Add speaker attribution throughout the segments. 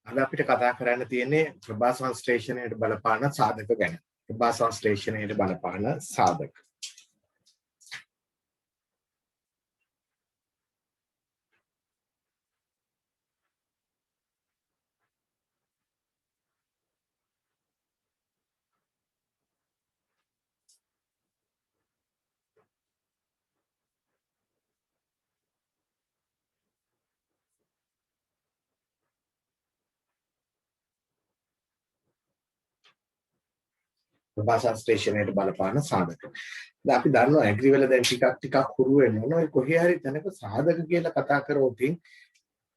Speaker 1: අද අපිට කතා කරන්න තියෙන්නේ ප්‍රභා සංශ්ලේෂණයට බලපාන සාධක ගැන. ප්‍රභා සංශ්ලේෂණයට බලපාන සාධක. ප්‍රභා සංශ්ලේෂණයට බලපාන සාධක. දැන් අපි දන්නවා ඇග්‍රි වල දැන් ටිකක් හුරු වෙන්න ඕන. ඔය කොහේ හරි තැනක සාධක කියලා කතා කරොත්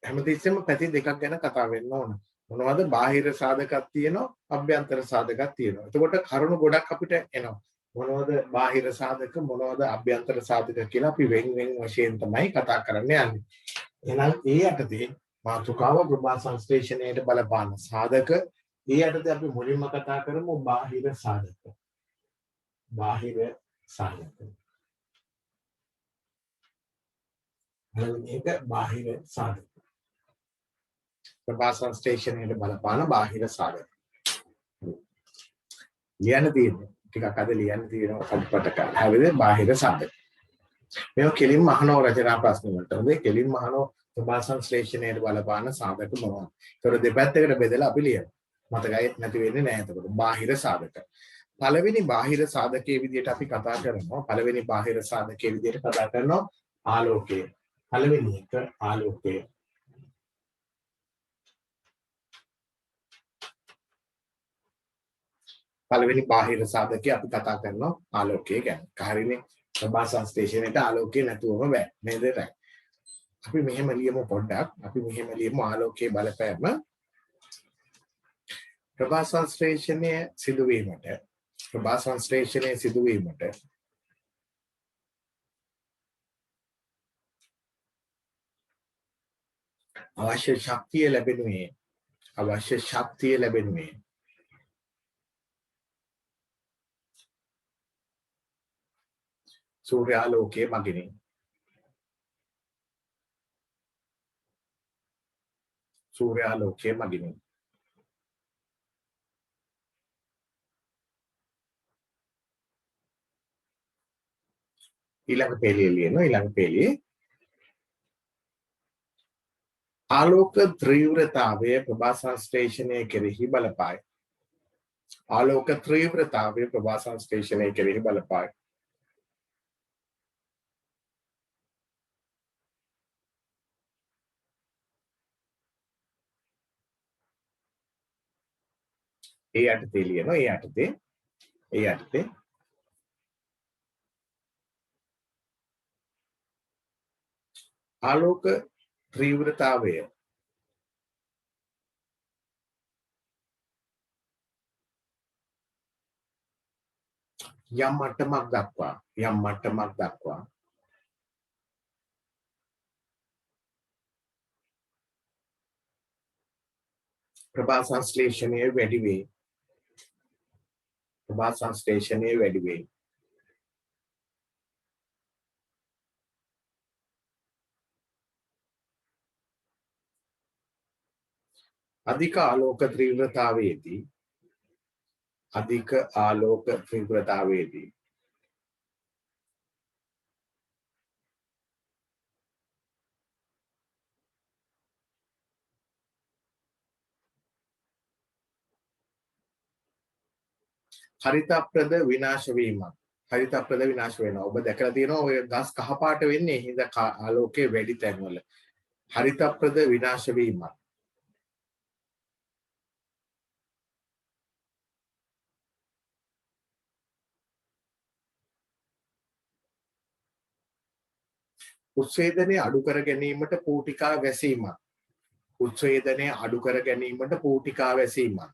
Speaker 1: හැමතිස්සෙම පැති දෙකක් ගැන කතා වෙන්න ඕන. මොනවද? බාහිර සාධකයක් තියෙනවා, අභ්‍යන්තර සාධකයක් තියෙනවා. එතකොට කරුණු ගොඩක් අපිට එනවා. මොනවද බාහිර සාධක, මොනවද අභ්‍යන්තර සාධක කියලා අපි වෙන් වශයෙන් තමයි කතා කරන්න යන්නේ. එහෙනම් ඒ යටතේ මාතෘකාව ප්‍රභා සංශ්ලේෂණයට බලපාන සාධක. ඒ යටතේ අපි මුලින්ම කතා කරමු බාහිර සාධක. බාහිර සාධක. මේක බාහිර සාධක. ප්‍රභා සංශ්ලේෂණයට බලපාන බාහිර සාධක. ලියන්න තියෙන්නේ. ටිකක් අද ලියන්න තියෙනවා කම්පට කරලා. හැබැයි බාහිර සාධක. මේක කෙලින්ම අහනව රචනා ප්‍රශ්න වලට. හොඳේ කෙලින්ම අහනව ප්‍රභා සංශ්ලේෂණයට බලපාන සාධක මොනවද? ඒතර දෙපැත්තකට බෙදලා අපි ලියනවා. මතකයි නැති වෙන්නේ නැහැ එතකොට. බාහිර සාධක. පළවෙනි බාහිර සාධකයේ විදිහට අපි කතා කරනවා. පළවෙනි බාහිර සාධකයේ විදිහට කතා කරනවා ආලෝකය. පළවෙනි එක ආලෝකය. පළවෙනි බාහිර සාධකය අපි කතා කරනවා ආලෝකය ගැන. හරිනේ. ප්‍රභා සංශ්ලේෂණයට ආලෝකය නැතුවම බෑ. නේද? අපි මෙහෙම ලියමු පොඩ්ඩක්. අපි මෙහෙම ලියමු ආලෝකයේ බලපෑම ප්‍රභා සංශ්ලේෂණය සිදුවීමට ප්‍රභා සංශ්ලේෂණය සිදුවීමට අවශ්‍ය ශක්තිය ලැබෙනුයේ සූර්යාලෝකයේ මගිනි. සූර්යාලෝකයේ මගිනි. ඊළඟ පේළිය ලියනවා. ඊළඟ පේළියේ ආලෝක ත්‍රිව්‍රතාවය ප්‍රභා සංශ්ලේෂණය කෙරෙහි බලපායි. ආලෝක ත්‍රිව්‍රතාවය ප්‍රභා සංශ්ලේෂණය කෙරෙහි බලපායි. ඒ යටතේ ලියනවා. ඒ යටතේ ආලෝක ත්‍රිව්‍රතාවය යම් මට්ටමක් දක්වා ප්‍රභා සංශ්ලේෂණය වැඩි වේ. ප්‍රභා සංශ්ලේෂණය වැඩි වේ. අධික ආලෝක ත්‍රිව්‍රතාවයේදී හරිතප්‍රද විනාශ වීමක්. හරිතප්‍රද විනාශ වෙනවා. ඔබ දැකලා තියෙනවා ඔය ගස් කහපාට වෙන්නේ හින්දා ආලෝකයේ වැඩි තැන්වල. හරිතප්‍රද විනාශ වීමක්. උත්සේදනය අඩු කර ගැනීමට පූටිකා වැසීමක්. උත්සේදනය අඩු කර ගැනීමට පූටිකා වැසීමක්.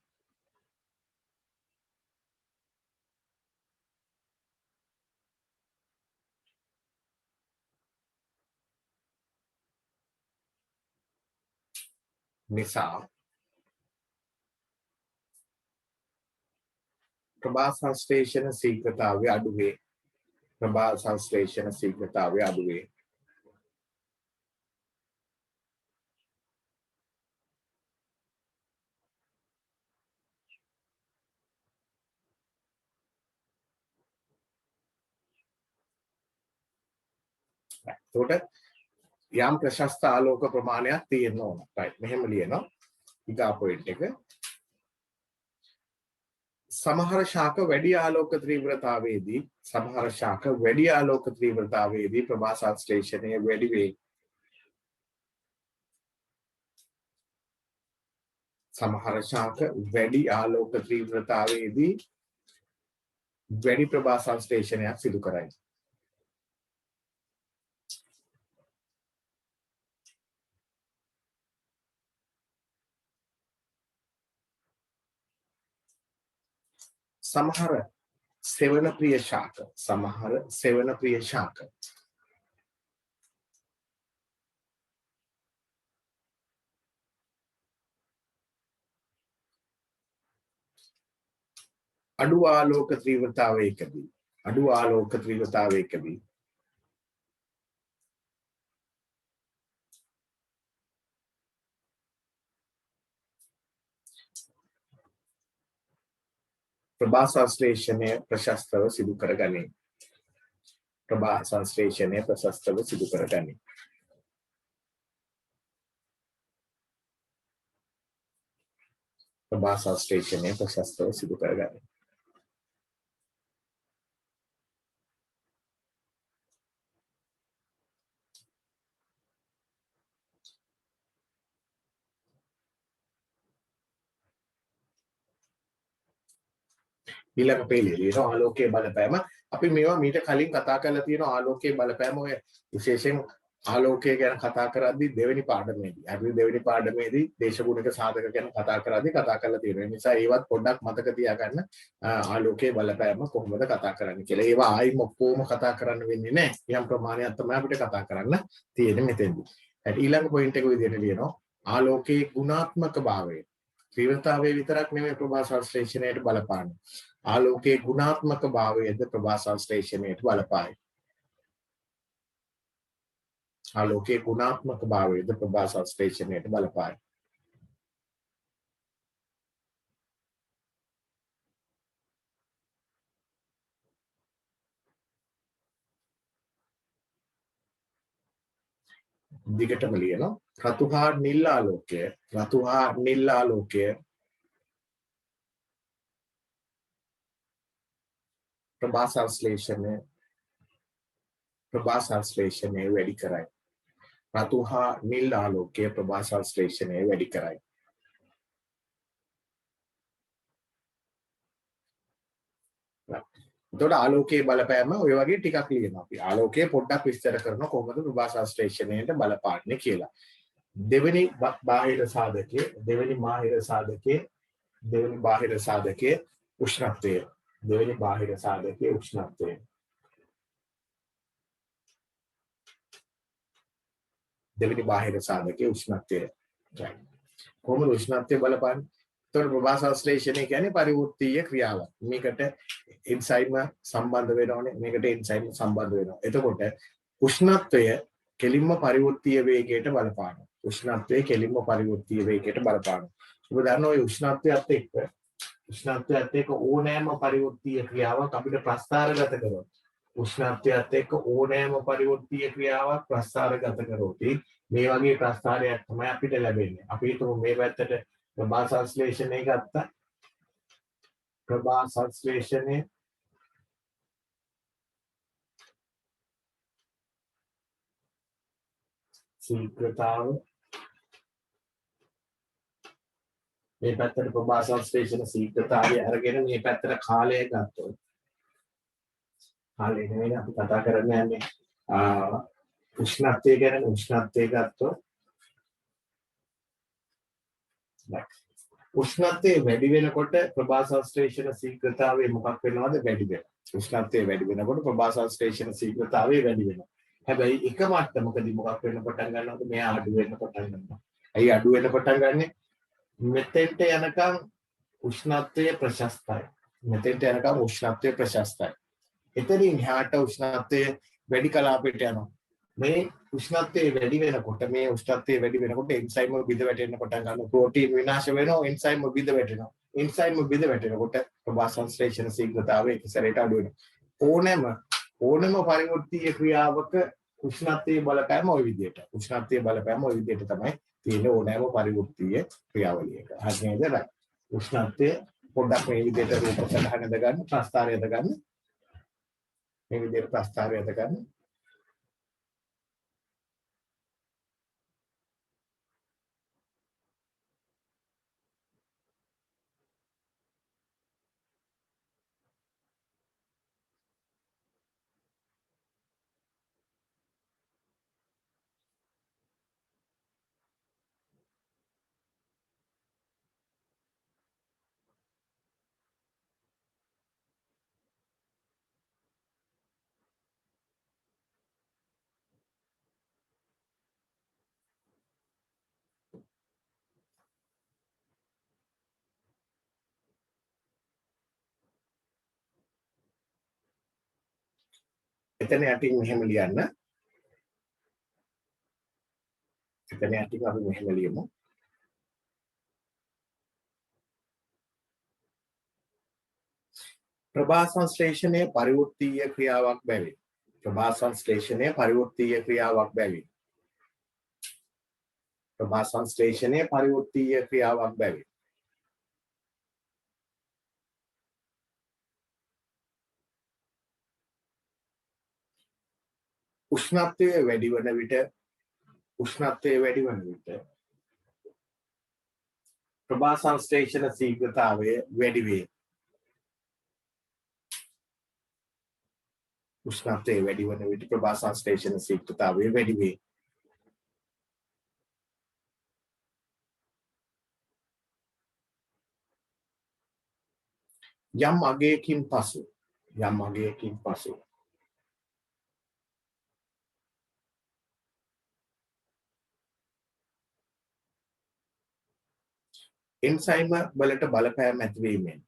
Speaker 1: නිසා ප්‍රභා සංශ්ලේෂණ ශීඝ්‍රතාවය අඩු වේ. ප්‍රභා සංශ්ලේෂණ ශීඝ්‍රතාවය අඩු වේ. එතකොට යම් ප්‍රශස්ත ආලෝක ප්‍රමාණයක් තියෙන්න ඕන. right. මෙහෙම ලියනවා. ඊගා පොයින්ට් එක. සමහර ශාක වැඩි ආලෝක තීව්‍රතාවයේදී ප්‍රභා සංශ්ලේෂණය වැඩි වේ. සමහර ශාක වැඩි ආලෝක තීව්‍රතාවයේදී වැඩි ප්‍රභා සංශ්ලේෂණයක් සිදු කරයි. සමහර සෙවන ප්‍රිය ශාක අඩු ආලෝක තීව්‍රතාවයකදී ප්‍රභා සංශ්ලේෂණය ප්‍රශස්තව සිදු කරගනී. ඊළඟ පේළිය ලියනවා ආලෝකයේ බලපෑම. අපි මේවා මීට කලින් කතා කරලා තියෙනවා ආලෝකයේ බලපෑම ඔය විශේෂයෙන් ආලෝකය ගැන කතා කරද්දී දෙවෙනි පාඩමේදී. අපි දෙවෙනි පාඩමේදී දේශගුණික සාධක ගැන කතා කරද්දී කතා කරලා තියෙනවා. ඒ නිසා ඒවත් පොඩ්ඩක් මතක තියාගන්න ආලෝකයේ බලපෑම කොහොමද කතා කරන්නේ කියලා. ඒවා ආයිම ඔක්කොම කතා කරන්න වෙන්නේ නැහැ. යම් ප්‍රමාණයක් තමයි අපිට කතා කරන්න තියෙන්නේ මෙතෙන්දී. ඊළඟ පොයින්ට් එක විදිහට ලියනවා ආලෝකයේ ගුණාත්මක භාවය. තීව්‍රතාවය විතරක් නෙමෙයි ප්‍රභා සංශ්ලේෂණයට බලපාන්නේ. ආලෝකයේ ගුණාත්මක භාවයද ප්‍රභා සංශ්ලේෂණයට බලපායි. ආලෝකයේ ගුණාත්මක භාවයද ප්‍රභා සංශ්ලේෂණයට බලපායි. දිගටම ලියනවා රතු හා නිල් ආලෝකය ප්‍රභා සංශ්ලේෂණය වැඩි කරයි. රතු හා නිල් ආලෝකය ප්‍රභා සංශ්ලේෂණය වැඩි කරයි. එතකොට ආලෝකයේ බලපෑම ඔය වගේ ටිකක් ලියනවා. අපි ආලෝකය පොඩ්ඩක් විස්තර කරනවා කොහොමද ප්‍රභා සංශ්ලේෂණයට බලපාන්නේ කියලා. දෙවෙනි බාහිර සාධකයේ උෂ්ණත්වය. කොහොමද උෂ්ණත්වය බලපාන්නේ? එතකොට ප්‍රභා සංශ්ලේෂණය කියන්නේ පරිවෘත්තීය ක්‍රියාවක්. මේකට එන්සයිම සම්බන්ධ වෙනවනේ. එතකොට උෂ්ණත්වය කෙලින්ම පරිවෘත්තීය වේගයට බලපානවා. ඔබ දන්නවා ඔය උෂ්ණත්වයත් එක්ක ඕනෑම පරිවෘත්තීය ක්‍රියාවක් අපිට ප්‍රස්ථාරගත කරනවා. මේ වගේ ප්‍රස්ථාරයක් තමයි අපිට ලැබෙන්නේ. අපි හිතමු මේ පැත්තට ප්‍රභා සංශ්ලේෂණය ගත්තා. ප්‍රභා සංශ්ලේෂණය ශීඝ්‍රතාව මේ පැත්තට ප්‍රභා සංශ්ලේෂණ ශීඝ්‍රතාවය අරගෙන මේ පැත්තට කාලය ගත්තොත් කාලය නෙවෙයි අපි කතා කරන්නේ යන්නේ උෂ්ණත්වය ගැන. ගත්තොත් උෂ්ණත්වය වැඩි වෙනකොට ප්‍රභා සංශ්ලේෂණ ශීඝ්‍රතාවය මොකක් වෙනවද? වැඩි වෙනවා. උෂ්ණත්වය වැඩි වෙනකොට ප්‍රභා සංශ්ලේෂණ ශීඝ්‍රතාවය වැඩි වෙනවා. හැබැයි එක මට්ටමකදී මොකක් වෙන්න පටන් ගන්නවද? මෙයා අඩු වෙන්න පටන් ගන්නවා. ඇයි අඩු වෙන්න පටන් ගන්නෙ? මෙතෙන්ට යනකම් උෂ්ණත්වය ප්‍රශස්තයි. එතනින් එහාට උෂ්ණත්වය වැඩි කලාපයට යනවා. මේ උෂ්ණත්වය වැඩි වෙනකොට එන්සයිම බිඳ වැටෙන්න පටන් ගන්නවා. ප්‍රෝටීන් විනාශ වෙනවා, එන්සයිම බිඳ වැටෙනවා. එන්සයිම ප්‍රභා සංශ්ලේෂණ ශීඝ්‍රතාවය එක සැරේට අඩු වෙනවා. ඕනෑම පරිවෘත්තීය ක්‍රියාවක උෂ්ණත්වයේ බලපෑම ওই විදිහට. උෂ්ණත්වයේ බලපෑම ওই විදිහට තමයි තියෙන ඕනෑම පරිවෘත්තීය ක්‍රියාවලියක. හරි නේද? right. උෂ්ණත්වය පොඩ්ඩක් මේ විදිහට රූප සටහන යද ගන්න, ප්‍රස්ථාරය යද ගන්න. මේ විදිහට ප්‍රස්ථාරය යද ගන්න. එතන යටින් මෙහෙම ලියන්න. එතන යටින් අපි මෙහෙම ලියමු. ප්‍රභා සංශ්ලේෂණයේ පරිවෘත්තීය ක්‍රියාවක් බැවින්. ප්‍රභා සංශ්ලේෂණයේ පරිවෘත්තීය ක්‍රියාවක් බැවින්. ප්‍රභා සංශ්ලේෂණයේ පරිවෘත්තීය ක්‍රියාවක් බැවින්. උෂ්ණත්වය වැඩි වන විට ප්‍රභා සංශ්ලේෂණ ශීඝ්‍රතාවය වැඩි වේ. උෂ්ණත්වය වැඩි වන විට ප්‍රභා සංශ්ලේෂණ ශීඝ්‍රතාවය වැඩි වේ. යම් අගයකින් පසු එන්සයිම වලට බලපෑම් ඇතිවීමෙන්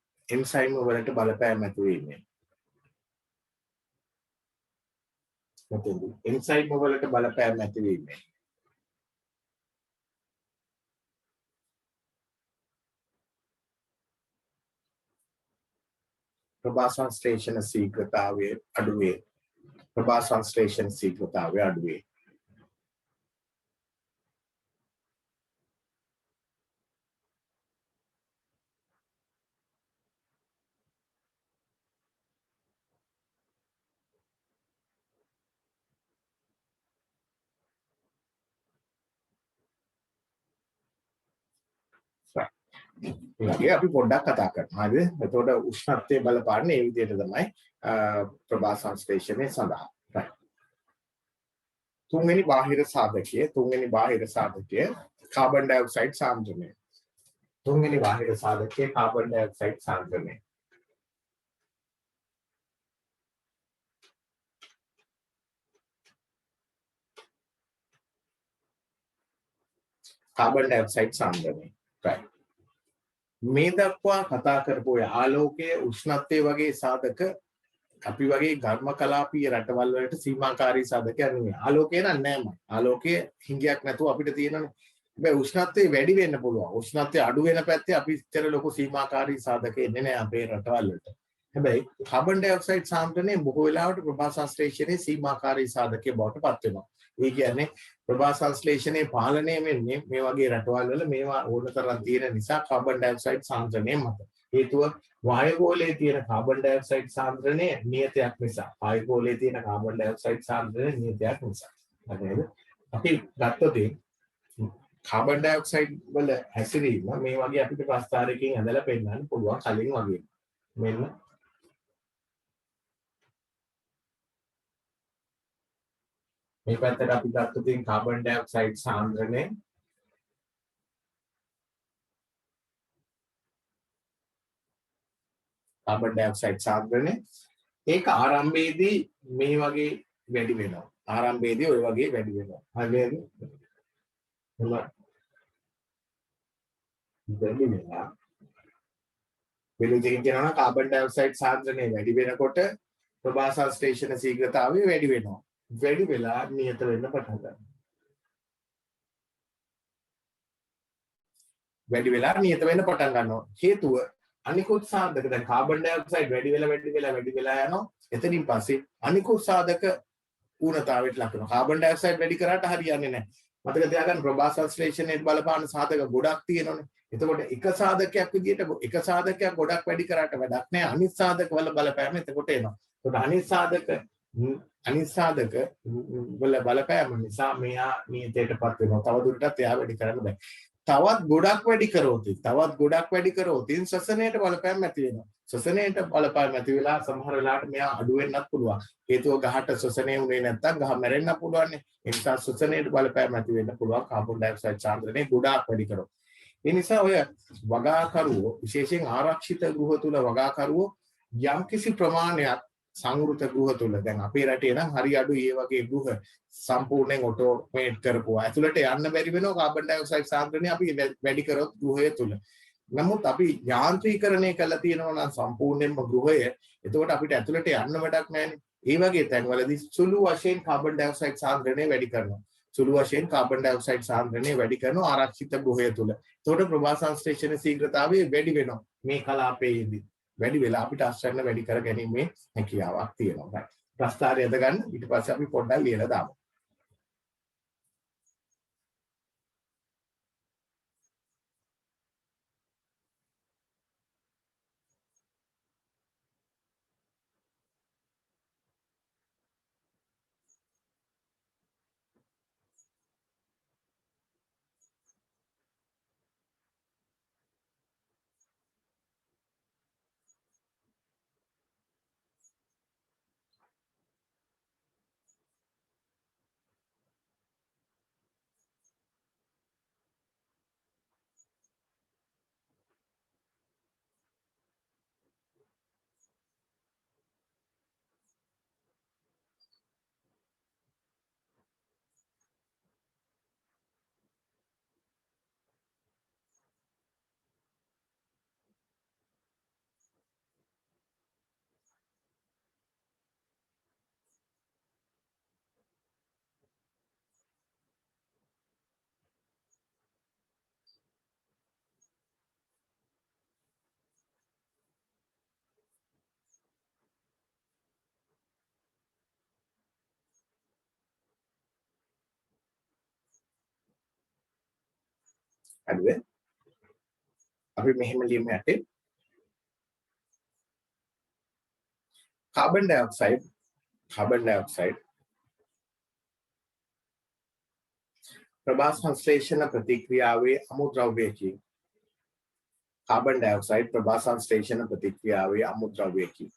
Speaker 1: ප්‍රභා සංශ්ලේෂණ ශීඝ්‍රතාවය අඩු වේ. ඊළඟට අපි පොඩ්ඩක් කතා කරමු. හරිද? එතකොට උෂ්ණත්වයේ බලපාන්නේ මේ විදිහට තමයි ප්‍රභා සංශ්ලේෂණය සඳහා. right. තුන්වෙනි බාහිර සාධකය කාබන් ඩයොක්සයිඩ් සාන්ද්‍රණය. right. මේ දක්වා කතා කරපු ආලෝකයේ උෂ්ණත්වයේ වගේ සාධක අපි වගේ ඝර්ම කලාපීය රටවල් වලට සීමාකාරී සාධකයක් නෙමෙයි. ආලෝකය නෑම. ආලෝකයේ හිඟයක් නැතුව අපිට තියෙනනේ. හැබැයි උෂ්ණත්වය වැඩි වෙන්න පුළුවන්. උෂ්ණත්වය අඩු වෙන පැත්තේ අපි ඉතර ලොකු සීමාකාරී සාධක එන්නේ නෑ අපේ රටවල් වලට. හැබැයි කාබන් ඩයොක්සයිඩ් සාන්ද්‍රණය බොහෝ වෙලාවට ප්‍රභා සංශ්ලේෂණයේ සීමාකාරී සාධකයේ බවට පත් වෙනවා. ඒ කියන්නේ ප්‍රභා සංශ්ලේෂණයේ පාලනය වෙන්නේ මේ වගේ රටවල් වල මේවා ඕනතරම් තියෙන නිසා කාබන් ඩයොක්සයිඩ් සාන්ද්‍රණය මත. හේතුව වායුගෝලයේ තියෙන කාබන් ඩයොක්සයිඩ් සාන්ද්‍රණය නියතයක් නිසා. වායුගෝලයේ තියෙන කාබන් ඩයොක්සයිඩ් සාන්ද්‍රණය නියතයක් නිසා. හරිද? අපි ගත්තොත් කාබන් ඩයොක්සයිඩ් වල හැසිරීම මේ වගේ අපිට ප්‍රස්ථාරයකින් ඇදලා පෙන්නන්න පුළුවන් කලින් වගේ. මෙන්න මේ පැත්තට අපි ගත්තොත් කාබන් ඩයොක්සයිඩ් සාන්ද්‍රණය ඒක ආරම්භයේදී මේ වගේ වැඩි වෙනවා. ආරම්භයේදී ওই වගේ වැඩි වෙනවා. හරිද? වැඩි වෙනවා. වෙලෙකින් කියනවා කාබන් ඩයොක්සයිඩ් සාන්ද්‍රණය වැඩි වෙනකොට ප්‍රභා සංශ්ලේෂණ ශීඝ්‍රතාවය වැඩි වෙනවා. වැඩි වෙලා නියත වෙන්න පටන් ගන්නවා. හේතුව අනිකුත් සාධක දැන් කාබන් ඩයොක්සයිඩ් වැඩි වෙලා යනවා. එතනින් පස්සේ අනිකුත් සාධක ඌනතාවයට ලක් වෙනවා. කාබන් ඩයොක්සයිඩ් වැඩි කරාට හරියන්නේ නැහැ. මතක තියාගන්න ප්‍රභා සංශ්ලේෂණයට බලපාන සාධක ගොඩක් තියෙනවනේ. එතකොට එක සාධකයක් විදිහට එක සාධකයක් ගොඩක් වැඩි කරාට වැඩක් නැහැ. අනිත් සාධක වල බලපෑම එතකොට එනවා. එතකොට අනිත් සාධක වල බලපෑම නිසා මෙයා නියතයටපත් වෙනවා. තවදුරටත් එයා වැඩි කරන්න බෑ. තවත් ගොඩක් වැඩි කරොත් ශ්වසනයට බලපෑම් ඇති වෙනවා. ශ්වසනයට බලපෑම් ඇති වෙලා සමහර වෙලාවට මෙයා අඩු වෙන්නත් පුළුවන්. හේතුව ගහට ශ්වසනය වුණේ නැත්නම් ගහ මැරෙන්න පුළුවන්. ඒ නිසා ශ්වසනයට බලපෑම් ඇති වෙන්න පුළුවන් කාබන් ඩයොක්සයිඩ් සාන්ද්‍රණය ගොඩාක් වැඩි කරොත්. ඒ නිසා ඔය වගාකරුවෝ විශේෂයෙන් ආරක්ෂිත ගෘහ තුල වගාකරුවෝ යම්කිසි ප්‍රමාණයක් සංවෘත ගෘහ තුල දැන් අපේ රටේ නම් හරි අඩුයි මේ වගේ ගෘහ සම්පූර්ණයෙන් ඔටෝමේට් කරපුවා. ඇතුළට යන්න බැරි වෙනවා කාබන් ඩයොක්සයිඩ් සාන්ද්‍රණය අපි වැඩි කරොත් ගෘහය තුල. නමුත් අපි යාන්ත්‍රීකරණය කරලා තියෙනවා නම් සම්පූර්ණයෙන්ම ගෘහය. එතකොට අපිට ඇතුළට යන්න වැඩක් නැහැනේ. ඒ වගේ තැන්වලදී සුළු වශයෙන් කාබන් ඩයොක්සයිඩ් සාන්ද්‍රණය වැඩි කරනවා. සුළු වශයෙන් කාබන් ඩයොක්සයිඩ් සාන්ද්‍රණය වැඩි කරනවා ආරක්ෂිත ගෘහය තුල. එතකොට ප්‍රභා සංශ්ලේෂණ ශීඝ්‍රතාවය වැඩි වෙනවා මේ කලාපයේදී. වැඩි වෙලා අපිට ආශ්‍රයන වැඩි කර ගැනීමේ හැකියාවක් තියෙනවා. ප්‍රස්තාරය යද ගන්න ඊට පස්සේ අපි පොඩ්ඩක් ලියලා දාමු. හරිද? අපි මෙහෙම ලියමු යටේ කාබන් ඩයොක්සයිඩ් ප්‍රභා සංශ්ලේෂණ ප්‍රතික්‍රියාවේ අමුද්‍රව්‍යයකි. කාබන් ඩයොක්සයිඩ් ප්‍රභා සංශ්ලේෂණ ප්‍රතික්‍රියාවේ අමුද්‍රව්‍යයකි.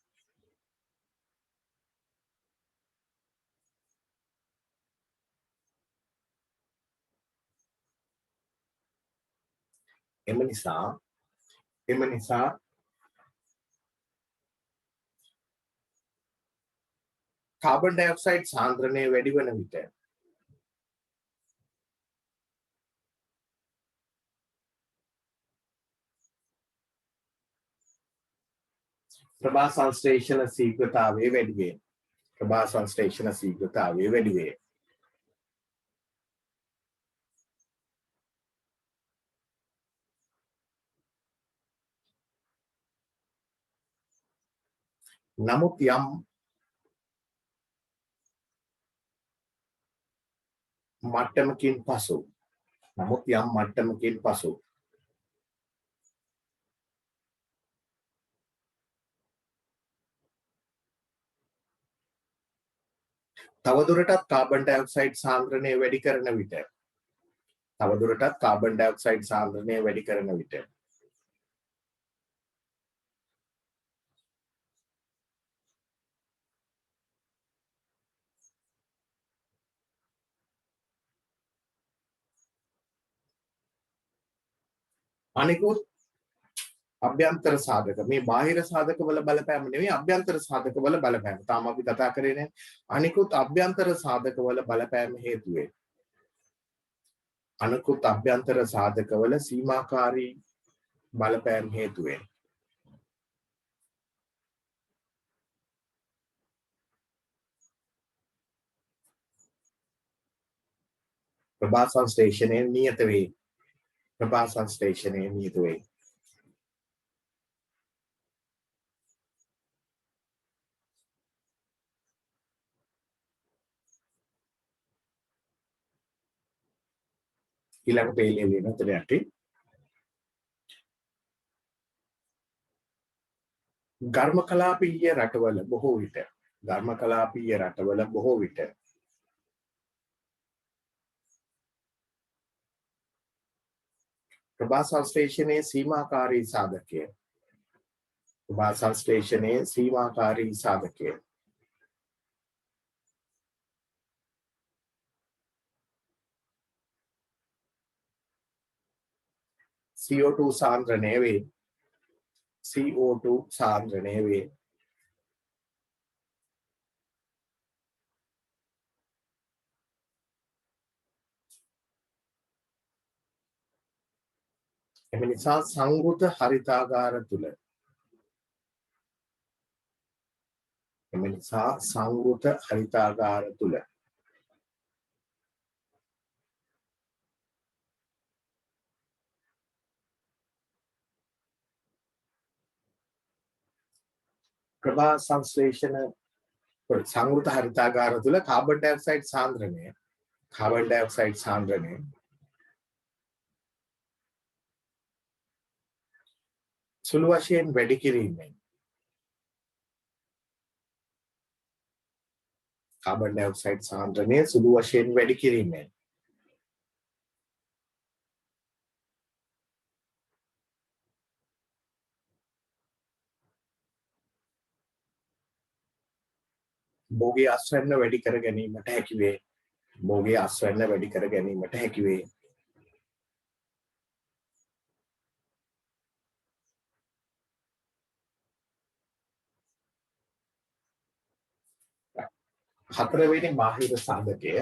Speaker 1: එම නිසා කාබන් ඩයොක්සයිඩ් සාන්ද්‍රණය වැඩි වන විට ප්‍රභා සංශ්ලේෂණ ශීඝ්‍රතාවය වැඩි වේ. ප්‍රභා සංශ්ලේෂණ ශීඝ්‍රතාවය වැඩි වේ. නමුත් යම් මට්ටමකින් පසු තවදුරටත් කාබන් ඩයොක්සයිඩ් සාන්ද්‍රණය වැඩි කරන විට අනිකුත් අභ්‍යන්තර සාධක මේ බාහිර සාධක වල බලපෑම නෙවෙයි අභ්‍යන්තර සාධක වල බලපෑම. තාම අපි කතා කරේ නැහැ. අනිකුත් අභ්‍යන්තර සාධක වල බලපෑම හේතුවෙන් අනිකුත් අභ්‍යන්තර සාධක වල සීමාකාරී බලපෑම් හේතුවෙන් ප්‍රභා සංශ්ලේෂණය නියත වේ. ඊළඟ පේලිය ලියන උතන යටි ඝර්මකලාපීය රටවල බොහෝ විට ඝර්මකලාපීය රටවල බොහෝ විට ප්‍රභා සංශ්ලේෂණයේ සීමාකාරී සාධකය ප්‍රභා සංශ්ලේෂණයේ සීමාකාරී සාධකය CO2 සාන්ද්‍රණය වේ CO2 සාන්ද්‍රණය වේ එම නිසා සංවෘත හරිතාගාර තුල එම නිසා සංවෘත හරිතාගාර තුල ප්‍රභා සංශ්ලේෂණ සංවෘත හරිතාගාර තුල කාබන් ඩයොක්සයිඩ් සාන්ද්‍රණය සුළු වශයෙන් වැඩි කිරීමෙන් කාබන් ඩයොක්සයිඩ් සාන්ද්‍රණය සුළු වශයෙන් වැඩි කිරීමෙන් භෝගයේ අස්වැන්න වැඩි කර ගැනීමට හැකි වේ භෝගයේ අස්වැන්න වැඩි කර ගැනීමට හැකි වේ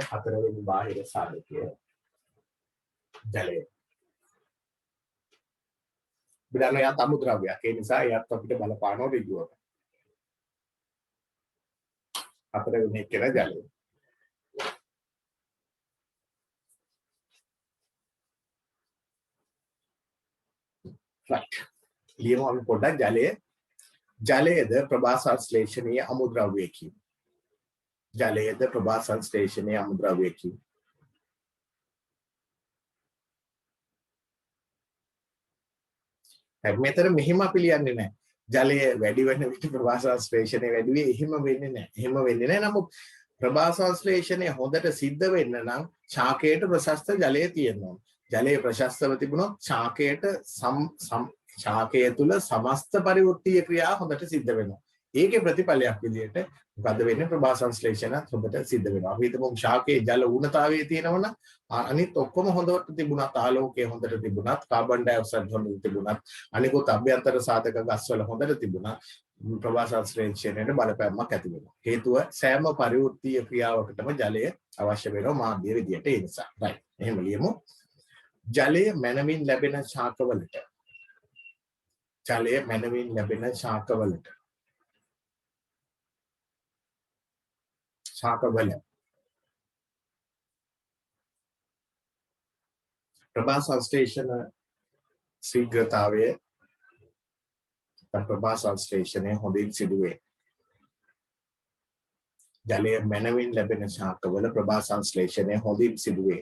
Speaker 1: හතරවෙනි බාහිර සාධකය ජලය බිඩන යා අමුද්‍රව්‍යයක් ඒ නිසා එයත් අපිට බලපානවා ඍජුවට හතරවෙනි එක ජලය right ලියමු අපි පොඩ්ඩක් ජලයේද ප්‍රභා සංශ්ලේෂණීය අමුද්‍රව්‍යයකි ජලයේද ප්‍රභා සංශ්ලේෂණීය අමුද්‍රව්‍යයකි මෙතන මෙහිම අපි ලියන්නේ නැහැ ජලය වැඩි වෙන විට ප්‍රභා සංශ්ලේෂණය වැඩි වෙයි එහෙම වෙන්නේ නැහැ නමුත් ප්‍රභා සංශ්ලේෂණය හොඳට සිද්ධ වෙන්න නම් ශාකයට ප්‍රශස්ත ජලය තියෙනවා ජලය ප්‍රශස්තව තිබුණොත් ශාකය තුල සමස්ත පරිවෘත්තීය ක්‍රියා හොඳට සිද්ධ වෙනවා ඒකේ ප්‍රතිඵලයක් විදිහට මොකද වෙන්නේ ප්‍රභා සංශ්ලේෂණත් හොඳට සිද්ධ වෙනවා අපි හිතමු ශාකයේ ජල ඌනතාවයේ තියෙනවනම් අනිත් ඔක්කොම හොඳට තිබුණත් ආලෝකය හොඳට තිබුණත් කාබන් ඩයොක්සයිඩ් හොඳට තිබුණත් අනිකුත් අභ්‍යන්තර සාධක ගස්වල හොඳට තිබුණත් ප්‍රභා සංශ්ලේෂණයට බලපෑමක් ඇති වෙනවා හේතුව සෑම පරිවෘත්තීය ක්‍රියාවකටම ජලය අවශ්‍ය වෙනවා මාධ්‍ය විදියට ඒ නිසා right එහෙම ලියමු ජලය මැනවින් ලැබෙන ශාකවලට ශාකවල ප්‍රභා සංශ්ලේෂණ ශීඝ්‍රතාවය ප්‍රභා සංශ්ලේෂණය හොඳින් සිදුවේ ජලය මැනවින් ලැබෙන ශාකවල ප්‍රභා සංශ්ලේෂණය හොඳින් සිදුවේ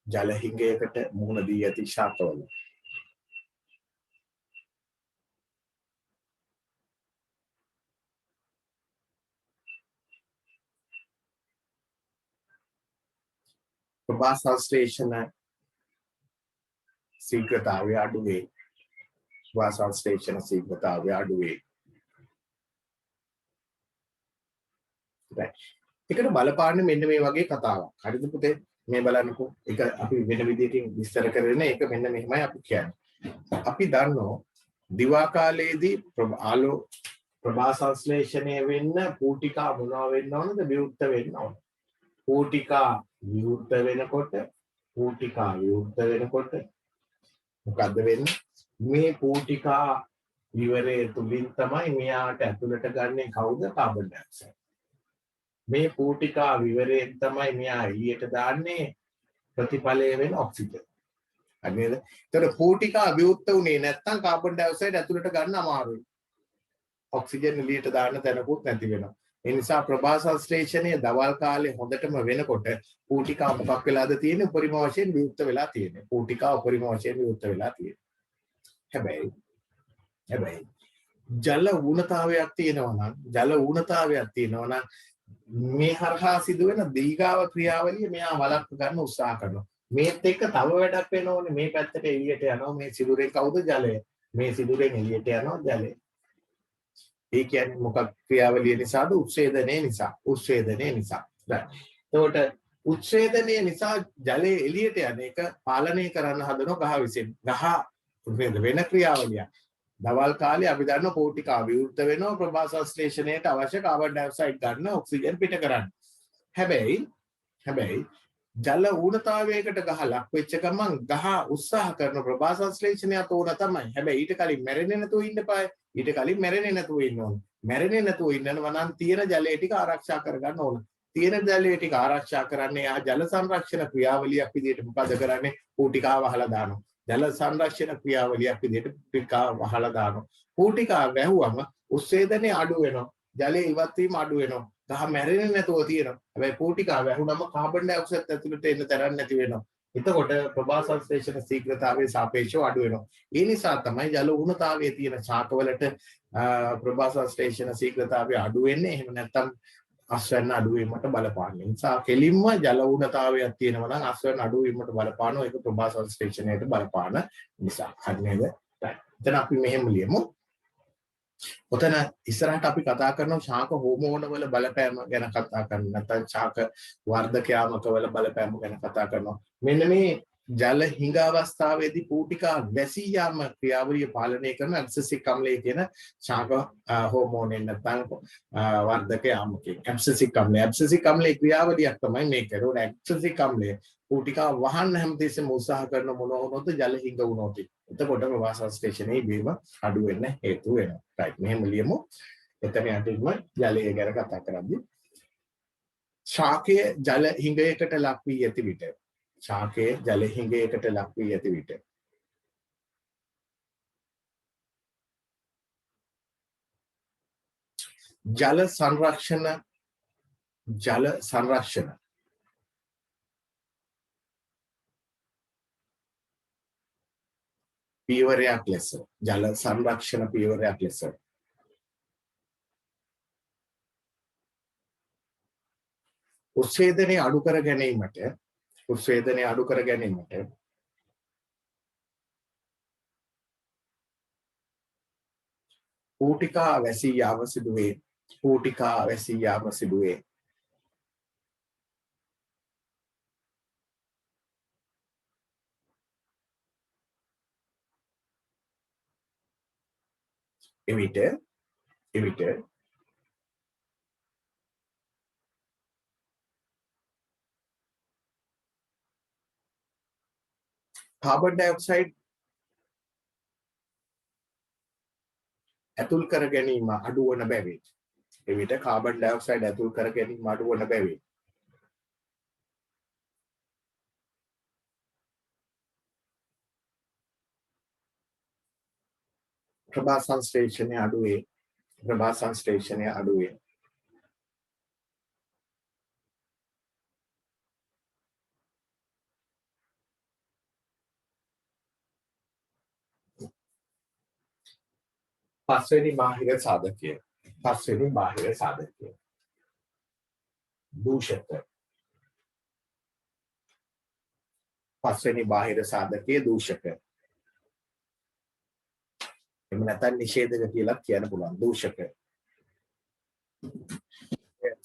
Speaker 1: ජල හිඟයකට මුහුණ දී ඇති ශාකවල ප්‍රභා සංශ්ලේෂණ ශීඝ්‍රතාවය අඩු වේ ප්‍රභා සංශ්ලේෂණ ශීඝ්‍රතාවය අඩු වේ ඒකට බලපාන්නේ මෙන්න මේ වගේ කතාවක්. හරිද පුතේ? මේ බලන්නකෝ. ඒක අපි වෙන විදිහකින් විස්තර කරගෙන ඒක මෙන්න මෙහෙමයි අපි කියන්නේ. අපි දන්නෝ දිවා කාලයේදී ප්‍රභා සංශ්ලේෂණය වෙන්න පූටිකා මොනවා වෙන්න ඕනද? විවෘත වෙන්න ඕන. පූටිකා විවෘත වෙනකොට මොකද්ද වෙන්නේ? මේ පූටිකා විවරයේ තුලින් තමයි මෙයාට ඇතුළට ගන්නෙ කවුද? Carbon dioxide. මේ පූටිකා විවරයෙන් තමයි මෙයා එළියට දාන්නේ ප්‍රතිඵලය වෙන ඔක්සිජන්. හරි නේද? ඒතර පූටිකා විවුර්ත උනේ නැත්නම් කාබන් ඩයොක්සයිඩ් ඇතුළට ගන්න අමාරුයි. ඔක්සිජන් එළියට දාන්න තැනකුත් නැති වෙනවා. ඒ නිසා ප්‍රභා සංශ්ලේෂණය දවල් කාලේ හොඳටම වෙනකොට පූටිකා මොකක් වෙලාද තියෙන්නේ? උපරිම වශයෙන් විවුර්ත වෙලා තියෙන්නේ. පූටිකා උපරිම වශයෙන් විවුර්ත වෙලා තියෙන්නේ. හැබැයි ජල ඌනතාවයක් තියෙනවා නම් මේ හරහා සිදුවෙන දීඝාව ක්‍රියාවලිය මෙයා වළක්ව ගන්න උත්සාහ කරනවා. මේත් එක්ක තව වැඩක් වෙන්න ඕනේ. මේ පැත්තට එළියට යනවා මේ සිදුරෙන් කවුද ජලය. මේ සිදුරෙන් එළියට යනවා ජලය. ඒ කියන්නේ මොකක් ක්‍රියාවලිය නිසාද? උත්සේදනයේ නිසා. එතකොට උත්සේදනයේ නිසා ජලය එළියට යන එක පාලනය කරන්න හදනවා ගහ විසින්. ගහ වෙන ක්‍රියාවලියක්. දවල් කාලේ අපි දන්නවා පූටිකා විවෘත වෙනවා ප්‍රභා සංශ්ලේෂණයට අවශ්‍ය කාබන් ඩයොක්සයිඩ් ගන්න ඔක්සිජන් පිට කරන්න. හැබැයි ජල ඌනතාවයකට ගහ ලක් වෙච්ච ගමන් ගහ උත්සාහ කරන ප්‍රභා සංශ්ලේෂණයත් ඕන තමයි. හැබැයි ඊට කලින් මැරෙන්නේ නැතුව ඉන්න eBay. ඊට කලින් මැරෙන්නේ නැතුව ඉන්න ඕන. මැරෙන්නේ නැතුව ඉන්නව නම් තියෙන ජලය ටික ආරක්ෂා කරගන්න ඕන. තියෙන ජලය ටික ආරක්ෂා කරන්නේ ආ ජල සංරක්ෂණ ක්‍රියාවලියක් විදිහට මොකද කරන්නේ? පූටිකා වහලා දානවා. ජල සංරක්ෂණ ක්‍රියාවලියක් විදිහට පූටිකා වහලා දානවා. පූටිකා වැහුවම උත්සේදනය අඩු වෙනවා. ජලය ඉවත් වීම අඩු වෙනවා. ගහ මැරෙන්නේ නැතුව තියෙනවා. හැබැයි පූටිකා වැහුනම කාබන් ඩයොක්සයිඩ් ඇතුළට එන්න තරම් නැති වෙනවා. එතකොට ප්‍රභා සංශ්ලේෂණ ශීඝ්‍රතාවයේ සාපේක්ෂව අඩු වෙනවා. ඒ නිසා තමයි ජල ඌනතාවයේ තියෙන ශාකවලට ප්‍රභා සංශ්ලේෂණ ශීඝ්‍රතාවය අඩු වෙන්නේ. එහෙම නැත්නම් අස්වැන්න අඩු වීමට බලපාන නිසා කෙලින්ම ජල ඌනතාවයක් තියෙනවා නම් අස්වැන්න අඩු වීමට බලපානවා. ඒක ප්‍රභා සංශ්ලේෂණයට බලපාන නිසා. හරි නේද? දැන් අපි මෙහෙම ලියමු. ඔතන ඉස්සරහට අපි කතා කරනවා ශාක හෝමෝන වල බලපෑම ගැන කතා කරනවා. නැත්නම් ශාක වර්ධක යාමක වල බලපෑම ගැන කතා කරනවා. මෙන්න මේ ජල හිඟ අවස්ථාවේදී පූටිකා වැසී යාම ක්‍රියාවලිය පාලනය කරන ඇබ්සෙසික් අම්ලය කියන ශාක හෝමෝනෙන් නැත්නම් වර්ධක යාමකෙන් ඇබ්සෙසික් අම්ලයේ ක්‍රියාවලියක් තමයි මේක. ඒක ඇබ්සෙසික් අම්ලය පූටිකා වහන්න හැමතිස්සෙම උත්සාහ කරන මොන වුණොත් ජල හිඟ වුණොත් එතකොට ප්‍රභා සංශ්ලේෂණයේ වීම අඩු වෙන්න හේතු වෙනවා. රයිට් මෙහෙම ලියමු. එතන යටින්ම ජලය ගැන කතා කරද්දී ශාකයේ ජල හිඟයකට ලක් වී ඇති විට ජල සංරක්ෂණ පියවරයක් ලෙස උත්සේදනය අඩු කර ගැනීමට පූටිකා වැසී යාම සිදුවේ. එවිට කාබන් ඩයොක්සයිඩ් ඇතුල් කර ගැනීම අඩු වන බැවින් ප්‍රභා සංශ්ලේෂණය අඩුවේ. පස්වෙනි බාහිර සාධකය දූෂක. එහෙම නැත්නම් නිෂේධක කියලා කියන්න පුළුවන්. දූෂක.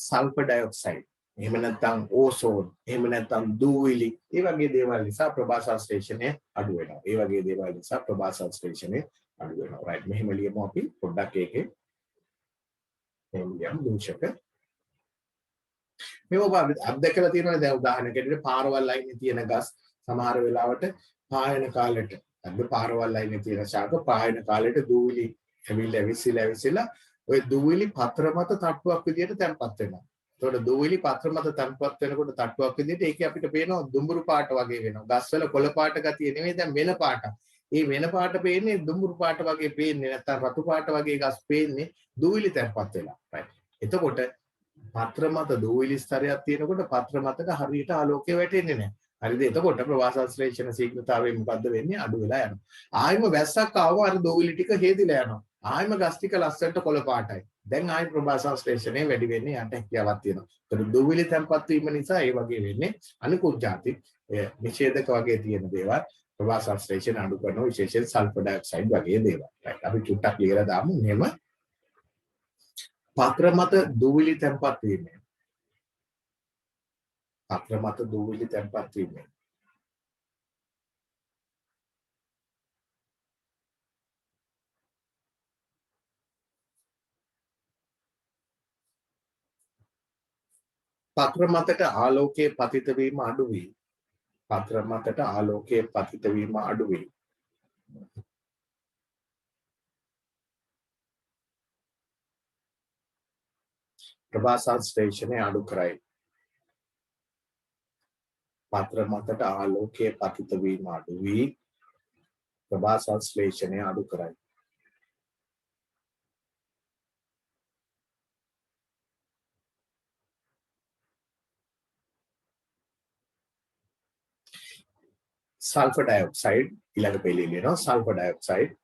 Speaker 1: සල්ෆර් ඩයොක්සයිඩ්, එහෙම නැත්නම් ඕසෝන්, එහෙම නැත්නම් දූවිලි, ඒ වගේ දේවල් නිසා ප්‍රභා සංශ්ලේෂණය අඩු වෙනවා. රයිට් මෙහෙම ලියමු අපි පොඩ්ඩක් ඒකේ. මෙහෙම ලියමු දූෂක. මේව අපි අත්දැකලා තියෙනවනේ. දැන් උදාහරණයකට පාරවල් ලයිනේ තියෙන ගස් සමහර වෙලාවට පායන කාලෙට පාරවල් ලයිනේ තියෙන ශාක පායන කාලෙට දූවිලි ඇවිල්ලා ඔය දූවිලි පතර මත තට්ටුවක් විදියට තැම්පත් වෙනවා. එතකොට දූවිලි පත්‍ර මත තැන්පත් වෙනකොට තට්ටුවක් විදිහට ඒකේ අපිට පේනවා දුඹුරු පාට වගේ වෙනවා. ගස්වල කොළ පාට ගතිය නෙමෙයි දැන් වෙන පාටක්. මේ වෙන පාට පේන්නේ දුඹුරු පාට වගේ පේන්නේ නැත්නම් රතු පාට වගේ ගස් පේන්නේ දූවිලි තැන්පත් වෙලා. right. එතකොට පත්‍ර මත දූවිලි ස්තරයක් තියෙනකොට පත්‍ර මතට හරියට ආලෝකය වැටෙන්නේ නැහැ. හරිද? එතකොට ප්‍රවාහසංශ්ලේෂණ ශීඝ්‍රතාවය මොකද්ද වෙන්නේ? අඩු වෙලා යනවා. ආයෙම වැස්සක් ආවම අර දූවිලි ටික හේදිලා යනවා. ආයෙම ගස් ටික ලස්සනට කොළ පාටයි. දැන් ආයෙ ප්‍රවාහසංශ්ලේෂණය වැඩි වෙන්නේ යන්න හැකියාවක් තියෙනවා. ඒතර දූවිලි තැන්පත් වීම නිසා ඒ වගේ වෙන්නේ අනිකුත් ಜಾති නිෂේධක වගේ තියෙන දේවල් ප්‍රවාහසංශ්ලේෂණ අඩු කරන විශේෂයෙන් සල්ෆර් ඩයොක්සයිඩ් වගේ දේවල්. right. අපි චුට්ටක් ලියලා දාමු. මෙහෙම පත්‍ර මත දූවිලි තැන්පත් වීම. පත්‍ර මත දූවිලි තැන්පත් වීම. පත්‍ර මතට ආලෝකයේ පතිත වීම අඩු වේ. පත්‍ර මතට ආලෝකයේ පතිත වීම අඩු වේ. ප්‍රවාහසංශ්ලේෂණය අඩු කරයි. පත්‍ර මතට ආලෝකයේ පතිත වීම අඩු වී ප්‍රවාහසංශ්ලේෂණය අඩු කරයි. sulfur dioxide ඊළඟ පෙළේ ලියනවා sulfur dioxide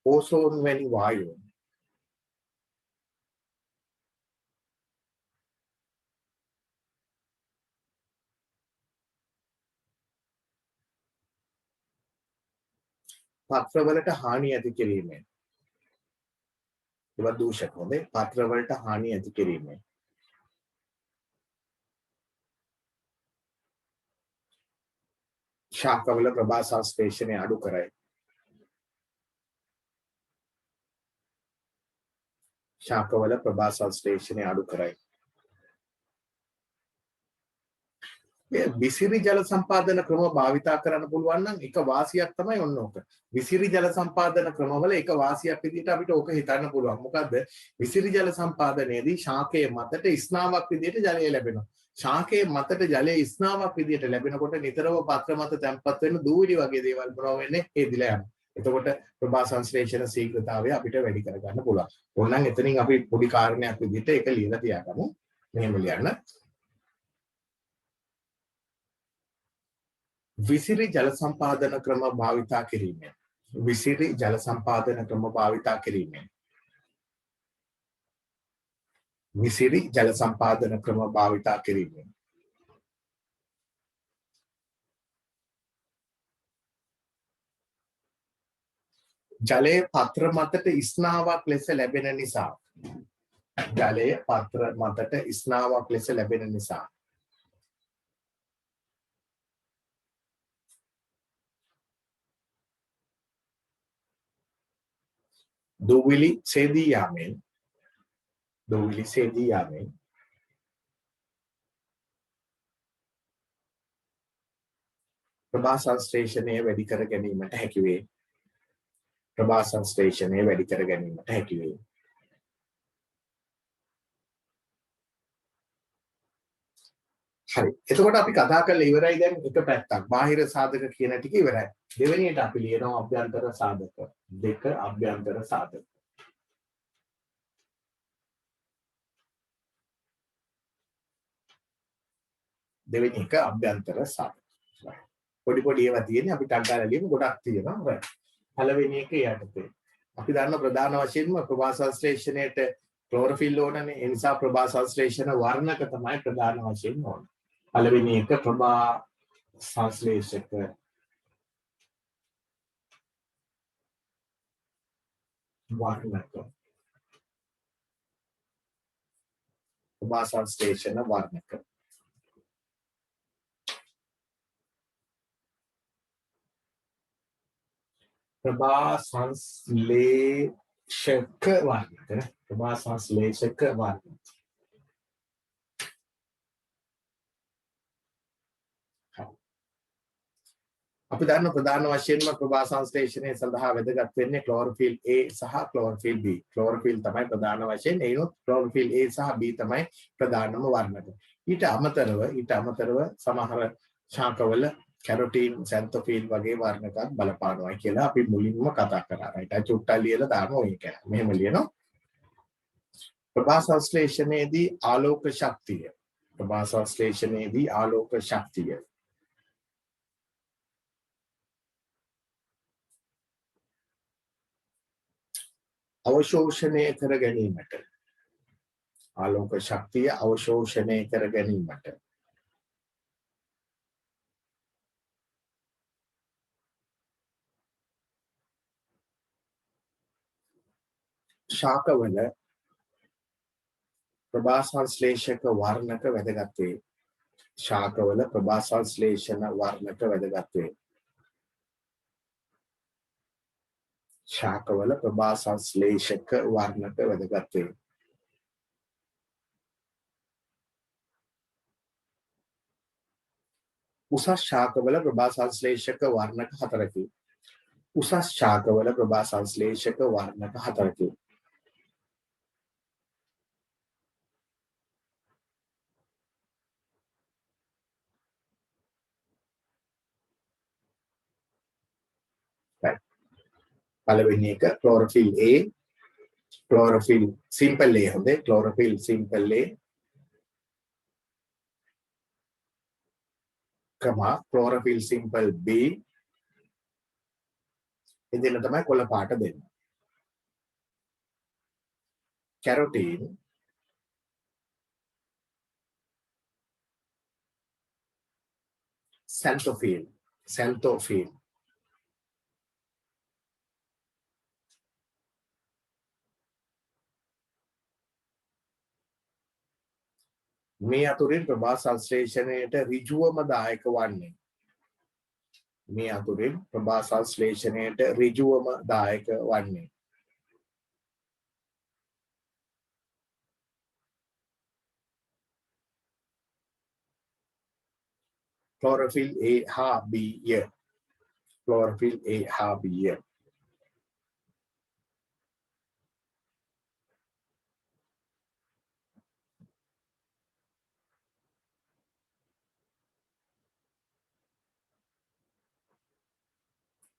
Speaker 1: ozone වැනි වායුන් පත්‍රවලට හානි ඇති කිරීමෙන් ඒවා දූෂක හොඳේ පත්‍රවලට හානි ඇති කිරීමෙන් ශාකවල ප්‍රභාසංශ්ලේෂණය අඩු කරයි. ශාකවල ප්‍රභාසංශ්ලේෂණය අඩු කරයි. විසිරි ජල සම්පාදන ක්‍රම භාවිතා කරන්න පුළුවන් නම් එක වාසියක් තමයි ඔන්න ඕක. විසිරි ජල සම්පාදන ක්‍රමවල එක වාසියක් විදිහට අපිට ඕක හිතන්න පුළුවන්. මොකද්ද? විසිරි ජල සම්පාදනයේදී ශාකයේ මතට ස්නාවක් විදිහට ජලය ලැබෙනවා. ශාකයේ මතට ජලයේ ස්නාවක් විදිහට ලැබෙනකොට නිතරම පත්‍ර මත තැම්පත් වෙන දූවිලි වගේ දේවල් මොනවා වෙන්නේ? හේදිලා යනවා. එතකොට ප්‍රභාසංශ්ලේෂණ ශීඝ්‍රතාවය අපිට වැඩි කරගන්න පුළුවන්. ඕනනම් එතනින් අපි පොඩි කාරණයක් විදිහට ඒක ලියලා තියාගමු. මෙහෙම ලියන්න. විසිරි ජල සම්පාදන ක්‍රම භාවිතා කිරීමෙන් විසිරි ජල සම්පාදන ක්‍රම භාවිතා කිරීමෙන් විසිරි ජල සම්පාදන ක්‍රම භාවිතා කිරීමෙන් ජලයේ පත්‍ර මතට ස්නාවක් ලෙස ලැබෙන නිසා ජලයේ පත්‍ර මතට ස්නාවක් ලෙස ලැබෙන නිසා දූවිලි සේදී යාමෙන් ප්‍රභාසංශ්ලේෂණය වැඩි කර ගැනීමට හැකි වේ. ප්‍රභාසංශ්ලේෂණය වැඩි කර ගැනීමට හැකි වේ. හරි. එතකොට අපි කතා කරලා ඉවරයි දැන් එක පැත්තක්. බාහිර සාධක කියන ටික ඉවරයි. දෙවෙනියට අපි ලියනවා අභ්‍යන්තර සාධක. දෙක අභ්‍යන්තර සාධක. දෙවෙනි එක අභ්‍යන්තර සාධක. පොඩි පොඩි ඒවා තියෙන්නේ අපි ටක් ගාලා ලියමු ගොඩක් තියෙනවා. පළවෙනි එක යටතේ. අපි දන්න ප්‍රධාන වශයෙන්ම ප්‍රභාසංශ්ලේෂණයට ක්ලෝරොෆිල් ඕනනේ. ඒ නිසා ප්‍රභාසංශ්ලේෂණ වර්ණක තමයි ප්‍රධාන වශයෙන් ඕන. පළවෙනි එක ප්‍රභාසංශ්ලේෂක වර්ණක. ප්‍රභාසංශ්ලේෂණ වර්ණක. ප්‍රභාසංශ්ලේෂක වර්ණක. ප්‍රභාසංශ්ලේෂක වර්ණක. අපි දන්න ප්‍රධාන වශයෙන්ම ප්‍රභා සංශ්ලේෂණය සඳහා වැදගත් වෙන්නේ ක්ලෝරොෆිල් A සහ ක්ලෝරොෆිල් B. ක්ලෝරොෆිල් තමයි ප්‍රධාන වශයෙන්, ඒනොත් ක්ලෝරොෆිල් A සහ B තමයි ප්‍රධානම වර්ණක. ඊට අමතරව සමහර ශාකවල කැරොටින්, සැන්තොෆිල් වගේ වර්ණකත් බලපානවා කියලා අපි මුලින්ම කතා කරා. රයිට්. අය චුට්ටක් ලියලා දානවා ඔය එක. මෙහෙම ලියනවා. ප්‍රභා සංශ්ලේෂණයේදී ආලෝක ශක්තිය. ප්‍රභා සංශ්ලේෂණයේදී ආලෝක ශක්තිය අවශෝෂණය කර ගැනීමට, ආලෝක ශක්තිය අවශෝෂණය කර ගැනීමට ශාකවල ප්‍රභා සංශ්ලේෂක වර්ණක වැදගත් වේ. ශාකවල ප්‍රභා සංශ්ලේෂණ වර්ණක වැදගත් වේ. ශාකවල ප්‍රභා සංශ්ලේෂක වර්ණක වැදගත් වේ. උසස් ශාකවල ප්‍රභා සංශ්ලේෂක වර්ණක හතරකි. උසස් ශාකවල ප්‍රභා සංශ්ලේෂක වර්ණක හතරකි. පළවෙනි එක chlorophyll A, chlorophyll simple A හොඳේ, chlorophyll simple A කමා chlorophyll simple B එදින තමයි කොළ පාට දෙන්නේ. කැරොටින්, සැන්තොෆිල් මේ අතුරින් ප්‍රභා සංශ්ලේෂණයට ඍජුවම දායක වන්නේ. මේ අතුරින් ප්‍රභා සංශ්ලේෂණයට ඍජුවම දායක වන්නේ. chlorophyll A හා B ය. chlorophyll A හා B ය.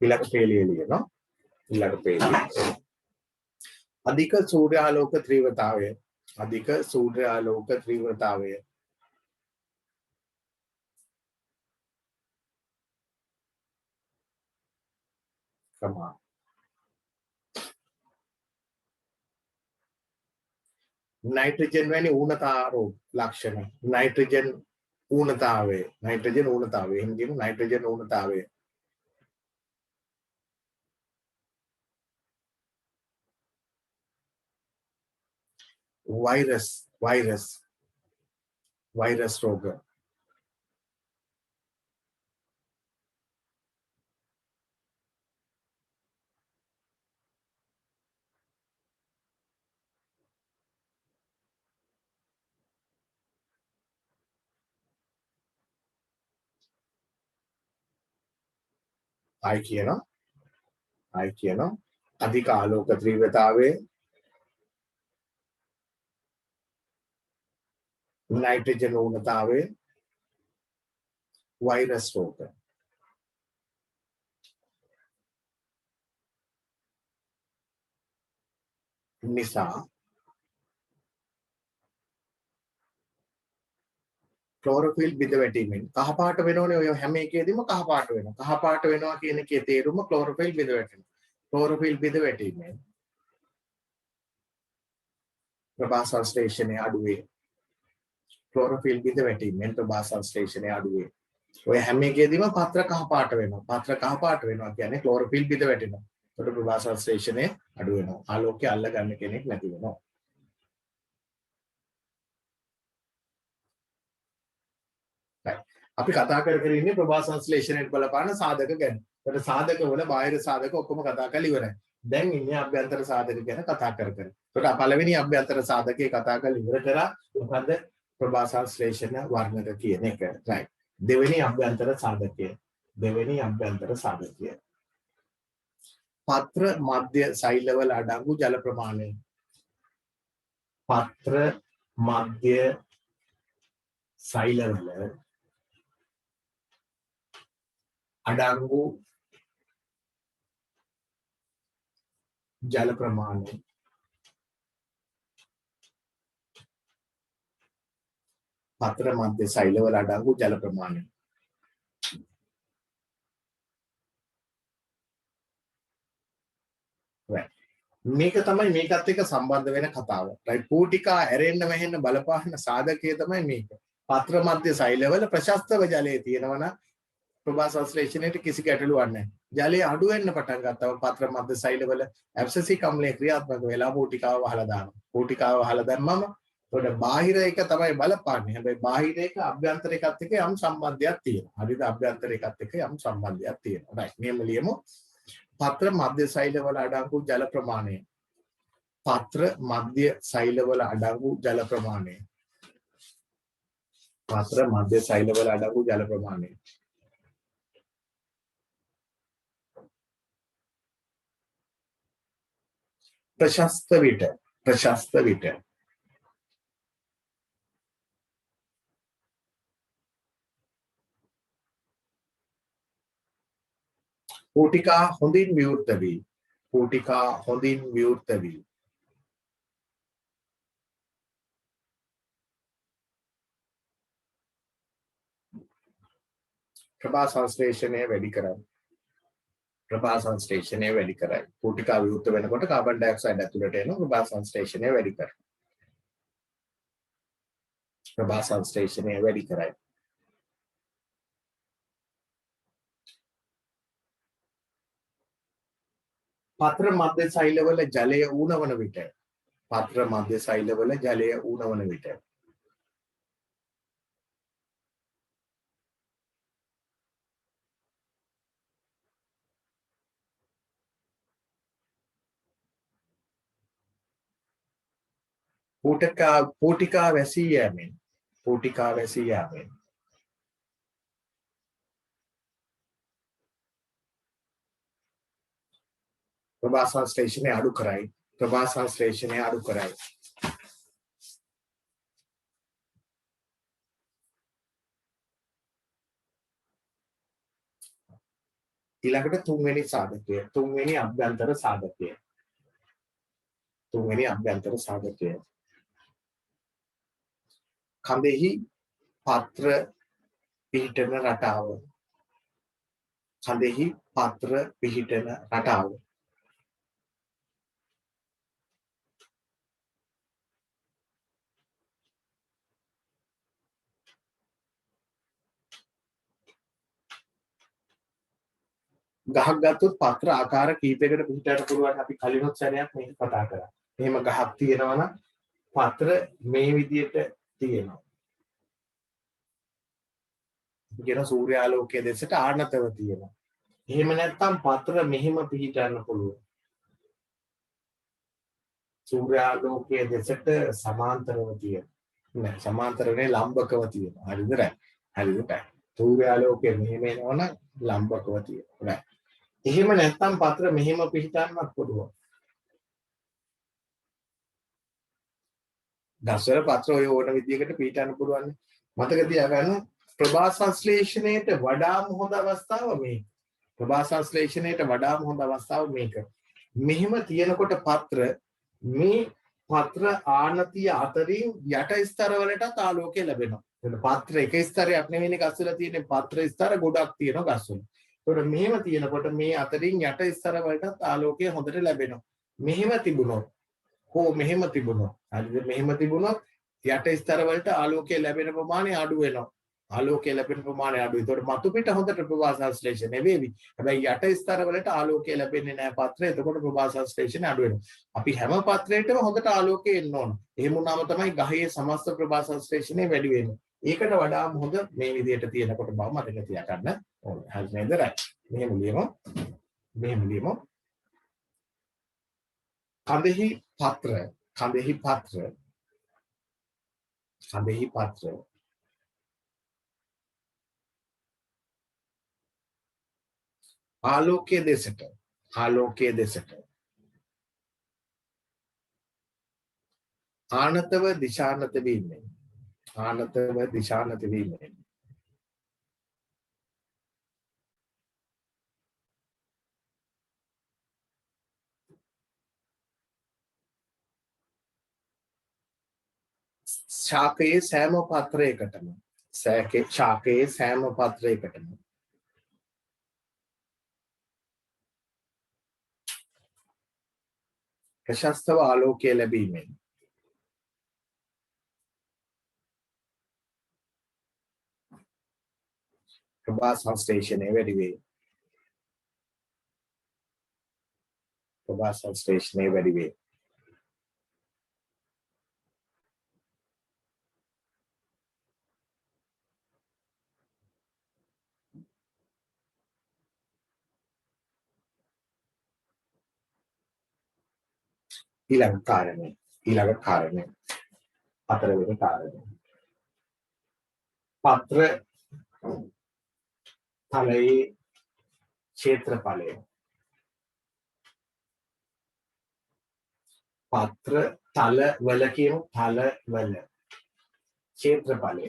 Speaker 1: ඊළඟ පේළිය ලියනවා. ඊළඟ පේළිය. අධික සූර්යාලෝක තීව්‍රතාවය. අධික සූර්යාලෝක තීව්‍රතාවය. කමා. නයිට්‍රජන් වැනි ඌනතාරෝ ලක්ෂණ. නයිට්‍රජන් ඌනතාවය. නයිට්‍රජන් ඌනතාවය. එහෙම කියමු නයිට්‍රජන් ඌනතාවය. වෛරස් රෝග. ආයි කියනවා අධික ආලෝක තීව්‍රතාවය, නයිට්‍රජන් ඌනතාවය, වෛරස් රෝග. නිසා ක්ලෝරොෆිල් බිඳ වැටීමෙන් කහ පාට වෙනවනේ. ඔය හැම එකේදීම කහ පාට වෙනවා. කහ පාට වෙනවා කියන එකේ තේරුම ක්ලෝරොෆිල් බිඳ වැටෙනවා. ක්ලෝරොෆිල් බිඳ වැටීමෙන් ප්‍රභා සංශ්ලේෂණය අඩු වේ. ක්ලෝරොෆිල් බිඳ වැටීමෙන් ප්‍රභා සංශ්ලේෂණය අඩු වේ. ඔය හැම එකේදීම පත්‍ර කහ පාට වෙනවා. පත්‍ර කහ පාට වෙනවා කියන්නේ ක්ලෝරොෆිල් බිඳ වැටෙනවා. ඒකට ප්‍රභා සංශ්ලේෂණය අඩු වෙනවා. ආලෝකය අල්ල ගන්න කෙනෙක් නැති වෙනවා. අපි කතා කර ඉන්නේ ප්‍රභා සංශ්ලේෂණයට බලපාන සාධක ගැන. ඒකට සාධක වල බාහිර සාධක ඔක්කොම කතා කරලා ඉවරයි. දැන් ඉන්නේ අභ්‍යන්තර සාධක ගැන කතා කර. ඒකට පළවෙනි අභ්‍යන්තර සාධකේ කතා කරලා ඉවර කරා. මොකද්ද? ප්‍රභා සංශ්ලේෂණ වර්ණක කියන එක. රයිට්. දෙවෙනි අභ්‍යන්තර සාධකය. දෙවෙනි අභ්‍යන්තර සාධකය. පත්‍ර මධ්‍ය සෛලවල අඩංගු ජල ප්‍රමාණය. පත්‍ර මධ්‍ය සෛලවල අඩංගු ජල ප්‍රමාණය. පත්‍ර මධ්‍ය සෛලවල අඩංගු ජල ප්‍රමාණය. මේක තමයි මේකත් එක්ක සම්බන්ධ වෙන කතාව. right පූටිකා ඇරෙන්න වැහෙන්න බලපාන සාධකය තමයි මේක. පත්‍ර මධ්‍ය සෛලවල ප්‍රශස්තව ජලය තියෙනවා නම් ප්‍රභා සංශ්ලේෂණයට කිසි ගැටලුවක් නැහැ. ජලය අඩු වෙන්න පටන් ගත්තම පත්‍ර මධ්‍ය සෛලවල ඇබ්සසික් අම්ලය ක්‍රියාත්මක වෙලා පූටිකාව වහලා දානවා. පූටිකාව වහලා දැම්මම ඒකට බාහිර එක තමයි බලපාන්නේ. හැබැයි බාහිර එක අභ්‍යන්තර එකත් එක්ක යම් සම්බන්ධයක් තියෙනවා. හරිද? අභ්‍යන්තර එකත් එක්ක යම් සම්බන්ධයක් තියෙනවා. right මෙහෙම ලියමු. පත්‍ර මධ්‍ය සෛලවල අඩංගු ජල ප්‍රමාණය. පත්‍ර මධ්‍ය සෛලවල අඩංගු ජල ප්‍රමාණය. පත්‍ර මධ්‍ය සෛලවල අඩංගු ජල ප්‍රමාණය. ප්‍රශස්ත විට පූටිකා හොඳින් විවෘත වී ප්‍රභා සංශ්ලේෂණය වැඩි කරයි. පූටිකා විවෘත වෙනකොට කාබන් ඩයොක්සයිඩ් ඇතුළට එනවා. ප්‍රභා සංශ්ලේෂණය වැඩි කරයි. පත්‍ර මධ්‍ය සෛලවල ජලය ඌනවන විට පූටිකා වැසී යෑමෙන් ප්‍රභා සංශ්ලේෂණය අඩු කරයි. ඊළඟට තුන්වෙනි අභ්‍යන්තර සාධකය. කඳෙහි පත්‍ර පිහිටන රටාව. ගහක් ගත්තොත් පත්‍ර ආකාර කීපයකට පිහිටන්න පුළුවන්. අපි කලිනුත් සැරයක් මේක කතා කරා. මෙහෙම ගහක් තියෙනවා නම් පත්‍ර මේ විදියට තියෙනවා. කියන සූර්යාලෝකයේ දෙසට ආනතව තියෙනවා. එහෙම නැත්නම් පත්‍ර මෙහෙම පිහිටන්න පුළුවන්. සූර්යාලෝකයේ දෙසට සමාන්තරව තියෙනවා. නෑ සමාන්තරනේ ලම්බකව තියෙනවා. හරිද නැහැ? සූර්යාලෝකයේ මෙහෙම එනවනම් ලම්බකව තියෙනවා. නෑ. එහෙම නැත්නම් පත්‍ර මෙහෙම පිහිටන්නත් පුළුවන්. ගස්වල පත්‍ර ඔය ඕන විදියකට පිහිටන්න පුළුවන්. මතක තියාගන්න ප්‍රභා සංශ්ලේෂණයට වඩාම හොඳ අවස්ථාව මේක. මෙහෙම තියෙනකොට මේ පත්‍ර ආනතිය අතරින් යට ස්තර වලටත් ආලෝකය ලැබෙනවා. පත්‍ර එක ස්තරයක් නෙවෙයි ගස්වල තියෙන පත්‍ර ස්තර ගොඩක් තියෙනවා ගස්වල. ඒකට මෙහෙම තියෙනකොට මේ අතරින් යට ස්තර වලටත් ආලෝකය හොඳට ලැබෙනවා. මෙහෙම තිබුණොත් යට ස්තර වලට ආලෝකය ලැබෙන ප්‍රමාණය අඩු වෙනවා. ඒතකොට මතු පිට හොඳට ප්‍රභා සංශ්ලේෂණය වෙවි. හැබැයි යට ස්තර වලට ආලෝකය ලැබෙන්නේ නැහැ පත්‍රය. එතකොට ප්‍රභා සංශ්ලේෂණය අඩු වෙනවා. අපි හැම පත්‍රයකටම හොඳට ආලෝකය එන්න ඕන. එහෙම වුණාම තමයි ගහේ සමස්ත ප්‍රභා සංශ්ලේෂණය වැඩි වෙන්නේ. ඒකට වඩා හොඳ මේ විදිහට තියෙනකොට බව මතක තියාගන්න ඕනේ. හරි නේද? රයිට්. මෙහෙම ලියමු. කඳෙහි පත්‍ර ආලෝකයේ දෙසට ආලෝකයේ දෙසට ආනතව දිශානත වීමෙන් ආනතව දිශානත වීමෙන් ශාකයේ සෑම පත්‍රයකටම ශාකයේ සෑම පත්‍රයකටම ප්‍රශස්තව ආලෝකය ලැබීමෙන් ප්‍රභා සංශ්ලේෂණය වැඩි වේ. ප්‍රභා සංශ්ලේෂණය වැඩි වේ. ඊළඟ කාරණය හතරවෙනි කාරණය පත්‍ර තලයේ ක්ෂේත්‍රඵලය පත්‍ර තල වල කියමු තල වල ක්ෂේත්‍රඵලය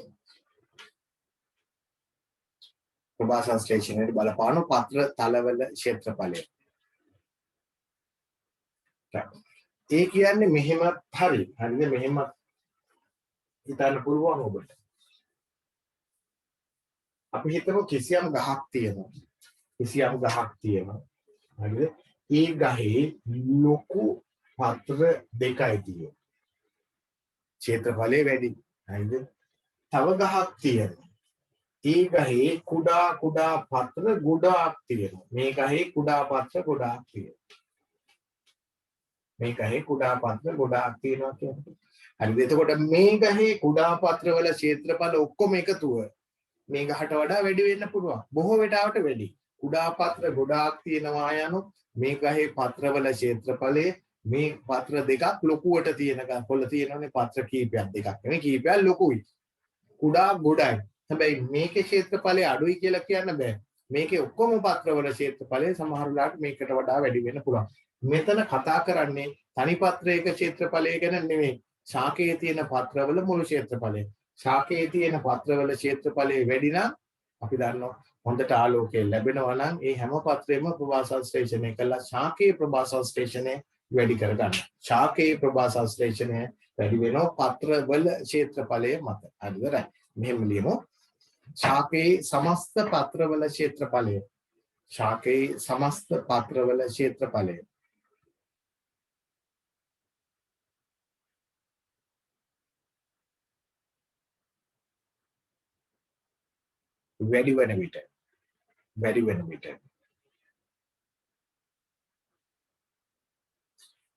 Speaker 1: ප්‍රභා සංශ්ලේෂණයට බලපාන පත්‍ර තලවල ක්ෂේත්‍රඵලය ඒ කියන්නේ මෙහෙමත් හරිද මෙහෙම හිතන්න පුළුවන් ඔබට අපි හිතමු කිසියම් ගහක් තියෙනවා හරිද ඒ ගහේ ලොකු පත්‍ර දෙකයි තියෙන්නේ ක්ෂේත්‍රඵලය වැඩි හරිද තව ගහක් තියෙනවා ඒ ගහේ කුඩා පත්‍ර ගොඩාක් තියෙනවා මේ ගහේ කුඩා පත්‍ර ගොඩාක් තියෙනවා මේ ගහේ කුඩා පත්‍ර ගොඩාක් තියෙනවා කියන්නේ හරිද එතකොට මේ ගහේ කුඩා පත්‍ර වල ක්ෂේත්‍රඵල ඔක්කොම එකතුව මේ ගහට වඩා වැඩි වෙන්න පුළුවන් බොහෝ වෙලාවට වැඩි කුඩා පත්‍ර ගොඩාක් තියෙනවා යනු මේ ගහේ පත්‍රවල ක්ෂේත්‍රඵලය මේ පත්‍ර දෙකක් ලොකුවට තියෙන කොළ තියෙනනේ පත්‍ර කීපයක් දෙකක් නෙමෙයි කීපයක් ලොකුයි කුඩා ගොඩයි හැබැයි මේකේ ක්ෂේත්‍රඵලය අඩුයි කියලා කියන්න බෑ මේකේ ඔක්කොම පත්‍රවල ක්ෂේත්‍රඵලය සමහර වෙලාවට මේකට වඩා වැඩි වෙන්න පුළුවන් මෙතන කතා කරන්නේ තනි පත්‍රයක ක්ෂේත්‍රඵලය ගැන නෙමෙයි ශාකයේ තියෙන පත්‍රවල මුළු ක්ෂේත්‍රඵලය ශාකයේ තියෙන පත්‍රවල ක්ෂේත්‍රඵලය වැඩි නම් අපි දන්නවා හොඳට ආලෝකය ලැබෙනවා නම් ඒ හැම පත්‍රෙම ප්‍රභා සංශ්ලේෂණය කළා ශාකයේ ප්‍රභා සංශ්ලේෂණය වැඩි කරගන්න. ශාකයේ ප්‍රභා සංශ්ලේෂණය වැඩි වෙනවා පත්‍රවල ක්ෂේත්‍රඵලය මත. හරිද? මෙහෙම ලියමු. ශාකයේ සමස්ත පත්‍රවල ක්ෂේත්‍රඵලය ශාකයේ සමස්ත පත්‍රවල ක්ෂේත්‍රඵලය වැඩි වෙන විට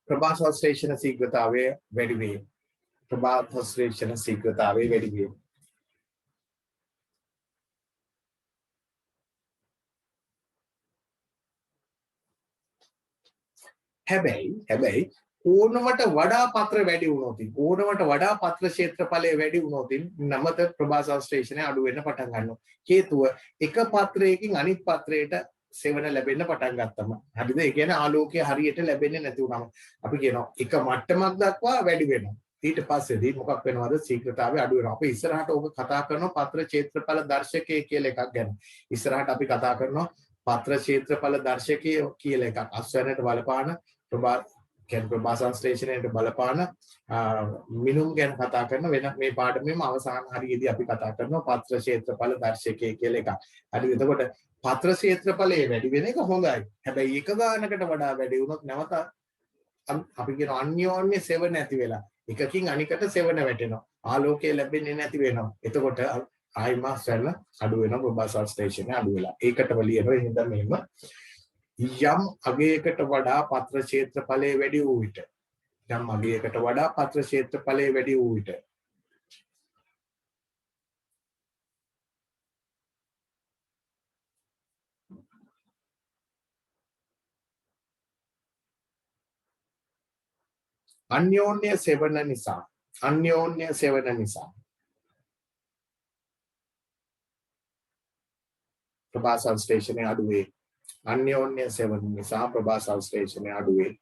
Speaker 1: ප්‍රභා සංශ්ලේෂණ ශීඝ්‍රතාවය වැඩි වේ. ප්‍රභා සංශ්ලේෂණ ශීඝ්‍රතාවය වැඩි වේ. හැබැයි ඕනවට වඩා පත්‍ර වැඩි වුණොත් ඕනවට වඩා පත්‍ර ක්ෂේත්‍රඵලය වැඩි වුණොත් නමත ප්‍රභා සංශ්ලේෂණය අඩු වෙන්න පටන් ගන්නවා. හේතුව එක පත්‍රයකින් අනිත් පත්‍රයට සෙවන ලැබෙන්න පටන් ගත්තම. හරිද? ඒ කියන්නේ ආලෝකය හරියට ලැබෙන්නේ නැති වුණාම අපි කියනවා එක මට්ටමක් දක්වා වැඩි වෙනවා. ඊට පස්සේදී මොකක් වෙනවද? ශීඝ්‍රතාවය අඩු වෙනවා. අපි ඉස්සරහට ඔබ කතා කරනවා පත්‍ර ක්ෂේත්‍රඵල දර්ශකය කියලා එකක් ගැන. ඉස්සරහට අපි කතා කරනවා පත්‍ර ක්ෂේත්‍රඵල දර්ශකය කියලා එකක්. අස්වැන්නට බලපාන ප්‍රභා සංශ්ලේෂණයට බලපාන මිනුම් ගැන කතා කරන වෙන මේ පාඩමේම අවසාන හරියේදී අපි කතා කරනවා පත්‍ර ක්ෂේත්‍රඵල දර්ශකය කියලා එකක්. හරි එතකොට පත්‍ර ක්ෂේත්‍රඵලයේ වැඩි වෙන එක හොඳයි. හැබැයි එක ගානකට වඩා වැඩි වුණොත් නැවත අපි කියන අන්‍යෝන්‍ය සෙවණ නැති වෙලා එකකින් අනිකට සෙවණ වැටෙනවා. ආලෝකය ලැබෙන්නේ නැති වෙනවා. එතකොට ආයිම සැල අඩු වෙනවා ප්‍රභා සංශ්ලේෂණය අඩු වෙලා. ඒකටම ලියනවා එහෙනම් මෙහෙම යම් අගයකට වඩා පත්‍ර ක්ෂේත්‍රඵලය වැඩි වූ විට අන්‍යෝන්‍ය සෙවණ නිසා ප්‍රභා සංශ්ලේෂණය අඩු වේ. අන්‍යෝන්‍ය සෙවන නිසා ප්‍රභා සංශ්ලේෂණය අඩු වේ.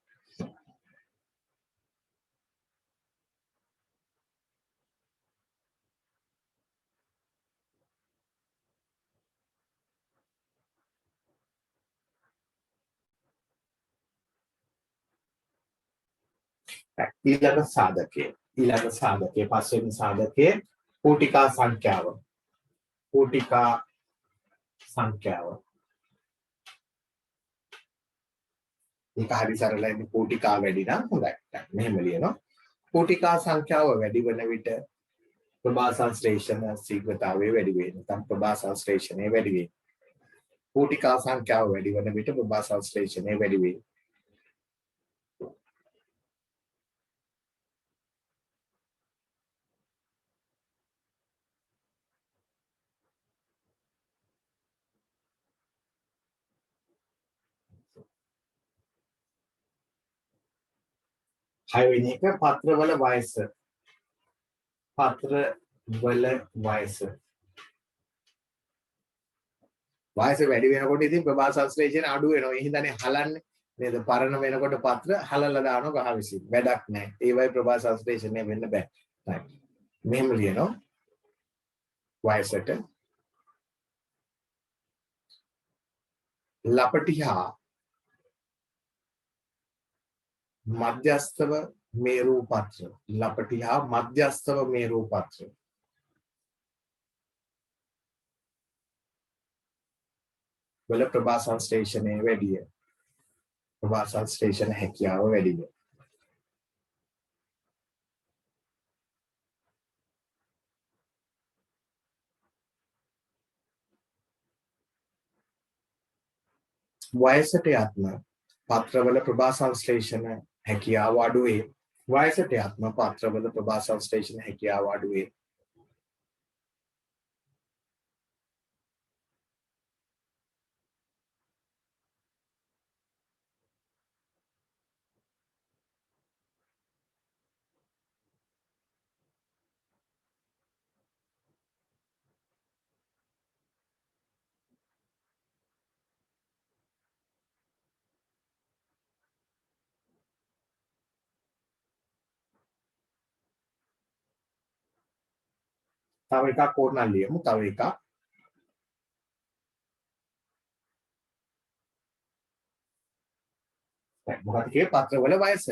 Speaker 1: ඊළඟ සාධකයේ පස්වෙනි සාධකයේ කෝටිකා සංඛ්‍යාව. කෝටිකා සංඛ්‍යාව. ඒක හරි සරලයි. කෝටිකා වැඩි නම් හොඳයි. මෙහෙම ලියනවා. කෝටිකා සංඛ්‍යාව වැඩි වෙන විට ප්‍රභා සංශ්ලේෂණ ශීඝ්‍රතාවය වැඩි වේ. නැත්නම් ප්‍රභා සංශ්ලේෂණය වැඩි වේ. කෝටිකා සංඛ්‍යාව වැඩි වෙන විට ප්‍රභා සංශ්ලේෂණය වැඩි වේ. හයවෙනි එක පත්‍රවල වයස. පත්‍රවල වයස. වයස වැඩි වෙනකොට ඉතින් ප්‍රභා සංශ්ලේෂණ අඩු වෙනවා. ඒ හින්දානේ හලන්නේ. නේද? පරණ වෙනකොට පත්‍ර හලලා දානවා ගහ විසින්. වැඩක් නැහැ. ඒවයි ප්‍රභා සංශ්ලේෂණය වෙන්න බෑ. right. මෙහෙම ලියනවා. වයසට ලපටිහා මධ්‍යස්ථව මේරු පත්‍ර. ලපටිහා මධ්‍යස්ථව මේරු පත්‍ර. වල ප්‍රභා සංශ්ලේෂණය වැඩිය. ප්‍රභා සංශ්ලේෂණ හැකියාව වැඩිය. වයසට යත්ම පත්‍රවල ප්‍රභා සංශ්ලේෂණ හැකියාව අඩු වේ. වයසට යත්ම පත්‍රවල ප්‍රභා සංශ්ලේෂණ හැකියාව අඩු වේ. තව එකක් ඕනනම් ලියමු. තව එකක් මොකද කියේ පත්‍රවල වයස.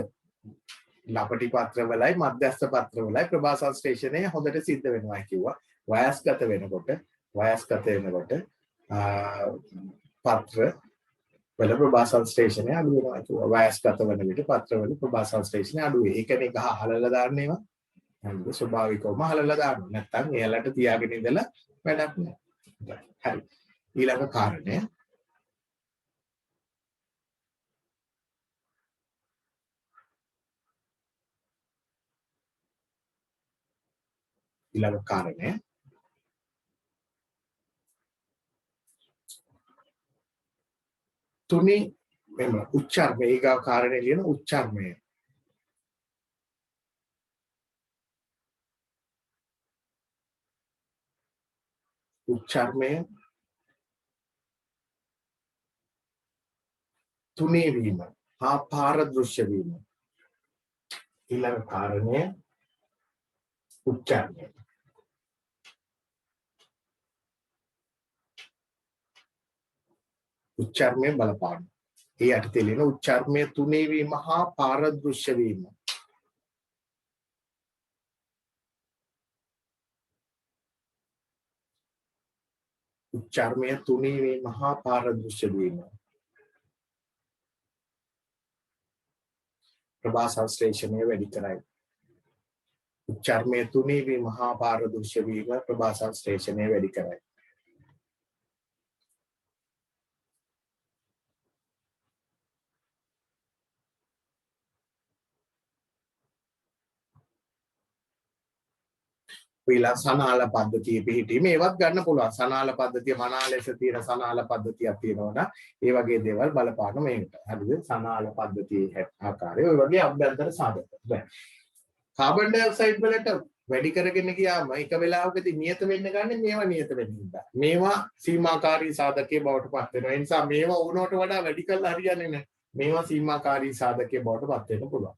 Speaker 1: ලපටි පත්‍රවලයි මධ්‍යස්ථ පත්‍රවලයි ප්‍රභා සංශ්ලේෂණය හොඳට සිද්ධ වෙනවා කිව්වා. වයස්ගත වෙනකොට පත්‍ර වල ප්‍රභා සංශ්ලේෂණය අඩු වෙනවා කිව්වා. වයස්ගත වෙන විට පත්‍රවල ප්‍රභා සංශ්ලේෂණය අඩු වේ. ඒ කියන්නේ ගහ හලලා දාන්න ඒවා. හරිද? ස්වභාවිකවම හලලා දානවා. නැත්තම් එයාලට තියාගෙන ඉඳලා වැඩක් නැහැ. හරි. ඊළඟ කාරණය තුනි මෙම උච්චාරණය. ඊගා කාරණේ ලියන උච්චාරණය. උච්චාරණය තුනී වීම හා පාරදෘශ්‍ය වීම. ඊළඟ කාරණය උච්චාරණය. උච්චාරණය බලපාන. ඒ යටතේ ලියන උච්චාරණය තුනී වීම හා පාරදෘශ්‍ය වීම. උච්චාරණය තුනී වීම හා පාරදෘශ්‍ය වීම. ප්‍රභා සංශ්ලේෂණය වැඩි කරයි. උච්චාරණය තුනී වීම හා පාරදෘශ්‍ය වීම ප්‍රභා සංශ්ලේෂණය වැඩි කරයි. ඊළඟ සනාල පද්ධතිය පිළිහිටීම ඒවත් ගන්න පුළුවන්. සනාල පද්ධතිය මනා ලෙස තියෙන සනාල පද්ධතියක් තියෙනවා. ඒ වගේ දේවල් බලපාන මේකට. හරිද? සනාල පද්ධතියේ ආකාරය ඔය වගේ අභ්‍යන්තර සාධක. කාබන් ඩයොක්සයිඩ් වලට වැඩි කරගෙන ගියාම එක වෙලාවකදී නියත වෙන්න ගන්න මේවා නියත වෙන්න බෑ. මේවා සීමාකාරී සාධකයේ බවට පත් වෙනවා. ඒ නිසා මේවා ඕනවට වඩා වැඩි කරලා හරියන්නේ නැහැ. මේවා සීමාකාරී සාධකයේ බවට පත් වෙන්න පුළුවන්.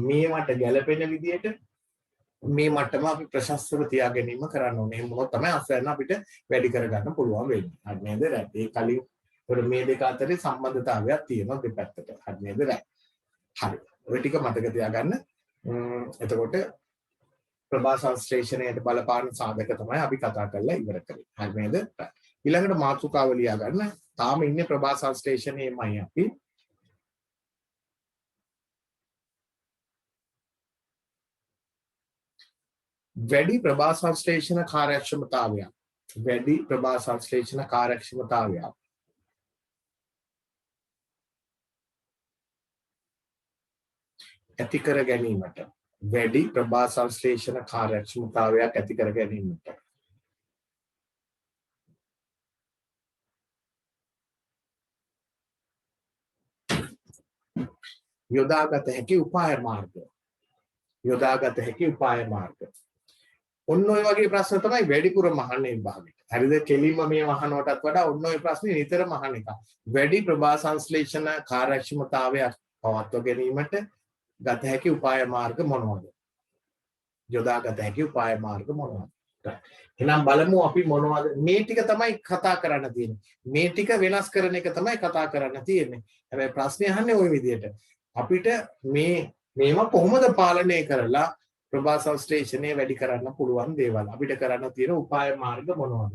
Speaker 1: මේවට ගැළපෙන විදිහට මේ මට්ටම අපි ප්‍රශස්තව තියා ගැනීම කරන්න ඕනේ. එහෙම වුණොත් තමයි අස්වැන්න අපිට වැඩි කරගන්න පුළුවන් වෙන්නේ. හරි නේද? ඒ කලින් මේ දෙක අතරේ සම්බන්ධතාවයක් තියෙනවා දෙපැත්තට. හරි නේද? හරි. ඔය ටික මතක තියාගන්න. එතකොට ප්‍රභා සංශ්ලේෂණයට බලපාන සාධක තමයි අපි කතා කරලා ඉවර කරේ. හරි නේද? ඊළඟට මාතෘකාව ලියා ගන්න. තාම ඉන්නේ ප්‍රභා සංශ්ලේෂණයේමයි අපි. වැඩි ප්‍රභා සංශ්ලේෂණ කාර්යක්ෂමතාවය. වැඩි ප්‍රභා සංශ්ලේෂණ කාර්යක්ෂමතාවය. ඇති කර ගැනීමට වැඩි ප්‍රභා සංශ්ලේෂණ කාර්යක්ෂමතාවයක් ඇති කර ගැනීමට යොදාගත හැකි උපාය මාර්ග. යොදාගත හැකි උපාය මාර්ග. ඔන්න ඔය වගේ ප්‍රශ්න තමයි වැඩිපුර මහන්නේ විභාගෙට. හරිද? කෙලින්ම මේ වහනවටත් වඩා ඔන්න ඔය ප්‍රශ්නේ නිතරම අහන එක. වැඩි ප්‍රභා සංශ්ලේෂණ කාර්යක්ෂමතාවයක් පවත්වා ගැනීමට ගත හැකි උපාය මාර්ග මොනවද? යොදාගත හැකි උපාය මාර්ග මොනවද? එහෙනම් බලමු අපි මොනවද මේ ටික තමයි කතා කරන්න තියෙන්නේ. මේ ටික වෙනස් කරන එක තමයි කතා කරන්න තියෙන්නේ. හැබැයි ප්‍රශ්නේ අහන්නේ ওই විදිහට. අපිට මේවා කොහොමද පාලනය කරලා ප්‍රභා සංශ්ලේෂණය වැඩි කරන්න පුළුවන් දේවල් අපිට කරන්න තියෙන උපාය මාර්ග මොනවද?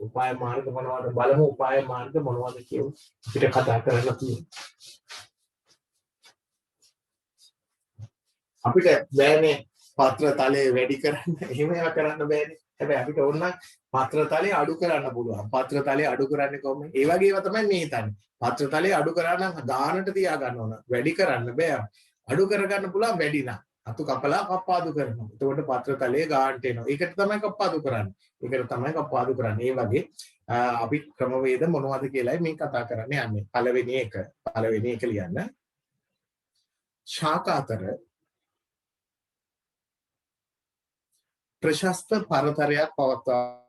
Speaker 1: උපාය මාර්ග මොනවද? බලමු උපාය මාර්ග මොනවද කියලා අපිට කතා කරන්න තියෙන්නේ. අපිට බෑනේ පත්‍ර තලය වැඩි කරන්න. එහෙම ඒවා කරන්න බෑනේ. හැබැයි අපිට ඕන නම් පත්‍ර තලය අඩු කරන්න පුළුවන්. පත්‍ර තලය අඩු කරන්නේ කොහොමද? ඒ වගේ ඒවා තමයි මේ හිතන්නේ. පත්‍ර තලය අඩු කරා නම් ගානට තියා ගන්න ඕන. වැඩි කරන්න බෑ. අඩු කරගන්න පුළුවන් වැඩි නම්. අතු කපලා කප්පාදු කරනවා. එතකොට පත්‍ර තලයේ ගානට එනවා. ඒකට තමයි කප්පාදු කරන්නේ. ඒකට තමයි කප්පාදු කරන්නේ. ඒ වගේ අපි ක්‍රමවේද මොනවද කියලායි මේ කතා කරන්නේ යන්නේ. පළවෙනි එක ලියන්න. ශාක අතර ප්‍රශස්ත පරතරයක් පවත්වා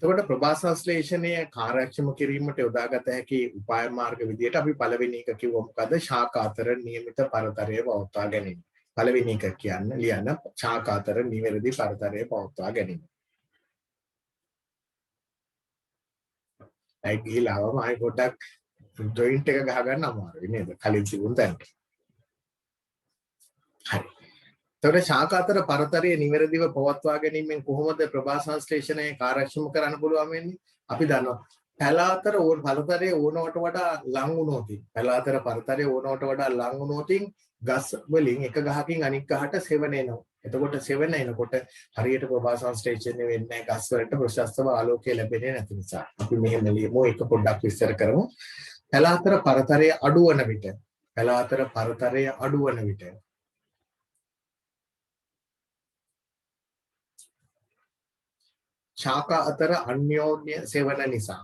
Speaker 1: එතකොට ප්‍රභා සංශ්ලේෂණය කාර්යක්ෂම කිරීමට යොදාගත හැකි උපාය මාර්ග විදියට අපි පළවෙනි එක කිව්ව මොකද? ශාක අතර නියමිත පරතරය පවත්වා ගැනීම. පළවෙනි එක කියන්න ලියන්න ශාක අතර නිවැරදි පරතරය පවත්වා ගැනීම. ඒ ගිහිලාවම ආයි පොඩ්ඩක් ජොයින්ට් එක ගහ ගන්න අමාරුයි නේද? කලින් තිබුණ තැනට. හරි. එතකොට ශාක අතර පරතරය නිවැරදිව පවත්වා ගැනීමෙන් කොහොමද ප්‍රභා සංශ්ලේෂණය කාර්යක්ෂම කරන්න පුළුවන් වෙන්නේ? අපි දන්නවා පැල අතර පරතරය ඕනවට වඩා ලං වුණොත් පැල අතර පරතරය ඕනවට වඩා ලං වුණොත් ගස් වලින් එක ගහකින් අනික් ගහට සෙවණ එනවා. එතකොට සෙවණ එනකොට හරියට ප්‍රභා සංශ්ලේෂණය වෙන්නේ ගස් වලට ප්‍රශස්තව ආලෝකය ලැබෙන්නේ නැති නිසා. අපි මෙහෙම ලියමු ඒක පොඩ්ඩක් විස්තර කරමු. පැල අතර පරතරය අඩු වන විට පැල අතර පරතරය අඩු වන විට ශාක අතර අන්‍යෝන්‍ය සෙවණ නිසා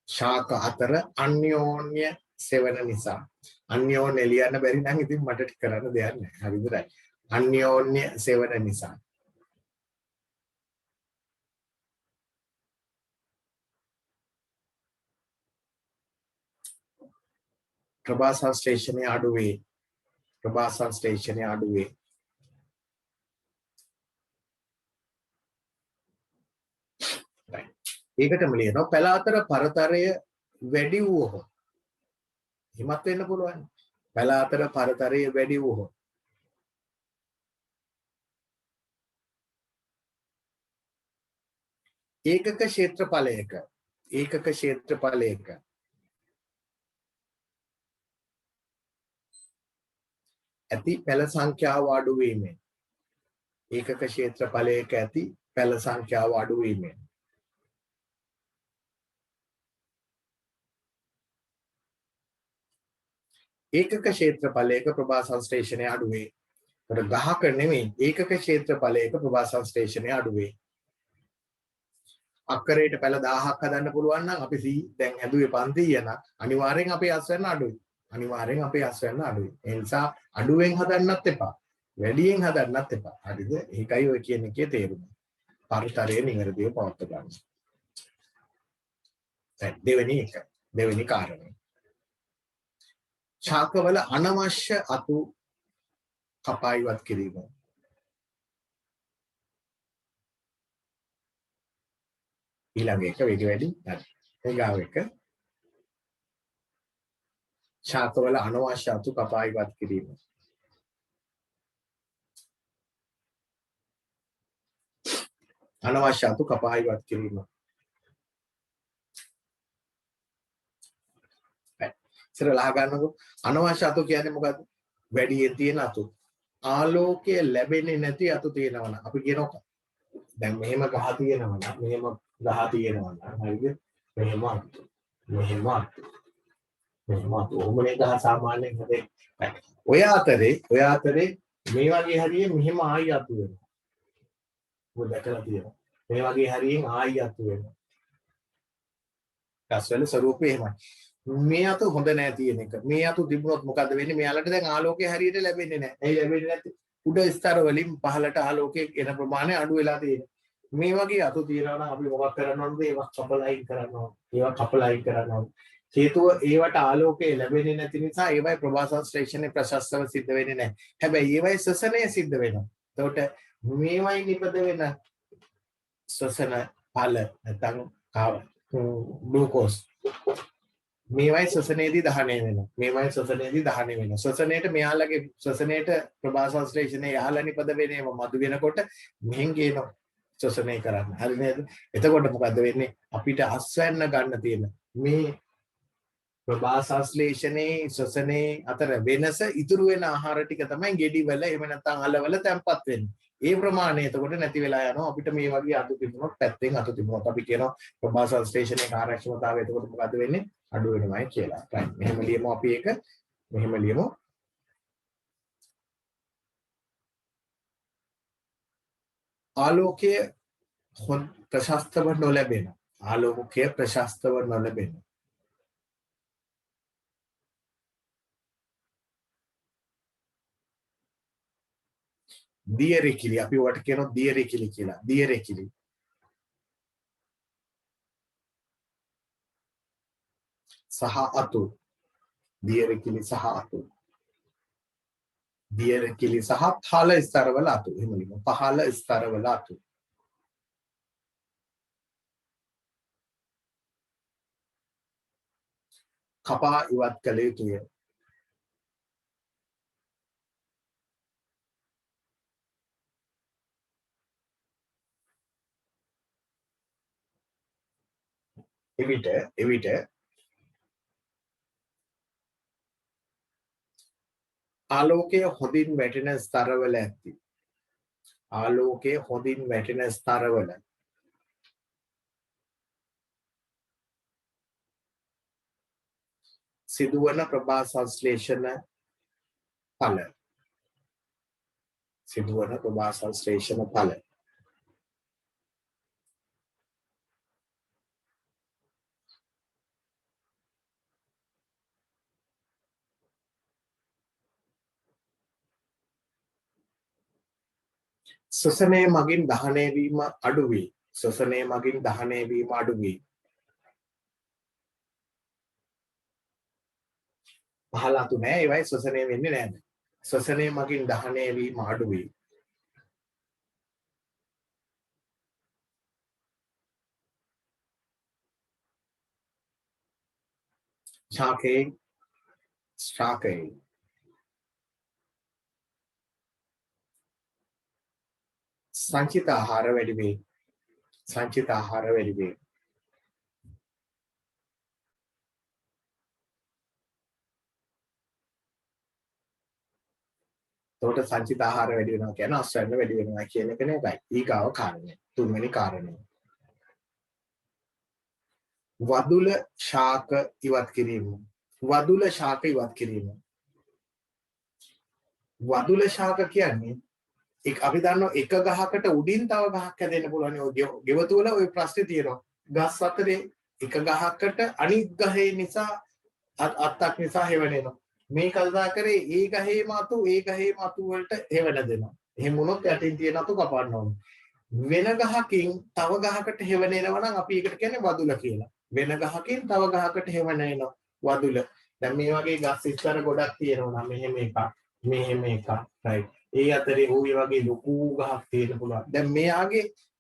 Speaker 1: ශාක අතර අන්‍යෝන්‍ය සෙවණ නිසා අන්‍යෝන්‍ය ලියන්න බැරි නම් ඉතින් මට කරන්න දෙයක් නැහැ. හරිද? අන්‍යෝන්‍ය සෙවණ නිසා ප්‍රභා සංශ්ලේෂණය අඩු වේ. ප්‍රභා සංශ්ලේෂණය අඩු වේ. ඒකටම ලියනවා පැල අතර පරතරය වැඩි වුවහොත් හිමත් වෙන්න පුළුවන්. පැල අතර පරතරය වැඩි වුවහොත් ඒකක ක්ෂේත්‍රඵලයක ඇති පැල සංඛ්‍යාව අඩු වීමෙන් ඒකක ක්ෂේත්‍රඵලයක ඇති පැල සංඛ්‍යාව අඩු වීමෙන් ඒකක ක්ෂේත්‍රඵලයක ප්‍රභා සංශ්ලේෂණය අඩු වේ. ඒකට ගහක නෙමෙයි ඒකක ක්ෂේත්‍රඵලයක ප්‍රභා සංශ්ලේෂණය අඩු වේ. අක්කරයට පැල 1000ක් හදන්න පුළුවන් නම් අපි දැන් හැදුවේ 500 නම් අනිවාර්යෙන් අපේ අස්වැන්න අඩුයි. ඒ නිසා අඩුවෙන් හදන්නත් එපා. වැඩියෙන් හදන්නත් එපා. හරිද? ඒකයි ඔය කියන එකේ තේරුම. පරිතරය නිවැරදිව පවත්වා ගන්න. දැන් දෙවෙනි කාරණය. ශාකවල අනවශ්‍ය අතු කපා ඉවත් කිරීම. ඊළඟ එක වේග වැඩි. හරි. ඊගාව එක ශාකවල අනවශ්‍ය අතු කපා ඉවත් කිරීම. අනවශ්‍ය අතු කපා ඉවත් කිරීම. ඉස්සරලා ගන්නකො අනවශ්‍ය අතු කියන්නේ මොකද්ද? වැඩියෙන් තියෙන අතු. ආලෝකය ලැබෙන්නේ නැති අතු තියෙනවනම් අපි කියනවා දැන් මෙහෙම ගහ තියෙනවනම් හරිද? මෙහෙම අතු ඕමනේ ගහ සාමාන්‍යයෙන් හැදෙන්නේ. ඔය අතරේ මේ වගේ හරිය මෙහෙම ආයි අතු වෙනවා. ඔය දැකලා තියෙනවා. මේ වගේ හරියෙන් ආයි අතු වෙනවා. ගස්වල ස්වරූපය එහෙමයි. මේ අත හොඳ නැහැ තියෙන එක. මේ අත තිබුණොත් මොකද වෙන්නේ? මෙයාලට දැන් ආලෝකය හරියට ලැබෙන්නේ නැහැ. ඇයි ලැබෙන්නේ නැත්තේ? උඩ ස්තර වලින් පහළට ආලෝකයේ එන ප්‍රමාණය අඩු වෙලා තියෙනවා. මේ වගේ අත තියනවා නම් අපි මොකක් කරන්න ඕනද? ඒවා කපලයින් කරන්න ඕන. හේතුව ඒවට ආලෝකය ලැබෙන්නේ නැති නිසා ඒවයි ප්‍රභා සංශ්ලේෂණය ප්‍රශස්තව සිද්ධ වෙන්නේ නැහැ. හැබැයි ඒවයි ශ්වසනය සිද්ධ වෙනවා. එතකොට මේවයි නිපද වෙන ශ්වසන ඵල නැත්නම් ග්ලූකෝස් මේවයි ශ්වසනයේදී දහනය වෙනවා. ශ්වසනයේට මෙයාලගේ ශ්වසනයේට ප්‍රභා සංශ්ලේෂණය යහලා නිපද වෙනේම මදු වෙනකොට මෙහෙන් ගේනවා ශ්වසනය කරන්න. හරි නේද? එතකොට මොකද වෙන්නේ? අපිට අස්වැන්න ගන්න තියෙන මේ ප්‍රභා සංශ්ලේෂණේ ශ්වසනයේ අතර වෙනස ඉතුරු වෙන ආහාර ටික තමයි ගෙඩිවල එහෙම නැත්නම් අලවල තැම්පත් වෙන්නේ. ඒ ප්‍රමාණය එතකොට නැති වෙලා යනවා. අපිට මේ වගේ අතු තිබුණොත් පැත්තෙන් අතු තිබුණොත් අපි කියනවා ප්‍රභා සංශ්ලේෂණයේ කාර්යක්ෂමතාවය එතකොට මොකද වෙන්නේ? අඩු වෙනවයි කියලා. right. මෙහෙම ලියමු අපි ඒක. මෙහෙම ලියමු. ආලෝකය ප්‍රශස්තව නොලැබෙන. දියරෙකිලි අපි වට කියනවා දියරෙකිලි කියලා. දියරෙකිලි. සහ අතු. දියරෙකිලි සහ අතු. දියරෙකිලි සහ පහළ ස්තරවල අතු. එහෙම ලියමු. පහළ ස්තරවල අතු. කපා ඉවත් කළ යුතුය. එවිට ආලෝකය හොඳින් වැටෙන ස්තරවල ඇති ආලෝකය හොඳින් වැටෙන ස්තරවල සිදුවන ප්‍රභා සංශ්ලේෂණ ඵල සිදුවන ප්‍රභා සංශ්ලේෂණ ඵල ශ්වසනය මගින් දහනය වීම අඩු වේ ශ්වසනය මගින් දහනය වීම අඩු වේ පහළ අතු නෑ ඒවයි ශ්වසනය වෙන්නේ නෑද ශ්වසනය මගින් දහනය වීම අඩු වේ ශාකයෙන් සංචිත ආහාර වැඩි වේ සංචිත ආහාර වැඩි වේ එතකොට සංචිත ආහාර වැඩි වෙනවා කියන්නේ අස්වැන්න වැඩි වෙනවා කියන එක නේදයි ඊගාව කාරණය තුන්වෙනි කාරණය වදුල ශාක ඉවත් කිරීම වදුල ශාක ඉවත් කිරීම වදුල ශාක කියන්නේ අපි දන්නවා එක ගහකට උඩින් තව ගහක් හැදෙන්න පුළුවන් ඔය ගෙවතු වල ওই ප්‍රශ්නේ තියෙනවා ගස් අතරේ එක ගහකට අනිත් ගහේ නිසා අත්තක් නිසා හෙවණෙනවා මේ කල්දා කරේ ඒ ගහේ මාතු ඒ ගහේ මාතු වලට හෙවණ දෙනවා එහෙම වුණොත් යටින් තියෙන අතු කපන්න ඕන වෙන ගහකින් තව ගහකට හෙවණෙනවා නම් අපි ඒකට කියන්නේ වදුල කියලා වෙන ගහකින් තව ගහකට හෙවණෙනවා වදුල දැන් මේ වගේ ගස් ඉස්සර ගොඩක් තියෙනවා නම් මෙහෙම එකක් රයිට් ඒ අතරේ ඌ වගේ ලොකු ගහක් තියෙන්න පුළුවන් දැන්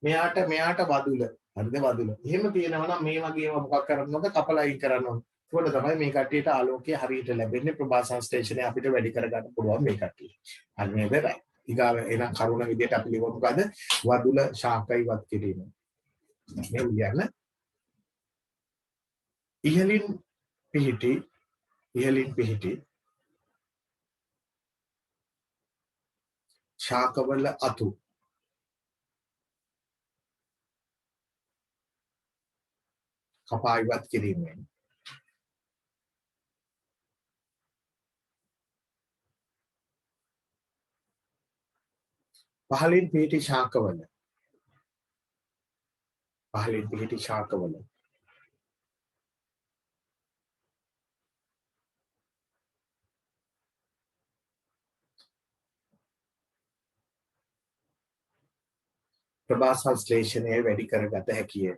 Speaker 1: මෙයාට වදුල හරිද වදුල එහෙම තියෙනවා නම් මේ වගේම මොකක් කරන්නවද කපලා අයින් කරන්න ඕන ඒකට තමයි මේ කට්ටියට ආලෝකය හරියට ලැබෙන්නේ ප්‍රභා සංශ්ලේෂණය අපිට වැඩි කරගන්න පුළුවන් මේ කට්ටිය හරි නේද රයිට් ඊගාව එනම් කරුණ විදියට අපි ලියමු මොකද වදුල ශාකයිවත් කිරීම මේ ලියන්න ඉහළින් පිහිටි ශාකවල අතු කපා ඉවත් කිරීමෙන් පහළින් පිහිටි ශාකවල ප්‍රභා සංශ්ලේෂණය වැඩි කරගත හැකිය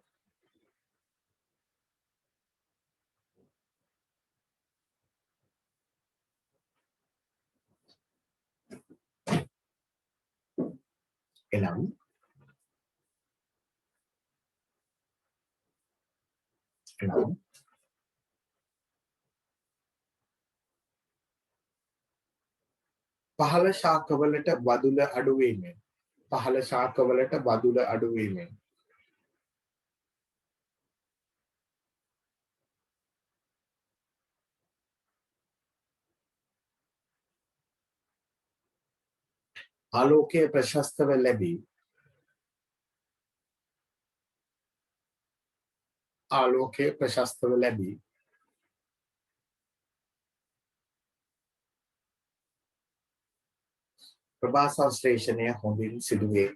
Speaker 1: එනම් පහළ ශාකවලට වදුල අඩු වීමෙන් ආලෝකයේ ප්‍රශස්තව ලැබී ප්‍රභා සංශ්ලේෂණය හොඳින් සිදුවේ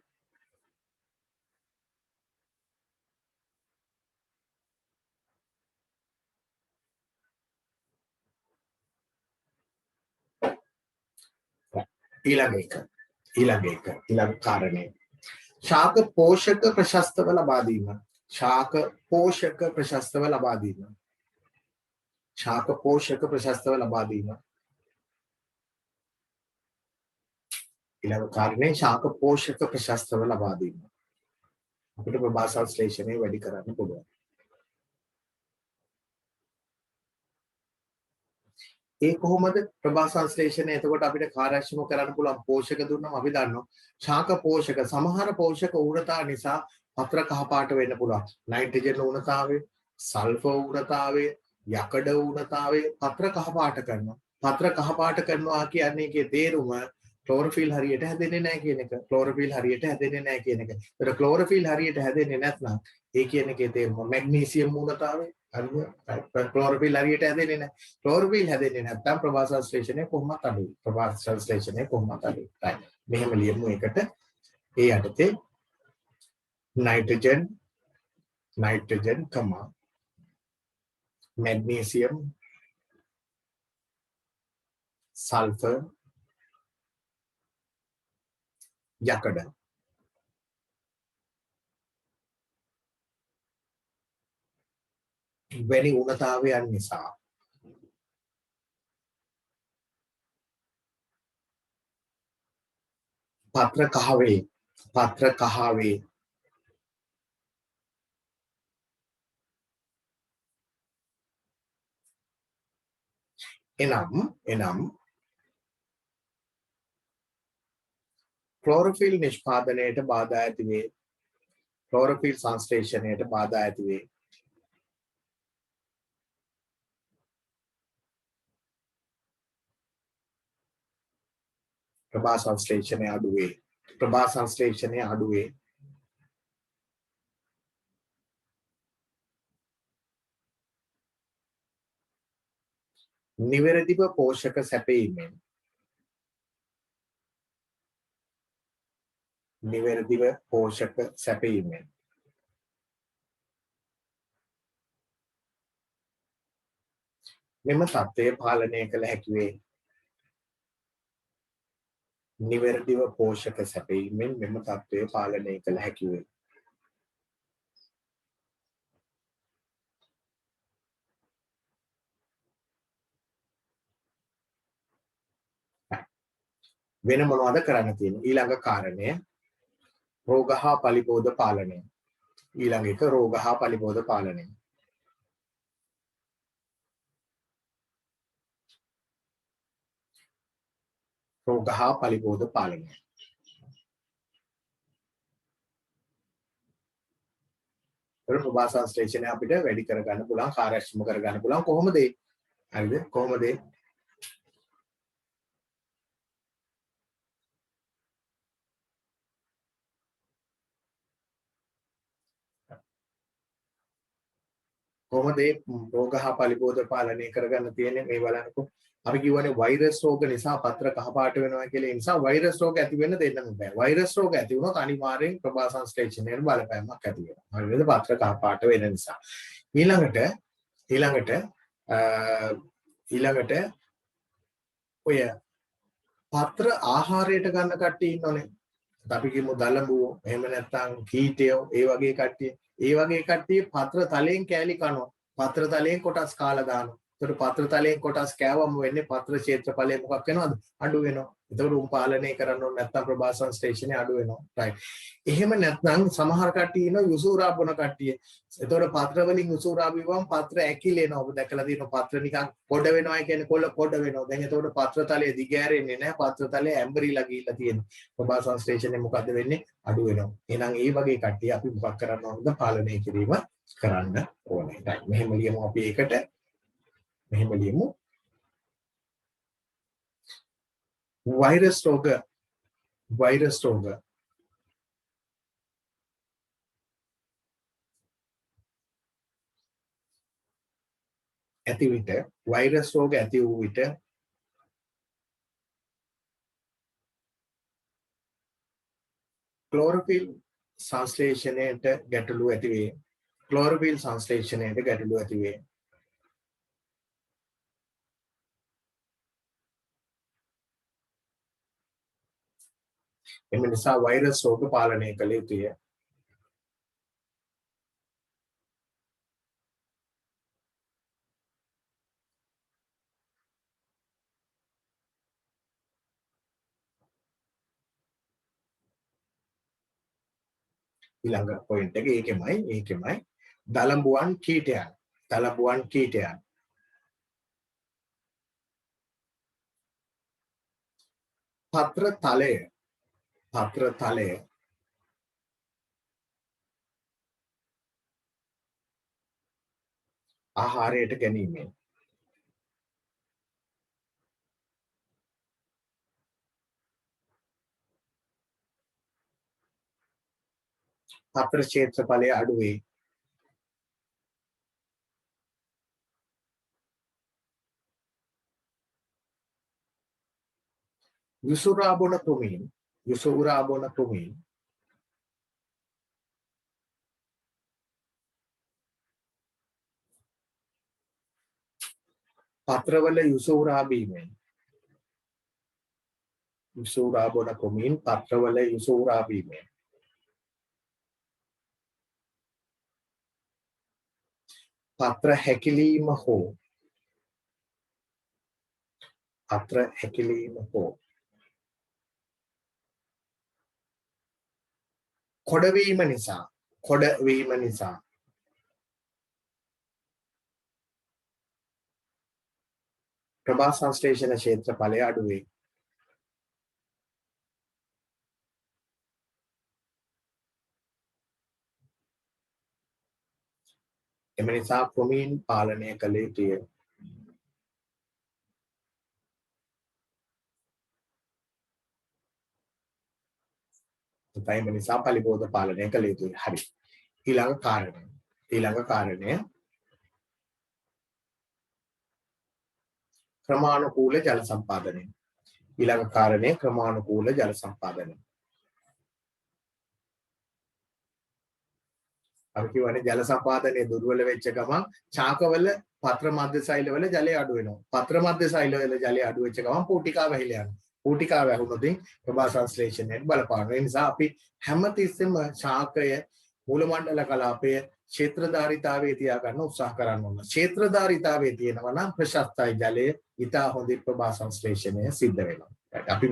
Speaker 1: ඊළඟ කාරණය ශාක පෝෂක ප්‍රශස්තව ලබා දීම ඊළඟ කාරණේ ශාක පෝෂක ප්‍රශස්තව ලබා දීම අපිට ප්‍රභා සංශ්ලේෂණය වැඩි කරන්න පුළුවන් ඒ කොහොමද ප්‍රභා සංශ්ලේෂණය එතකොට අපිට කාර්යක්ෂම කරන්න පුළුවන් පෝෂක දුන්නම අපි දන්නවා ශාක පෝෂක සමහර පෝෂක ඌරතා නිසා පත්‍ර කහ පාට වෙන්න පුළුවන් නයිට්‍රජන් ඌරතාවය සල්ෆර් ඌනතාවය, යකඩ ඌනතාවය පත්‍ර කහපාට කරනවා. පත්‍ර කහපාට කරනවා කියන්නේ ඒකේ තේරුම ක්ලෝරොෆිල් හරියට හැදෙන්නේ නැහැ කියන එක. ක්ලෝරොෆිල් හරියට හැදෙන්නේ නැහැ කියන එක. ඒතර ක්ලෝරොෆිල් හරියට හැදෙන්නේ නැත්නම් ඒ කියන එකේ තේරුම මැග්නීසියම් ඌනතාවය හරිද? ක්ලෝරොෆිල් හරියට හැදෙන්නේ නැහැ. ක්ලෝරොෆිල් හැදෙන්නේ නැත්නම් ප්‍රභා සංශ්ලේෂණය කොහොමද අඩුයි? ප්‍රභා සංශ්ලේෂණය කොහොමද අඩුයි? right. මෙහෙම ලියමු එකට. ඒ යටතේ नाइट्रोजन कमा मैग्नीशियम सल्फर යකඩ වැනි උණතාවයන් නිසා පත්‍ර කහවේ එනම් ක්ලෝරොෆිල් නිෂ්පාදනයට බාධා ඇති වේ. ක්ලෝරොෆිල් සංශ්ලේෂණයට බාධා ඇති වේ. ප්‍රභා සංශ්ලේෂණය අඩු වේ. ප්‍රභා සංශ්ලේෂණය අඩු වේ. නිවැරදිව පෝෂක සැපීමෙන් මෙම තත්ත්වය පාලනය කළ හැකි වේ. නිවැරදිව පෝෂක සැපීමෙන් මෙම තත්ත්වය පාලනය කළ හැකි වේ. වෙන මොනවද කරන්න තියෙන්නේ? ඊළඟ කාරණය රෝග හා පලිබෝධ පාලනය. ඊළඟ එක රෝග හා පලිබෝධ පාලනය. රෝග හා පලිබෝධ පාලනය. ප්‍රභා සංශ්ලේෂණය අපිට වැඩි කරගන්න පුළුවන්, කාර්යක්ෂම කරගන්න පුළුවන්. කොහොමද ඒ? හරිද? කොහොමද ඒ? කොහොමද මේ රෝග හා පලිබෝධ පාලනය කරගන්න තියෙන්නේ? මේ බලන්නකෝ. අපි කියවනේ වෛරස් රෝග නිසා පත්‍ර කහපාට වෙනවා කියලා. ඒ නිසා වෛරස් රෝග ඇති වෙන්න දෙන්නම බෑ. වෛරස් රෝග ඇති වුණොත් අනිවාර්යෙන් ප්‍රභා සංශ්ලේෂණයට බලපෑමක් ඇති වෙනවා. හරිද? පත්‍ර කහපාට වෙන නිසා. ඊළඟට ඔය පත්‍ර ආහාරයට ගන්න කට්ටිය ඉන්නෝනේ. අපි කියමු දලඹුවෝ, එහෙම නැත්නම් කීටයෝ, ඒ වගේ කට්ටිය පත්‍ර තලයෙන් කෑලි කනවා. පත්‍ර තලයෙන් කොටස් කාලා දානවා. ඒතකොට පත්‍ර තලයෙන් කොටස් කෑවම වෙන්නේ පත්‍ර ක්ෂේත්‍රඵලය මොකක් වෙනවද? අඩු වෙනවා. ඒතකොට උන් පාලනය කරන්න ඕනේ නැත්නම් ප්‍රභා සංශ්ලේෂණය අඩු වෙනවා. right. එහෙම නැත්නම් සමහර කට්ටිය ඉන්නවා යුසූරා බොන කට්ටිය. ඒතකොට පත්‍ර වලින් යුසූරා බිව්වම පත්‍ර ඇකිලෙනවා. ඔබ දැකලා තියෙනවා පත්‍ර නිකන් පොඩ වෙනවා කියන්නේ කොළ පොඩ වෙනවා. දැන් ඒතකොට පත්‍ර තලයේ දිගෑරෙන්නේ නැහැ. පත්‍ර තලයේ ඇඹරිලා ගිහිල්ලා තියෙනවා. ප්‍රභා සංශ්ලේෂණය මොකද්ද වෙන්නේ? අඩු වෙනවා. එහෙනම් ඒ වගේ කට්ටිය අපි මොකක් කරන්න ඕනද? පාලනය කිරීම කරන්න ඕනේ. right. මෙහෙම ලියමු අපි ඒකට. මෙහෙම ලියමු. වෛරස් රෝග ඇති විට වෛරස් රෝග ඇති වූ විට ක්ලෝරොෆිල් සංශ්ලේෂණයට ගැටලු ඇති වේ. ක්ලෝරොෆිල් සංශ්ලේෂණයට ගැටලු ඇති වේ. එම නිසා වෛරස් රෝග පාලනය කළ යුතුය. ඊළඟ පොයින්ට් එක ඒකෙමයි දලඹුවන් කීටයන් පත්‍ර තලය ආහාරයට ගැනීමෙන් පත්‍ර ක්ෂේත්‍රඵලය අඩු වේ. යුසුරා බොන තුමින් පත්‍රවල යුසුරා බීමෙන් යුසුරා බොන තුමින් පත්‍රවල යුසුරා බීමෙන් පත්‍ර හැකිලීම හෝ කොඩවීම නිසා ප්‍රභා සංශ්ලේෂණ ක්ෂේත්‍රඵලය අඩු වේ. එම නිසා ප්‍රොමීන් පාලනය කළ යුතුය. එම නිසා පලිබෝධ පාලනය කළ යුතුයි. හරි. ඊළඟ කාරණය ක්‍රමානුකූල ජල සම්පාදනය. ඊළඟ කාරණය ක්‍රමානුකූල ජල සම්පාදනය. අපි කියවනේ ජල සම්පාදනයේ දුර්වල වෙච්ච ගමන් ශාකවල පත්‍ර මධ්‍ය සෛලවල ජලය අඩු වෙනවා. පත්‍ර මධ්‍ය සෛලවල ජලය අඩු වෙච්ච ගමන් පූටිකා වැහිලා යනවා. පූටිකා වැහුනොත් ප්‍රභා සංශ්ලේෂණයට බලපානවා. ඒ නිසා අපි හැමතිස්සෙම ශාකය මූල මණ්ඩල කලාපය ක්ෂේත්‍රධාරිතාවයේ තියාගන්න උත්සාහ කරන්න ඕන. ක්ෂේත්‍රධාරිතාවයේ තියෙනවා නම් ප්‍රශස්තයි ජලය ඉතා හොඳින් ප්‍රභා සංශ්ලේෂණය සිද්ධ වෙනවා. අපි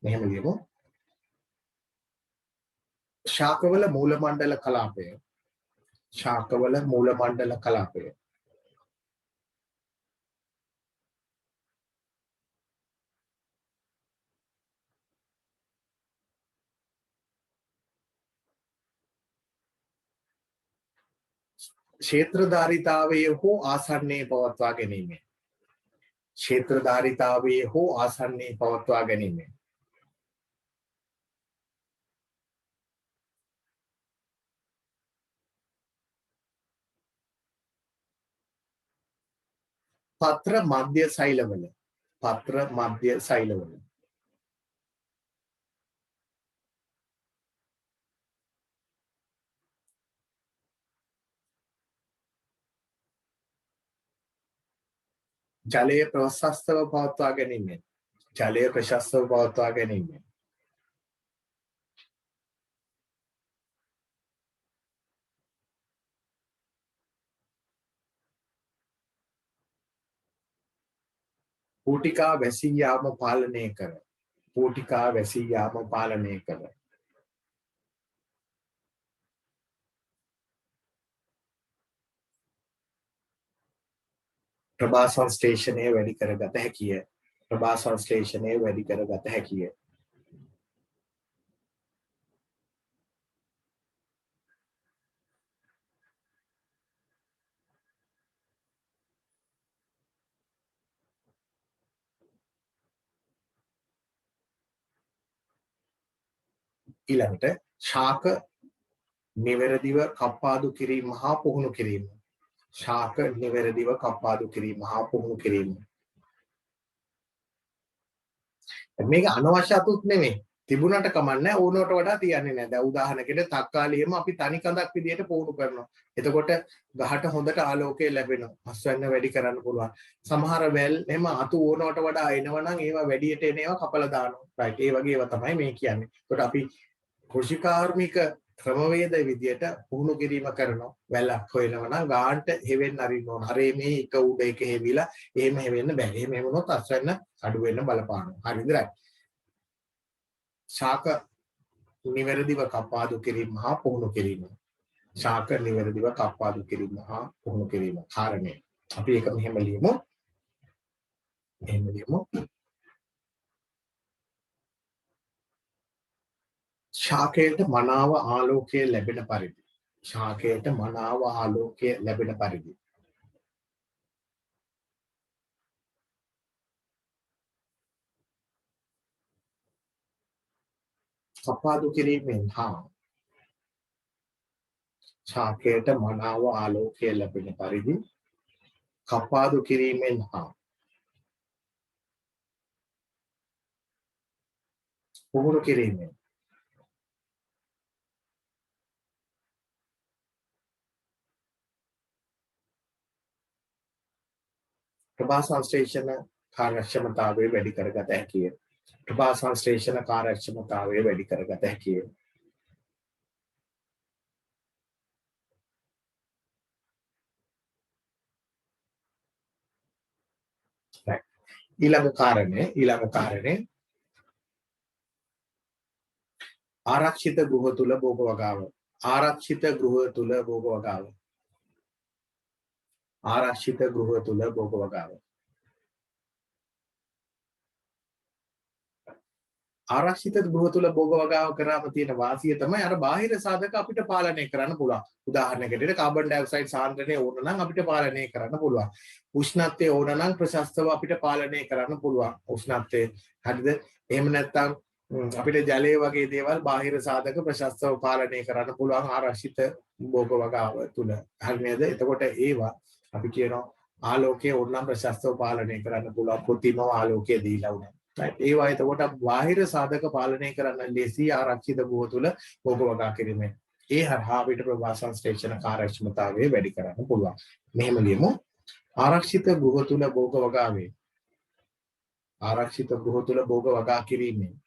Speaker 1: මෙහෙම ලියමු. ශාකවල මූල මණ්ඩල කලාපය ක්ෂේත්‍රධාරිතාවයේ හෝ ආසන්නයේ පවත්වා ගැනීමෙන් පත්‍ර මධ්‍ය සෛලවල ජලය ප්‍රශස්තව පවත්වා ගැනීමෙන් පූටිකා වැසී යාම පාලනය කර ප්‍රභා සංශ්ලේෂණය වැඩි කරගත හැකිය. ඊළඟට ශාක නිවැරදිව කප්පාදු කිරීම හා පුහුණු කිරීම. මේක අනවශ්‍ය අතුත් නෙමෙයි. තිබුණට කමන්නේ ඕනකට වඩා තියන්නේ නැහැ. දැන් උදාහරණයකට තක්කාලියෙම අපි තනි කඳක් විදියට පුහුණු කරනවා. එතකොට ගහට හොඳට ආලෝකය ලැබෙනවා. අස්වැන්න වැඩි කරන්න පුළුවන්. සමහර වැල් එහෙම අතු ඕනකට වඩා එනවනම් ඒවා වැඩියට එන ඒවා කපලා දානවා. රයිට්. ඒ වගේ ඒවා තමයි මේ කියන්නේ. එතකොට අපි කෘෂිකාර්මික ක්‍රමවේද විදියට පුහුණු කිරීම කරනවා. වැලක් හොයනවා නම් ගාන්ට හෙවෙන්න අරින්න ඕන. හරේ මේ එක උඩ එක හෙවිලා එහෙම හෙවෙන්න බෑ. එහෙම හෙවුනොත් අස්වැන්න අඩු වෙන්න බලපානවා. හරිද? රයිට්. ශාක නිවැරදිව කප්පාදු කිරීම හා පුහුණු කිරීම. කාරණය. අපි ඒක මෙහෙම ලියමු. ශාකයට මනාව ආලෝකය ලැබෙන පරිදි ශාකයට මනාව ආලෝකය ලැබෙන පරිදි කපාදු කිරීමෙන් හා ශාකයට මනාව ආලෝකය ලැබෙන පරිදි කපාදු කිරීමෙන් හා පුහුණු කිරීමෙන් ප්‍රභා සංශ්ලේෂණ කාර්යක්ෂමතාවය වැඩි කරගත හැකිය. ප්‍රභා සංශ්ලේෂණ කාර්යක්ෂමතාවය වැඩි කරගත හැකිය. ඊළඟ කාරණේ ආරක්ෂිත ගෘහ තුල භෝග වගාව. ආරක්ෂිත ගෘහ තුල භෝග වගාව. ආරක්ෂිත ගෘහ තුල භෝග වගාව. ආරක්ෂිත ගෘහ තුල භෝග වගාව කරාම තියෙන වාසිය තමයි අර බාහිර සාධක අපිට පාලනය කරන්න පුළුවන්. උදාහරණයකට කාබන් ඩයොක්සයිඩ් සාන්ද්‍රණය ඕන නම් අපිට පාලනය කරන්න පුළුවන්. උෂ්ණත්වය ඕන නම් ප්‍රශස්තව අපිට පාලනය කරන්න පුළුවන්. උෂ්ණත්වය හරිද? එහෙම නැත්නම් අපිට ජලය වගේ දේවල් බාහිර සාධක ප්‍රශස්තව පාලනය කරන්න පුළුවන් ආරක්ෂිත භෝග වගාව තුල. හරි නේද? එතකොට ඒවා අපි කියනවා ආලෝකය ඕනනම් ප්‍රශස්තව පාලනය කරන්න පුළුවන්. කෘත්‍රිම ආලෝකය දීලා උනා. ඒවා එතකොට බාහිර සාධක පාලනය කරන්න ලේසි ආරක්ෂිත ගෘහ තුල භෝග වගා කිරීමෙන්. ඒ හරහා අපිට ප්‍රභා සංශ්ලේෂණ කාර්යක්ෂමතාවය වැඩි කරන්න පුළුවන්. මෙහෙම ලියමු. ආරක්ෂිත ගෘහ තුල භෝග වගාවේ ආරක්ෂිත ගෘහ තුල භෝග වගා කිරීමෙන්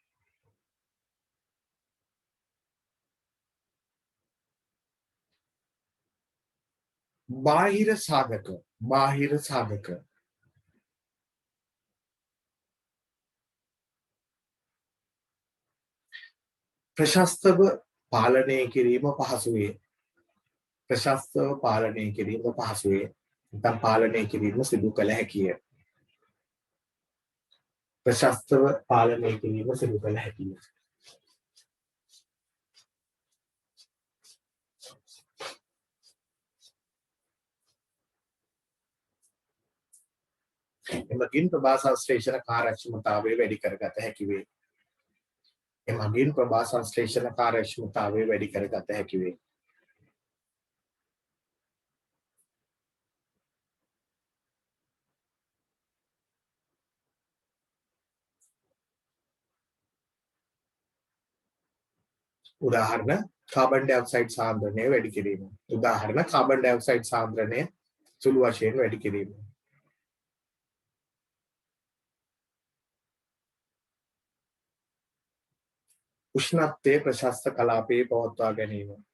Speaker 1: බාහිර සාධක ප්‍රශස්තව පාලනය කිරීම පහසු වේ. ප්‍රශස්තව පාලනය කිරීම පහසු වේ. නැත්නම් පාලනය කිරීම සිදු කළ හැකිය. ප්‍රශස්තව පාලනය කිරීම සිදු කළ හැකිය. එමගින් ප්‍රභා සංශ්ලේෂණ කාර්යක්ෂමතාවය වැඩි කරගත හැකි වේ. එමගින් ප්‍රභා සංශ්ලේෂණ කාර්යක්ෂමතාවය වැඩි කරගත හැකි වේ. උදාහරණ කාබන් ඩයොක්සයිඩ් සාන්ද්‍රණය වැඩි කිරීම. උදාහරණ කාබන් ඩයොක්සයිඩ් සාන්ද්‍රණය සුළු වශයෙන් වැඩි කිරීම. උෂ්ණත්වයේ ප්‍රශස්ත කලාපයේ පවත්වා ගැනීම.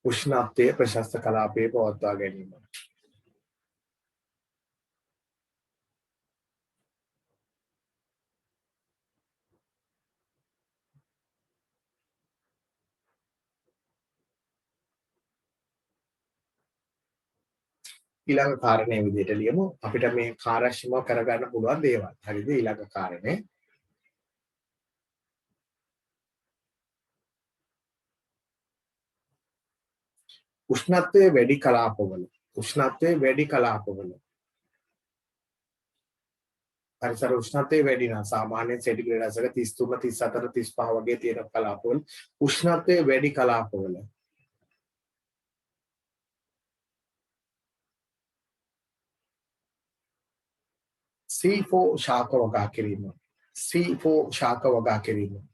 Speaker 1: උෂ්ණත්වයේ ප්‍රශස්ත කලාපයේ පවත්වා ගැනීම. ඊළඟ කාරණේ විදිහට ලියමු. අපිට මේ කාර්යක්ෂම කරගන්න පුළුවන් දේවල්. හරිද? ඊළඟ කාරණේ උෂ්ණත්වයේ වැඩි කලාපවල පරිසර උෂ්ණත්වය වැඩි නම් සාමාන්‍යයෙන් සෙන්ටිග්‍රේඩ් අසක 33 34 35 වගේ තියෙන කලාපවල උෂ්ණත්වයේ වැඩි කලාපවල C4 ශාක වගා කිරීම. C4 ශාක වගා කිරීම.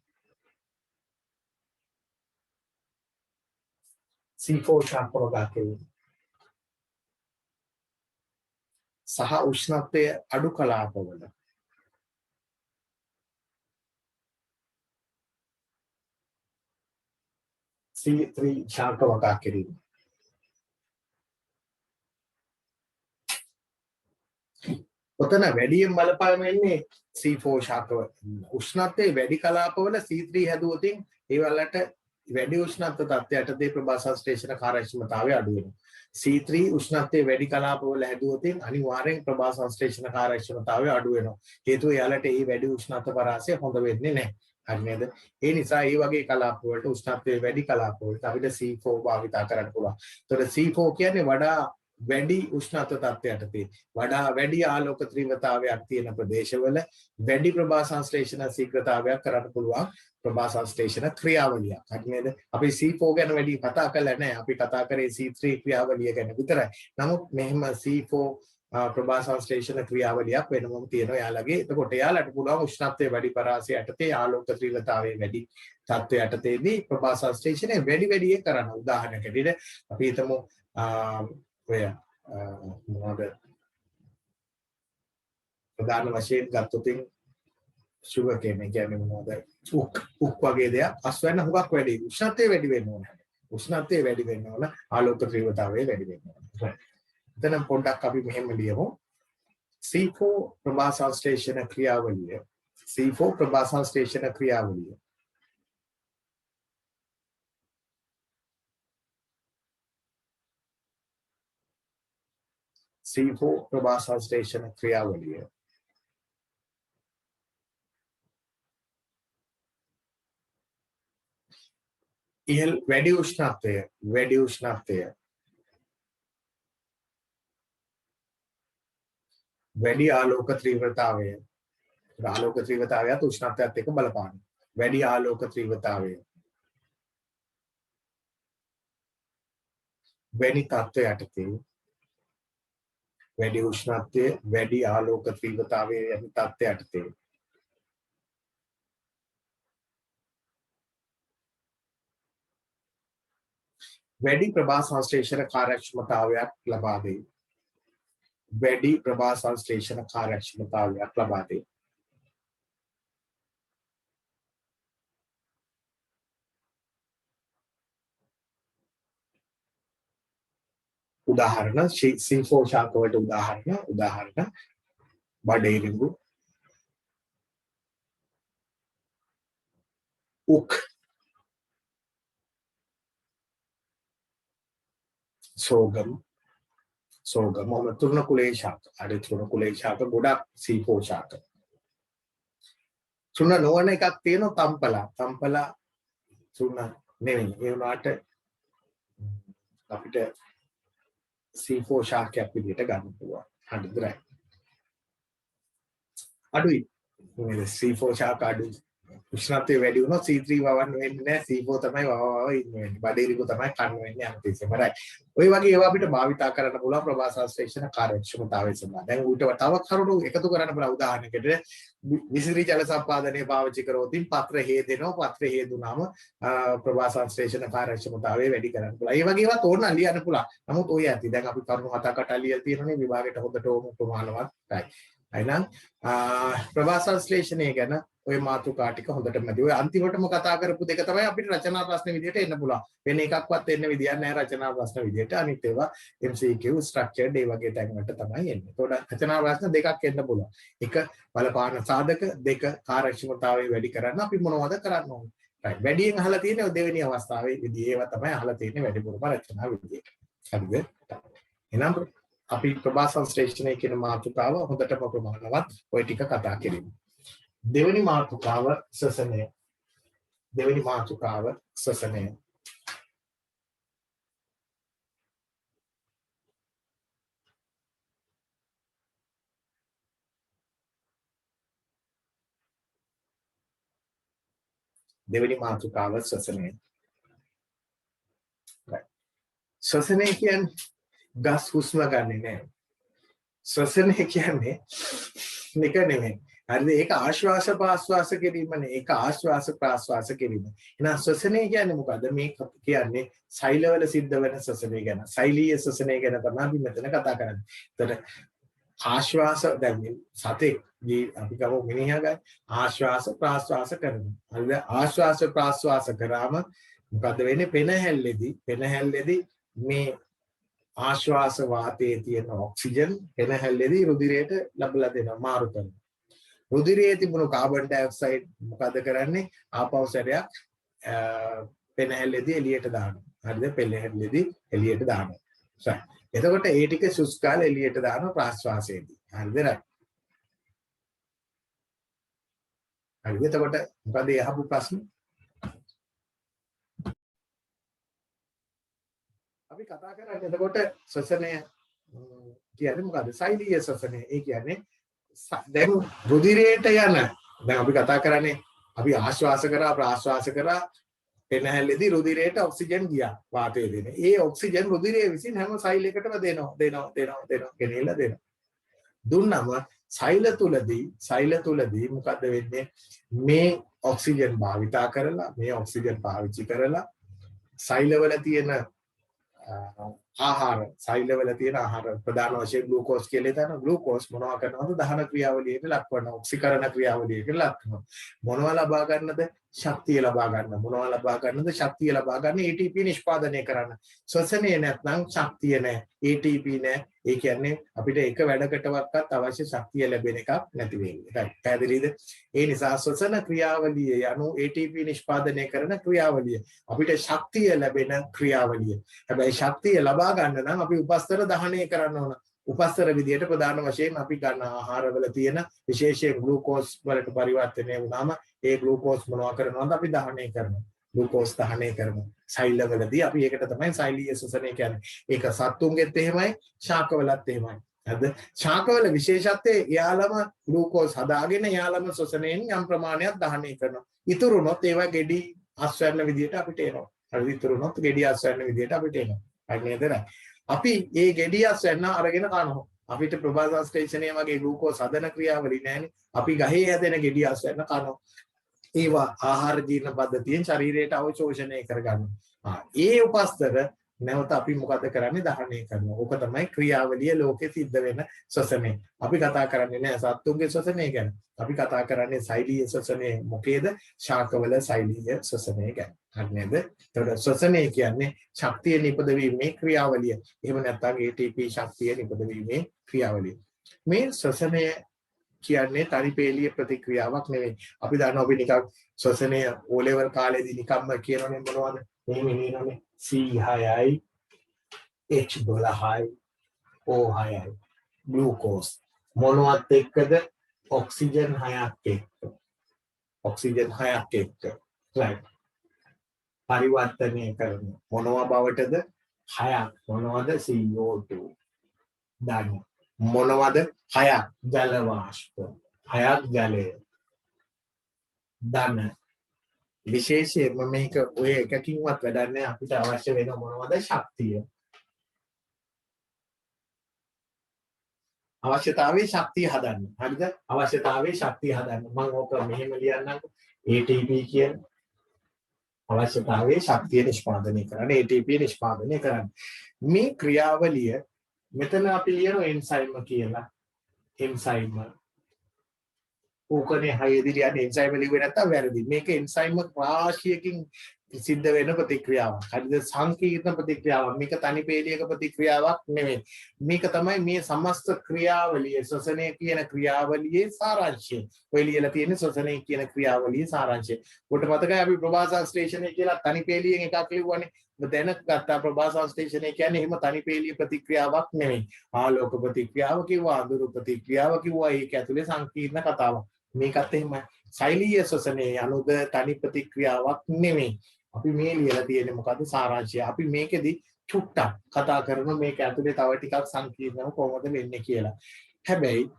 Speaker 1: C4 ශාක වගා කිරීම. සහ උෂ්ණත්වයේ අඩු කලාපවල C3 ශාක වගා කිරීම. ඔතන වැඩියෙන් බලපාන වෙන්නේ C4 ශාකව. උෂ්ණත්වයේ වැඩි කලාපවල C3 හැදුවොතින් ඒ වලට වැඩි උෂ්ණත්ව තත්ත්වයටදී ප්‍රභා සංශ්ලේෂණ කාර්යක්ෂමතාවය අඩු වෙනවා. C3 උෂ්ණත්වයේ වැඩි කලාපවල හැදුවොතින් අනිවාර්යෙන් ප්‍රභා සංශ්ලේෂණ කාර්යක්ෂමතාවය අඩු වෙනවා. හේතුව යාලට මේ වැඩි උෂ්ණත්ව පරාසය හොඳ වෙන්නේ නැහැ. හරි නේද? ඒ නිසා මේ වගේ කලාප වලට උෂ්ණත්වය වැඩි කලාප වලට අපිට C4 භාවිත කරන්න පුළුවන්. ඒතකොට C4 කියන්නේ වඩා වැඩි උෂ්ණත්ව තත්ත්වයකදී වඩා වැඩි ආලෝක ත්‍රිවතාවයක් තියෙන ප්‍රදේශවල වැඩි ප්‍රභා සංශ්ලේෂණ ශීඝ්‍රතාවයක් කරන්න පුළුවන් ප්‍රභා සංශ්ලේෂණ ක්‍රියාවලිය. හරි නේද? අපි C4 ගැන වැඩි කතා කරලා නැහැ. අපි කතා කරේ C3 ක්‍රියාවලිය ගැන විතරයි. නමුත් මෙහෙම C4 ප්‍රභා සංශ්ලේෂණ ක්‍රියාවලියක් වෙනමම තියෙනවා යාළගේ. එතකොට යාළට පුළුවන් උෂ්ණත්වය වැඩි පරාසය යටතේ ආලෝක ත්‍රිවතාවයේ වැඩි තත්ත්වය යටතේදී ප්‍රභා සංශ්ලේෂණය වැඩි කරන උදාහරණයකට අපි හිතමු ඔය මොනවද ප්‍රධාන වශයෙන් ගත්තොත් sugar cane කියන්නේ මොනවද උක් වගේ දෙයක් අස්වැන්න හුඟක් වැඩි උෂ්ණත්වය වැඩි වෙන්න ඕන. උෂ්ණත්වය වැඩි වෙන්න ඕන ආලෝක ත්‍රිවතාවය වැඩි වෙන්න ඕන. එතන පොඩ්ඩක් අපි මෙහෙම ලියමු. C4 ප්‍රභා සංශ්ලේෂණ ක්‍රියාවලිය C4 ප්‍රභා සංශ්ලේෂණ ක්‍රියාවලිය C4 ප්‍රභා සංශ්ලේෂණ ක්‍රියාවලිය ඉහළ වැඩි උෂ්ණත්වය වැඩි ආලෝක ත්‍රිවතාවය උෂ්ණත්වයත් එක්ක බලපාන වැඩි ආලෝක ත්‍රිවතාවය වැඩි තත්ත්වය යටතේ වැඩි උෂ්ණත්වය වැඩි ආලෝක ත්‍රිවතාවය යන තත්ත්වය යටතේ වැඩි ප්‍රභා සංශ්ලේෂණ කාර්යක්ෂමතාවයක් ලබා දෙයි. වැඩි ප්‍රභා සංශ්ලේෂණ කාර්යක්ෂමතාවයක් ලබා දෙයි. උදාහරණ C4 ශාක වලට උදාහරණ බඩේරිඟු උක් සෝගම් තෘණකුලේ ශාක තෘණකුලේ ශාක ගොඩක් C4 ශාක තෘණ නොවන එකක් තියෙනවා තම්පලා තෘණ නෙවෙයි ඒ වුණාට අපිට C4 ශාකයක් විදිහට ගන්න පුළුවන්. හරිද? අඩුයි. මේ C4 ශාක අඩුයි. උෂ්ණත්වය වැඩි වුණොත් C3 වවන්න වෙන්නේ නැහැ. C4 තමයි වව ඉන්නේ. බඩේරිකු තමයි කන්න වෙන්නේ අන්තිමට. right. ඔය වගේ ඒවා අපිට භාවිතා කරන්න පුළුවන් ප්‍රභා සංශ්ලේෂණ කාර්යක්ෂමතාවය සඳහා. දැන් ඌට තව කරුණු එකතු කරන්න පුළුවන් උදාහරණයකට විසිරි ජල සම්පාදනය පාවිච්චි කරොත් පත්‍ර හේදෙනවා. පත්‍ර හේදුනාම ප්‍රභා සංශ්ලේෂණ කාර්යක්ෂමතාවය වැඩි කරන්න පුළුවන්. ඒ වගේ ඒවා තෝරන ලියන්න පුළුවන්. නමුත් ඔය ඇති. දැන් අපි කරුණු 7කට ලියලා තියෙනනේ විභාගයට හොඳට ඕම ප්‍රමාණවත්. right. එහෙනම් ප්‍රභා සංශ්ලේෂණය ගැන ඔය මාතෘකා ටික හොඳටම මැදි. ඔය අන්තිමටම කතා කරපු දෙක තමයි අපිට රචනා ප්‍රශ්න විදියට එන්න පුළුවන්. වෙන එකක්වත් එන්න විදියක් නැහැ රචනා ප්‍රශ්න විදියට. අනිත් ඒවා MCQ structured ඒ වගේ තැන් වලට තමයි එන්නේ. ඒතකොට රචනා ප්‍රශ්න දෙකක් එන්න පුළුවන්. එක බලපාන සාධක, දෙක කාර්යක්ෂමතාවය වැඩි කරන්න අපි මොනවද කරන්න ඕනේ. right. වැඩියෙන් අහලා තියෙන්නේ ඔය දෙවෙනි අවස්ථාවේ විදිය. ඒවා තමයි අහලා තියෙන්නේ වැඩිපුරම රචනා විදියට. හරිද? එහෙනම් අපි ප්‍රභා සංශ්ලේෂණය කියන මාතෘකාව හොඳටම ප්‍රමාණවත් ඔය ටික කතා කරමු. දෙවෙනි මාතෘකාව සසනය. දෙවෙනි මාතෘකාව සසනය. දෙවෙනි මාතෘකාව සසනය. සසනය කියන්නේ ගස් හුස්ම ගන්නෙ නෑ. ශ්වසනය කියන්නේ නික නෙමෙයි. හරිද? ඒක ආශ්වාස ප්‍රාශ්වාස කිරීමනේ. ඒක ආශ්වාස ප්‍රාශ්වාස කිරීම. එහෙනම් ශ්වසනය කියන්නේ මොකද්ද? මේ කියන්නේ සෛලවල සිද්ධ වෙන ශ්වසනය ගැන. සෛලීය ශ්වසනය ගැන තමයි අපි මෙතන කතා කරන්නේ. එතකොට ආශ්වාස දැන් සතේ අපි ගමු මිනිහා ගන්න ආශ්වාස ප්‍රාශ්වාස කරනවා. හරිද? ආශ්වාස ප්‍රාශ්වාස කරාම මොකද්ද වෙන්නේ? පෙනහැල්ලේදී මේ ආශ්වාස වාතයේ තියෙන ඔක්සිජන් පෙනහැල්ලේදී රුධිරයට ලැබලා දෙනවා මාරු කරනවා. රුධිරයේ තිබුණු කාබන් ඩයොක්සයිඩ් මොකද කරන්නේ? ආපහු සැරයක් පෙනහැල්ලේදී එළියට දානවා. හරිද? පෙනහැල්ලේදී එළියට දානවා. හරි. එතකොට ඒ ටික සුස්කාල එළියට දානවා ප්‍රාශ්වාසයේදී. හරිද? හරිද? එතකොට මොකද ඒ අහපු ප්‍රශ්නේ? අපි කතා කරන්නේ එතකොට ශ්වසනය කියන්නේ මොකද්ද? සෛලීය ශ්වසනය. ඒ කියන්නේ දැන් රුධිරයට යන දැන් අපි කතා කරන්නේ අපි ආශ්වාස කරා ප්‍රාශ්වාස කරා පෙනහැල්ලේදී රුධිරයට ඔක්සිජන් ගියා වාතය දෙන. ඒ ඔක්සිජන් රුධිරයේ විසින් හැම සෛලයකටම දෙනවා ගෙනියලා දෙනවා. දුන්නම සෛල තුලදී මොකද වෙන්නේ? මේ ඔක්සිජන් භාවිතා කරලා මේ ඔක්සිජන් පාවිච්චි කරලා සෛලවල තියෙන ආහාර සෛලවල තියෙන ආහාර ප්‍රධාන වශයෙන් ග්ලූකෝස් කියලා හිතන ග්ලූකෝස් මොනවා කරනවද? දහන ක්‍රියාවලියට ලක් කරනවා. ඔක්සිකරණ ක්‍රියාවලියට ලක් කරනවා. මොනවා ලබා ගන්නද? ශක්තිය ලබා ගන්න. මොනවා ලබා ගන්නද? ශක්තිය ලබා ගන්න ATP නිෂ්පාදනය කරන්න. ශ්වසනය නැත්නම් ශක්තිය නැහැ. ATP නැහැ. ඒ කියන්නේ අපිට එක වැඩකටවත් අවශ්‍ය ශක්තිය ලැබෙන එකක් නැති වෙන්නේ. right. පැහැදිලිද? ඒ නිසා ශ්වසන ක්‍රියාවලිය යනු ATP නිෂ්පාදනය කරන ක්‍රියාවලිය. අපිට ශක්තිය ලැබෙන ක්‍රියාවලිය. හැබැයි ශක්තිය ලබා ගන්න නම් අපි උපස්තර දහනය කරන්න ඕන. උපස්තර විදියට ප්‍රධාන වශයෙන් අපි ගන්න ආහාරවල තියෙන විශේෂයෙන් ග්ලූකෝස් වලට පරිවර්තනය වුණාම ඒ ග්ලූකෝස් මොනවා කරනවද? අපි දහනය කරනවා. ග්ලූකෝස් දහනය කරනවා. සෛලවලදී අපි ඒකට තමයි සෛලීය ශ්වසනය කියන්නේ. ඒක සත්තුන්ගෙත් එහෙමයි, ශාකවලත් එහෙමයි. හරිද? ශාකවල විශේෂත්වය එයාලම ග්ලූකෝස් හදාගෙන එයාලම ශ්වසනයෙන් යම් ප්‍රමාණයක් දහනය කරනවා. ඉතුරුනොත් ඒවා ගෙඩි අස්වැන්න විදියට අපිට එනවා. හරිද? ඉතුරුනොත් ගෙඩි අස්වැන්න විදියට අපිට එනවා. හරි නේද? අපි ඒ ගෙඩි අස්වැන්න අරගෙන කනවා. අපිට ප්‍රභාසංශ්ලේෂණය වගේ ග්ලූකෝස් හදන ක්‍රියාවලිය නැහැනේ. අපි ගහේ හැදෙන ගෙඩි අස්වැන්න කනවා. ඒවා ආහාර ජීර්ණ පද්ධතියෙන් ශරීරයට අවශෝෂණය කරගන්නවා. ඒ උපස්තර නැවත අපි මොකද කරන්නේ? දහනය කරනවා. ඕක තමයි ක්‍රියාවලිය ලෝකේ සිද්ධ වෙන ශ්වසනය. අපි කතා කරන්නේ නෑ සත්තුන්ගේ ශ්වසනය ගැන. අපි කතා කරන්නේ සෛලීය ශ්වසනය. මොකේද? ශාකවල සෛලීය ශ්වසනය ගැන. හරි නේද? ඒතකොට ශ්වසනය කියන්නේ ශක්තිය නිපදවීමේ ක්‍රියාවලිය. එහෙම නැත්නම් ATP ශක්තිය නිපදවීමේ ක්‍රියාවලිය. මේ ශ්වසනය කියන්නේ තනිපේලිය ප්‍රතික්‍රියාවක් නෙවෙයි. අපි දන්නවා අපි නිකන් ශ්වසනය O level කාලේදී නිකම්ම කියනෝනේ මොනවද? මෙහෙම කියනෝනේ C6යි H12යි O6යි ග්ලූකෝස් මොනවත් එක්කද? ඔක්සිජන් 6ක් එක්ක. ඔක්සිජන් 6ක් එක්ක. right. පරිවර්තනය කරන මොනවා බවටද? 6ක්. මොනවද? CO2. දන්න. මොනවද? 6ක් ජල වාෂ්ප. 6ක් ජලය. ධන. විශේෂයෙන්ම මේක ඔය එකකින්වත් වැඩක් නැහැ. අපිට අවශ්‍ය වෙන මොනවද? ශක්තිය. අවශ්‍යතාවයේ ශක්තිය හදන්න. හරිද? අවශ්‍යතාවයේ ශක්තිය හදන්න. මම ඕක මෙහෙම ලියන්නම්කෝ. ATP කියන අවශ්‍යතාවයේ ශක්තිය නිෂ්පාදනය කරන්න. ATP නිෂ්පාදනය කරන්න. මේ ක්‍රියාවලිය මෙතන අපි ලියන එන්සයිම කියලා. එන්සයිම. ඕකනේ හයේදී ලියන්නේ එන්සයිම ලිව්වේ නැත්තම් වැරදි. මේක එන්සයිම රාශියකින් සිද්ධ වෙන ප්‍රතික්‍රියාවක්. හරිද? සංකීර්ණ ප්‍රතික්‍රියාවක්. මේක තනිපේලියක ප්‍රතික්‍රියාවක් නෙමෙයි. මේක තමයි මේ සමස්ත ක්‍රියාවලිය ශ්වසනය කියන ක්‍රියාවලියේ සාරාංශය. ඔය ලියලා තියෙන ශ්වසනය කියන ක්‍රියාවලියේ සාරාංශය. ඔකට මතකයි අපි ප්‍රභාසංශ්ලේෂණය කියලා තනිපේලියෙන් එකක් ලිව්වනේ. දැන ගත්තා ප්‍රභාසංශ්ලේෂණය කියන්නේ එහෙම තනිපේලිය ප්‍රතික්‍රියාවක් නෙමෙයි. ආලෝක ප්‍රතික්‍රියාව කිව්වා, අඳුරු ප්‍රතික්‍රියාව කිව්වා. ඒක ඇතුලේ සංකීර්ණ කතාවක්. මේකත් එහෙමයි. සෛලීය ශ්වසනයේ අනුද තනි ප්‍රතික්‍රියාවක් නෙමෙයි. අපි මේ ලියලා තියෙන්නේ මොකද්ද? සාරාංශය. අපි මේකෙදි චුට්ටක් කතා කරන මේක ඇතුලේ තව ටිකක් සංකීර්ණව කොහොමද වෙන්නේ කියලා. හැබැයි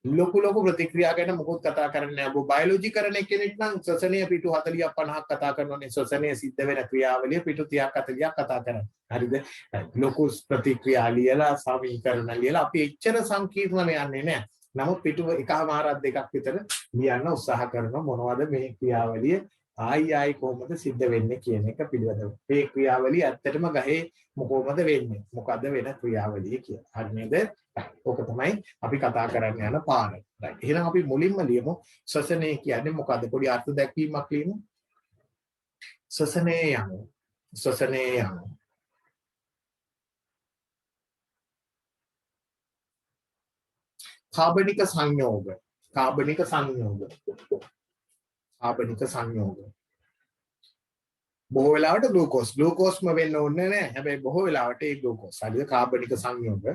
Speaker 1: ලොකු ප්‍රතික්‍රියා ගැන මොකොත් කතා කරන්නේ නැහැ. ඔබ බයොලොජි කරන කෙනෙක් නම් ශ්වසනය පිටු 40ක් 50ක් කතා කරනෝනේ. ශ්වසනය සිද්ධ වෙන ක්‍රියාවලිය පිටු 30ක් 40ක් කතා කරන්නේ. හරිද? ලොකු ප්‍රතික්‍රියා ලියලා සමීකරණ ලියලා අපි එච්චර සංකීර්ණ යන්නේ නැහැ. නමුත් පිටුව එකමාරක් දෙකක් විතර ලියන්න උත්සාහ කරනවා මොනවද මේ ක්‍රියාවලිය ආයි කොහොමද සිද්ධ වෙන්නේ කියන එක පිළිබඳව. මේ ක්‍රියාවලිය ඇත්තටම ගහේ කොහොමද වෙන්නේ? මොකද්ද වෙන ක්‍රියාවලිය කියලා. හරි නේද? ඕක තමයි අපි කතා කරන්න යන පාර. right. එහෙනම් අපි මුලින්ම ලියමු ශ්වසනය කියන්නේ මොකද්ද? පොඩි අර්ථ දැක්වීමක් ලියමු. ශ්වසනය යනු කාබනික සංයෝග. බොහෝ වෙලාවට ග්ලූකෝස්ම වෙන්න ඕනේ නැහැ. හැබැයි බොහෝ වෙලාවට ඒ ග්ලූකෝස්. හරිද? කාබනික සංයෝග.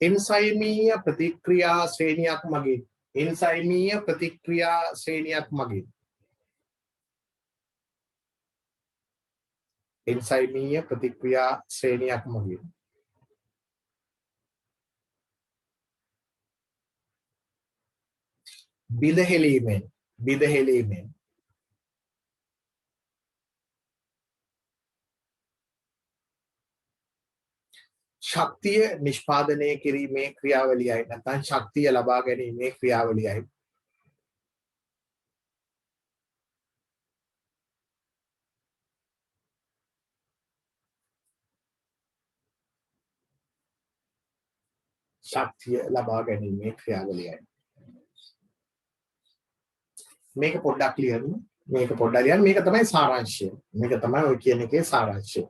Speaker 1: එන්සයිමීය ප්‍රතික්‍රියා ශ්‍රේණියක් මගින් එන්සයිමීය ප්‍රතික්‍රියා ශ්‍රේණියක් මගින් එන්සයිමීය ප්‍රතික්‍රියා ශ්‍රේණියක් මගින් බිඳහෙලීමෙන් ශක්තිය නිෂ්පාදනය කිරීමේ ක්‍රියාවලියයි නැත්නම් ශක්තිය ලබා ගැනීමේ ක්‍රියාවලියයි ශක්තිය ලබා ගැනීමේ ක්‍රියාවලියයි මේක පොඩ්ඩක් ලියන්න මේක පොඩ්ඩක් ලියන්න මේක තමයි සාරාංශය මේක තමයි ඔය කියන එකේ සාරාංශය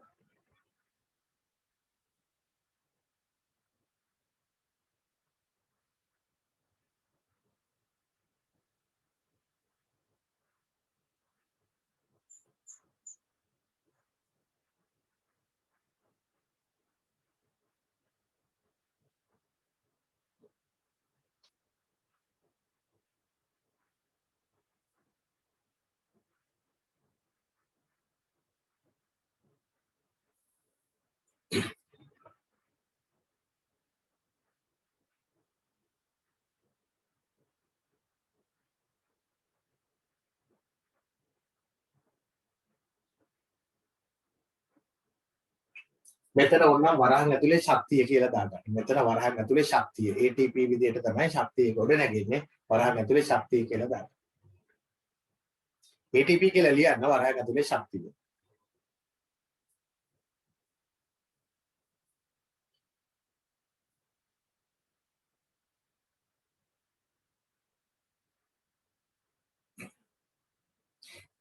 Speaker 1: මෙතන ඕනනම් වරහන් ඇතුලේ ශක්තිය කියලා දාගන්න. මෙතන වරහන් ඇතුලේ ශක්තිය ATP විදියට තමයි ශක්තිය ගොඩ නැගෙන්නේ. වරහන් ඇතුලේ ශක්තිය කියලා දාගන්න. ATP කියලා ලියන්න වරහන් ඇතුලේ ශක්තිය.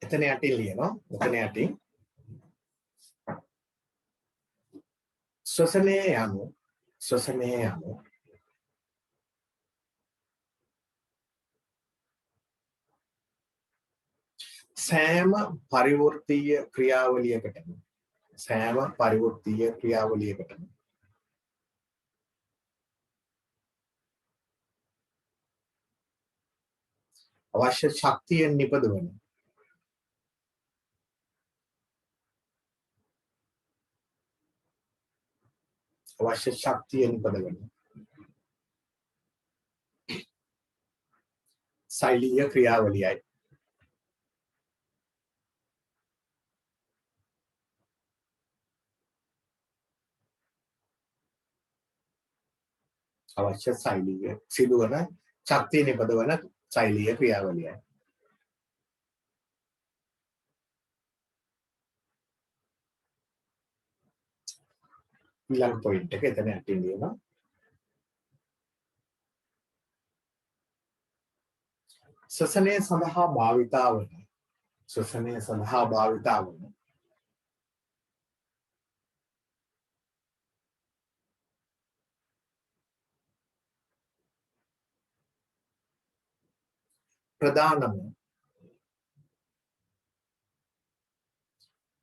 Speaker 1: එතන යටින් ලියනවා. එතන යටින් ශ්වසනය යනු සෑම පරිවෘත්තීය ක්‍රියාවලියකටම අවශ්‍ය ශක්තියෙන් නිපදවන සෛලීය ක්‍රියාවලියයි අවශ්‍ය සෛලීය සිදුවන ශක්තිය නිපදවන සෛලීය ක්‍රියාවලියයි ඊළඟ පොයින්ට් එක එතන යටින් ලියනවා ශ්වසනය සඳහා භාවිතා වන ප්‍රධානම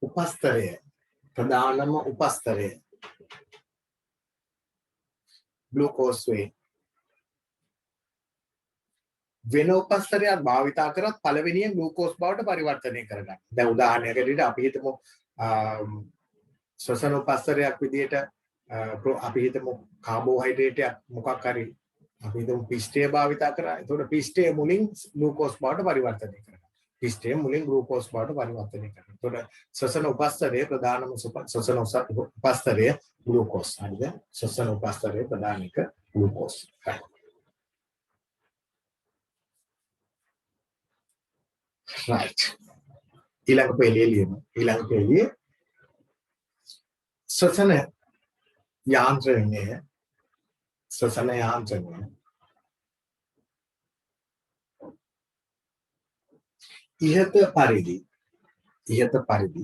Speaker 1: උපස්තරය ග්ලූකෝස් වේ වෙන උපස්තරයක් භාවිතා කරත් පළවෙනියෙන් ග්ලූකෝස් බවට පරිවර්තනය කරගන්න. දැන් උදාහරණයකට අපි හිතමු ශ්වසන උපස්තරයක් විදිහට අපි හිතමු කාබෝහයිඩ්‍රේටයක් මොකක් හරි අපි හිතමු පිස්ටය භාවිතා කරා. එතකොට පිස්ටය මුලින් ග්ලූකෝස් බවට පරිවර්තනය කරගන්න. පිස්ටය මුලින් ග්ලූකෝස් බවට පරිවර්තනය කරනවා. එතකොට ශ්වසන උපස්තරයේ ප්‍රධානම ශ්වසන උපස්තරය ග්ලූකෝස්. හරිද? ශ්වසන උපස්තරයේ ප්‍රධාන එක ග්ලූකෝස්. right. ඊළඟ පෙළිය ශ්වසන යාන්ත්‍රණය ඉහත පරිදි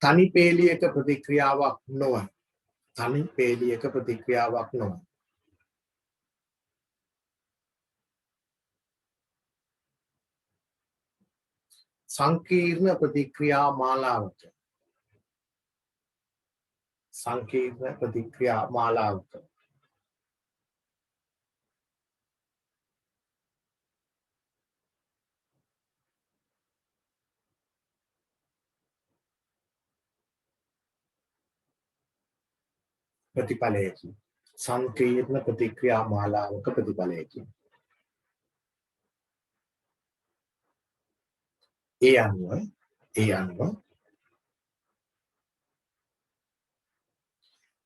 Speaker 1: තනි පෙළියක ප්‍රතික්‍රියාවක් නොවන සංකීර්ණ ප්‍රතික්‍රියා මාලාවක ප්‍රතිඵලයකි. සංකීර්ණ ප්‍රතික්‍රියා මාලාවක ප්‍රතිඵලයකි. ඒ අනුව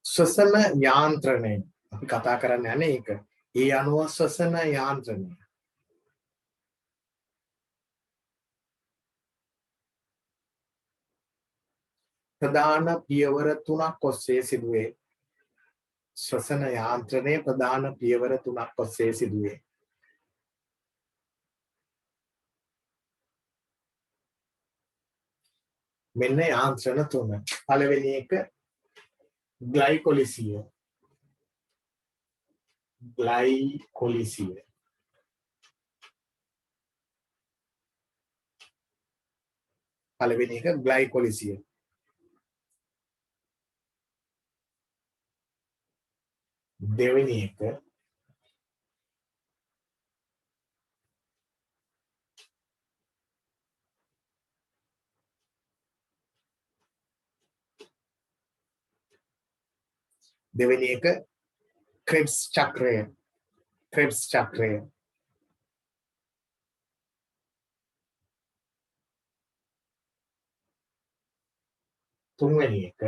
Speaker 1: ශ්වසන යාන්ත්‍රණය අපි කතා කරන්න යන්නේ ඒක. ඒ අනුව ශ්වසන යාන්ත්‍රණය ප්‍රධාන පියවර 3ක් ඔස්සේ සිදුවේ. ශ්වසන යාන්ත්‍රණයේ ප්‍රධාන පියවර 3ක් ඔස්සේ සිදුවේ. මෙන්න යාන්ත්‍රණ 3. පළවෙනි එක ග්ලයිකොලිසිය. පළවෙනි එක ග්ලයිකොලිසිය. දෙවෙනි එක ක්‍රෙබ්ස් චක්‍රය. තුන්වෙනි එක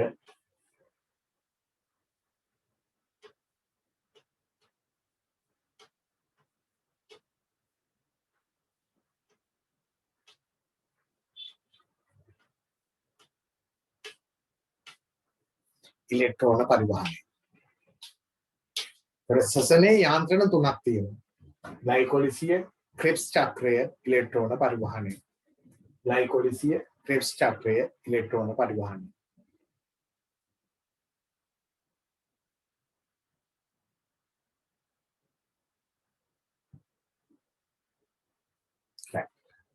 Speaker 1: ඉලෙක්ට්‍රෝන පරිවහනය. ශ්වසනයේ යාන්ත්‍රණ 3ක් තියෙනවා. ග්ලයිකොලිසිය, ක්‍රෙබ්ස් චක්‍රය, ඉලෙක්ට්‍රෝන පරිවහනය. ග්ලයිකොලිසිය, ක්‍රෙබ්ස් චක්‍රය, ඉලෙක්ට්‍රෝන පරිවහනය.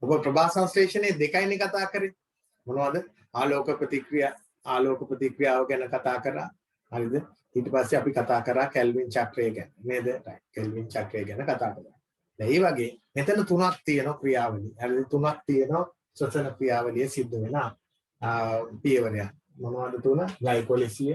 Speaker 1: ඔබ ප්‍රභා සංශ්ලේෂණයේ දෙකයිනේ කතා කරේ. මොනවද? ආලෝක ප්‍රතික්‍රියාව ගැන කතා කරා. හරිද? ඊට පස්සේ අපි කතා කරා කෙල්වින් චක්‍රය ගැන. නේද? කෙල්වින් චක්‍රය ගැන කතා කරා. දැන් මේ වගේ මෙතන 3ක් තියෙනවා ක්‍රියාවලිය. හරිද? 3ක් තියෙනවා ශ්වසන ක්‍රියාවලිය සිද්ධ වෙන පියවරය. මොනවද 3? ග්ලයිකොලිසිය,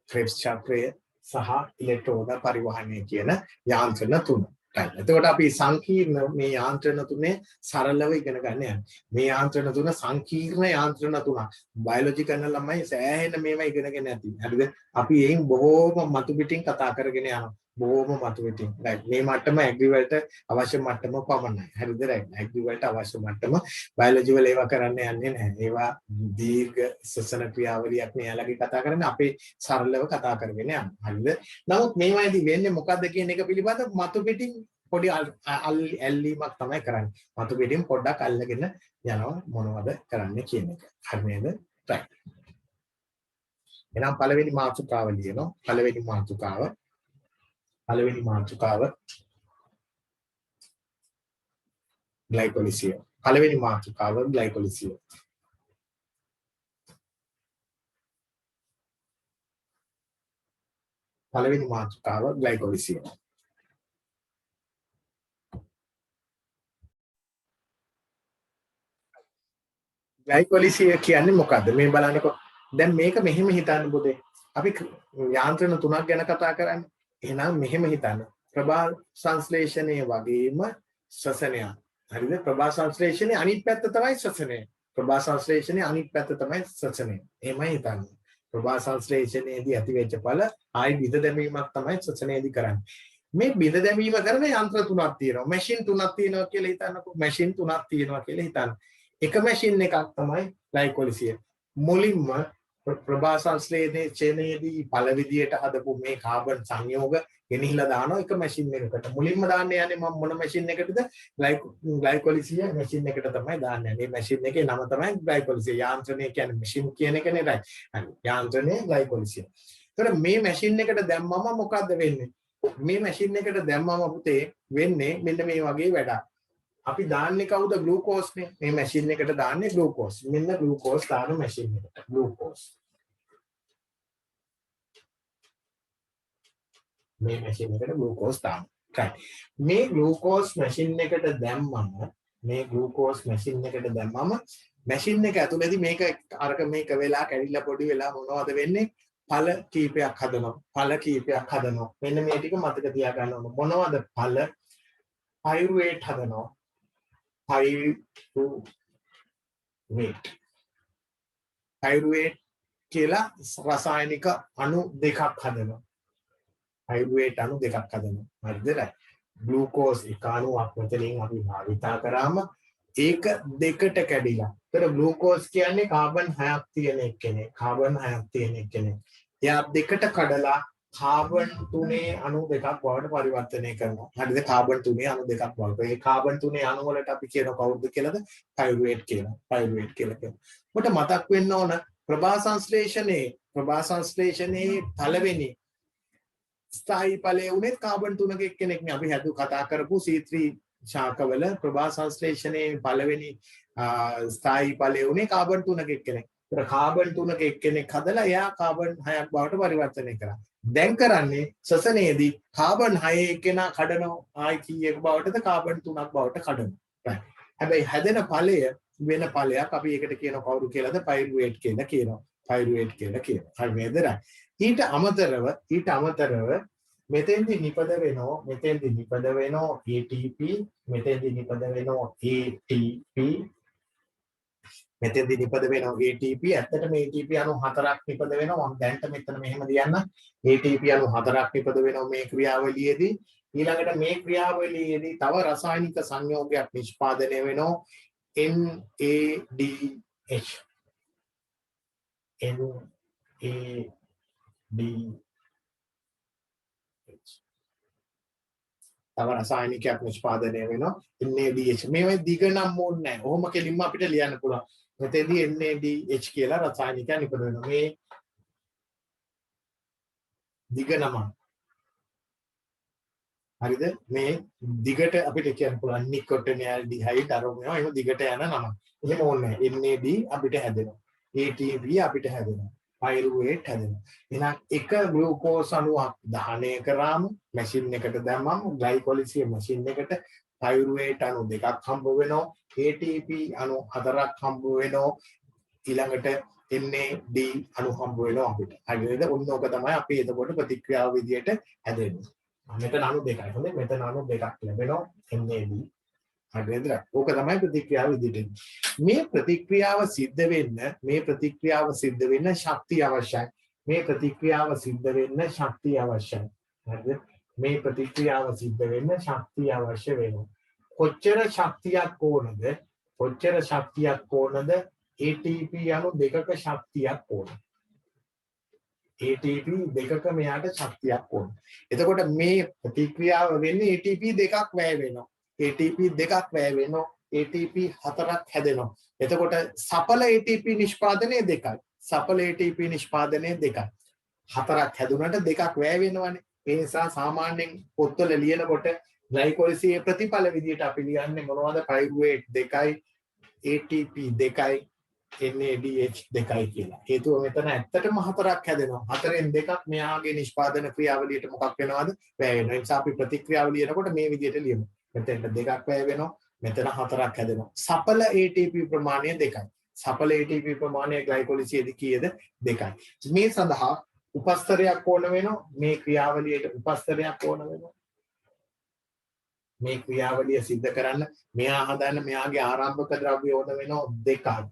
Speaker 1: ක්‍රෙබ්ස් චක්‍රය සහ ඉලෙක්ට්‍රෝන පරිවහනය කියන යාන්ත්‍රණ 3. එතකොට අපි සංකීර්ණ මේ යාන්ත්‍රණ තුනේ සරලව ඉගෙන ගන්න යනවා. මේ යාන්ත්‍රණ තුන සංකීර්ණ යාන්ත්‍රණ තුනක්. බයොලොජි කරන ළමයි සෑහෙන මේවා ඉගෙනගෙන ඇති. හරිද? අපි එයින් බොහෝම මතු පිටින් කතා කරගෙන යනවා. බොහෝම මතු පිටින්. රයිට්. මේ මට්ටම ඇග්‍රි වලට අවශ්‍ය මට්ටම පමණයි. හරිද? රයිට්. ඇග්‍රි වලට අවශ්‍ය මට්ටම බයොලොජි වල ඒවා කරන්න යන්නේ නැහැ. ඒවා දීර්ඝ ශ්වසන ක්‍රියාවලියක් මෙයාලගේ කතා කරන්නේ අපේ සරලව කතා කරගෙන යනවා. හරිද? නමුත් මේවායිදී වෙන්නේ මොකද්ද කියන එක පිළිබඳව මතු පිටින් පොඩි ඇල්ලීමක් තමයි කරන්නේ. මතු පිටින් පොඩ්ඩක් අල්ලගෙන යනවා මොනවද කරන්නේ කියන එක. හරි නේද? රයිට්. එහෙනම් පළවෙනි මාතෘකාව ලියනවා. පළවෙනි මාතෘකාව ග්ලයිකොලිසිය. පළවෙනි මාතෘකාව ග්ලයිකොලිසිය. පළවෙනි මාතෘකාව ග්ලයිකොලිසිය. ග්ලයිකොලිසිය කියන්නේ මොකද්ද? මේ බලන්නකො. දැන් මේක මෙහෙම හිතන්න පුතේ. අපි යාන්ත්‍රණ 3ක් ගැන කතා කරන්නේ. එහෙනම් මෙහෙම හිතන්න. ප්‍රභා සංශ්ලේෂණයේ වගේම ශ්වසනය. හරිද? ප්‍රභා සංශ්ලේෂණයේ අනිත් පැත්ත තමයි ශ්වසනය. ප්‍රභා සංශ්ලේෂණයේ අනිත් පැත්ත තමයි ශ්වසනය. එහෙමයි හිතන්න. ප්‍රභා සංශ්ලේෂණයේදී ඇතිවෙච්ච ඵල ආයි බිඳ දැමීමක් තමයි ශ්වසනයේදී කරන්නේ. මේ බිඳ දැමීම කරන යන්ත්‍ර 3ක් තියෙනවා. මැෂින් 3ක් තියෙනවා කියලා හිතන්නකො. මැෂින් 3ක් තියෙනවා කියලා හිතන්න. එක මැෂින් එකක් තමයි ග්ලයිකොලිසිය. මුලින්ම ප්‍රභා සංශ්ලේෂණයේදී පළ විදියට හදපු මේ කාබන් සංයෝග ගෙනහිලා දානවා එක මැෂින් එකකට. මුලින්ම දාන්න යන්නේ මම මොන මැෂින් එකටද? ග්ලයිකොලිසිය මැෂින් එකට තමයි දාන්නේ. මේ මැෂින් එකේ නම තමයි ග්ලයිකොලිසිය. යාන්ත්‍රණය කියන්නේ මැෂින් කියන එකනේ රයිට්. හරි. යාන්ත්‍රණය ග්ලයිකොලිසිය. ඒතර මේ මැෂින් එකට දැම්මම මොකද්ද වෙන්නේ? මේ මැෂින් එකට දැම්මම පුතේ වෙන්නේ මෙන්න මේ වගේ වැඩක්. අපි දාන්නේ කවුද? ග්ලූකෝස් නේ. මේ මැෂින් එකට දාන්නේ ග්ලූකෝස්. මෙන්න ග්ලූකෝස් දාන මැෂින් එකට. ග්ලූකෝස්. මේ මැෂින් එකට ග්ලූකෝස් දාන්න. right. මේ ග්ලූකෝස් මැෂින් එකට දැම්මම මැෂින් එක ඇතුළේදී මේක අරක මේක වෙලා කැඩිලා පොඩි වෙලා මොනවද වෙන්නේ? ඵල කීපයක් හදනවා. ඵල කීපයක් හදනවා. මෙන්න මේ ටික මතක තියාගන්න ඕන. මොනවද ඵල? පයිරුවේට් හදනවා. පයිරුවේට්. පයිරුවේට් කියලා රසායනික අණු දෙකක් හදනවා. පයිරුවේට් අණු දෙකක් හදනවා. හරිද? ග්ලූකෝස් එක අණුවක් මෙතනින් අපි භාවිතා කරාම ඒක දෙකට කැඩිලා. ඒතර ග්ලූකෝස් කියන්නේ කාබන් 6ක් තියෙන එකනේ. කාබන් 6ක් තියෙන එකනේ. එයා දෙකට කඩලා කාබන් 3 අණු දෙකක් බවට පරිවර්තනය කරනවා. හරිද? කාබන් 3 අණු දෙකක් බවට. ඒ කාබන් 3 අණු වලට අපි කියන කවුරුද කියලාද? පයිරුවේට් කියලා. පයිරුවේට් කියලා කියනවා. ඔබට මතක් වෙන්න ඕන ප්‍රභා සංශ්ලේෂණයේ පළවෙනි ස්ථායි ඵලයේ උනේ කාබන් 3ක එක්කෙනෙක් නේ. අපි හදු කතා කරපු C3 ශාකවල ප්‍රභා සංශ්ලේෂණයේ පළවෙනි ස්ථායි ඵලයේ උනේ කාබන් 3ක එක්කෙනෙක්. ඒතර කාබන් 3ක එක්කෙනෙක් හදලා එයා කාබන් 6ක් බවට පරිවර්තනය කරා. දැන් කරන්නේ ශ්වසනයේදී කාබන් 6 එක්කෙනා කඩනවා ආයි කීයක බවටද කාබන් 3ක් බවට කඩනවා. හැබැයි හැදෙන ඵලය වෙන ඵලයක්. අපි ඒකට කියන කවුරු කියලාද? පයිරුවේට් කියලා කියනවා. පයිරුවේට් කියලා කියනවා. හරි නේද? ඊට අමතරව මෙතෙන්දි නිපද වෙනවා ATP මෙතෙන්දි නිපද වෙනවා ATP ඇත්තටම ATP අණු 4ක් නිපද වෙනවා. මම දැන්ට මෙතන මෙහෙම ලියන්න. ATP අණු 4ක් නිපද වෙනවා මේ ක්‍රියාවලියේදී. ඊළඟට මේ ක්‍රියාවලියේදී තව රසායනික සංයෝගයක් නිෂ්පාදනය වෙනවා NADH. තව රසායනිකයක් නිෂ්පාදනය වෙනවා NADH. මේවා දිග නම් ඕනේ නැහැ. ඔහොම කෙලින්ම අපිට ලියන්න පුළුවන්. මෙතෙන්දී NADH කියලා රසායනිකයක් නිපද වෙනවා. මේ දිග නම. හරිද? මේ දිගට අපිට කියන්න පුළුවන් නිකොටිනෑල්ඩිහයිඩ් අරෝමේවා එහෙම දිගට යන නම. එහෙම ඕනේ නැහැ. NAD අපිට හැදෙනවා. ATP අපිට හැදෙනවා. පයිරුවේට් හැදෙනවා. එහෙනම් එක ග්ලූකෝස් අණුවක් දහනය කරාම මැෂින් එකට දැම්මම ග්ලයිකොලිසිස් මැෂින් එකට පයිරුවේට් අණු දෙකක් හම්බ වෙනවා. ATP අණු හතරක් හම්බ වෙනවා. ඊළඟට NAD අණු හම්බ වෙනවා අපිට. හරිද? ඔන්න ඕක තමයි අපි එතකොට ප්‍රතික්‍රියාව විදියට හැදෙන්නේ. මෙතන අණු දෙකයි. හොඳේ මෙතන අණු දෙකක් ලැබෙනවා NAD. හරිද? ඕක තමයි ප්‍රතික්‍රියාව විදියට. මේ ප්‍රතික්‍රියාව සිද්ධ වෙන්න ශක්තිය අවශ්‍යයි. මේ ප්‍රතික්‍රියාව සිද්ධ වෙන්න ශක්තිය අවශ්‍යයි. හරිද? මේ ප්‍රතික්‍රියාව සිද්ධ වෙන්න ශක්තිය අවශ්‍ය වෙනවා. කොච්චර ශක්තියක් ඕනද? ATP අණු දෙකක ශක්තියක් ඕන. ATP දෙකක මෙයාට ශක්තියක් ඕන. එතකොට මේ ප්‍රතික්‍රියාව වෙන්නේ ATP දෙකක් වැය වෙනවා. ATP දෙකක් වැය වෙනවා. ATP හතරක් හැදෙනවා. එතකොට සඵල ATP නිෂ්පාදනය දෙකයි. හතරක් හැදුනට දෙකක් වැය වෙනවනේ. ඒ නිසා සාමාන්‍යයෙන් පොත්වල ලියනකොට ග්ලයිකොලිසිස් ප්‍රතිඵල විදියට අපි ලියන්නේ මොනවද? පයිරුවේට් දෙකයි, ATP දෙකයි, NADH දෙකයි කියලා. හේතුව මෙතන ඇත්තටම හතරක් හැදෙනවා. හතරෙන් දෙකක් මෙයාගේ නිෂ්පාදන ක්‍රියාවලියට මොකක් වෙනවද? වැය වෙනවා. ඒ නිසා අපි ප්‍රතික්‍රියාව ලියනකොට මේ විදියට ලියමු. මෙතෙන්ට දෙකක් වැය වෙනවා. මෙතන හතරක් හැදෙනවා. සඵල ATP ප්‍රමාණය දෙකයි. සඵල ATP ප්‍රමාණය ග්ලයිකොලිසියේදී කීයද? දෙකයි. මේ සඳහා උපස්තරයක් ඕන වෙනවා. මේ ක්‍රියාවලියට උපස්තරයක් ඕන වෙනවා. මේ ක්‍රියාවලිය සිද්ධ කරන්න මෙයා හදන්න මෙයාගේ ආරම්භක ද්‍රව්‍ය ඕන වෙනවා දෙකයි.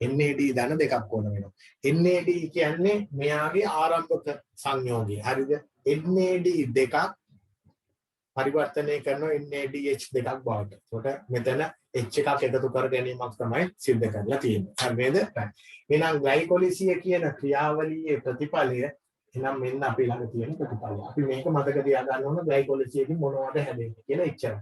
Speaker 1: NAD ධන දෙකක් ඕන වෙනවා. NAD කියන්නේ මෙයාගේ ආරම්භක සංයෝගය. හරිද? NAD දෙකක් පරිවර්තනය කරනවා NADH දෙකක් බවට. ඒකට මෙතන H එකක් එකතු කර ගැනීමක් තමයි සිද්ධ කරලා තියෙන්නේ. හරිද? එහෙනම් ග්ලයිකොලිසිය කියන ක්‍රියාවලියේ ප්‍රතිඵලය එහෙනම් මෙන්න අපි ළඟ තියෙන ප්‍රතිඵලය. අපි මේක මතක තියාගන්න ඕන ග්ලයිකොලිසියේදී මොනවද හැදෙන්නේ කියලා එච්චරයි.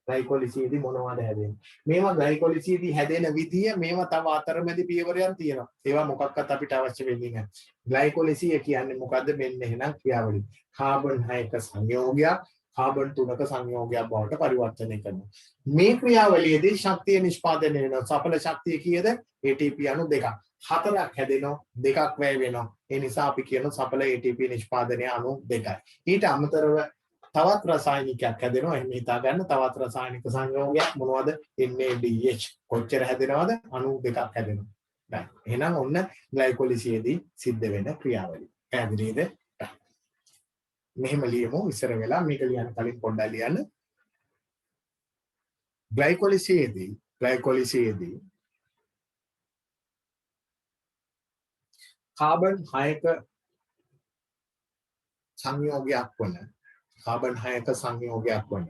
Speaker 1: ග්ලයිකොලිසියේදී මොනවද හැදෙන්නේ? මේවා ග්ලයිකොලිසියේදී හැදෙන විදිය මේවා තව අතරමැදි පියවරයන් තියෙනවා. ඒවා මොකක්වත් අපිට අවශ්‍ය වෙන්නේ නැහැ. ග්ලයිකොලිසිය කියන්නේ මොකද්ද? මෙන්න එහෙනම් ක්‍රියාවලිය. කාබන් 6ක සංයෝගයක් කාබන් 3ක සංයෝගයක් බවට පරිවර්තනය කරනවා. මේ ක්‍රියාවලියේදී ශක්තිය නිෂ්පාදනය වෙනවා. සඵල ශක්තිය කීයද? ATP අණු දෙකක්. හතරක් හැදෙනවා, දෙකක් වැය වෙනවා. ඒ නිසා අපි කියන සඵල ATP නිෂ්පාදනය අණු දෙකයි. ඊට අමතරව තවත් රසායනිකයක් හැදෙනවා. එහෙම හිතා ගන්න තවත් රසායනික සංයෝගයක් මොනවද? NADH. කොච්චර හැදෙනවද? අණු දෙකක් හැදෙනවා. දැන් එහෙනම් ඔන්න ග්ලයිකොලිසියේදී සිද්ධ වෙන ක්‍රියාවලිය. පැහැදිලිද? මෙහෙම ලියමු ඉස්සර වෙලා මේක ලියන්න කලින් පොඩ්ඩක් ලියන්න. ග්ලයිකොලිසියේදී කාබන් 6ක සංයෝගයක් වන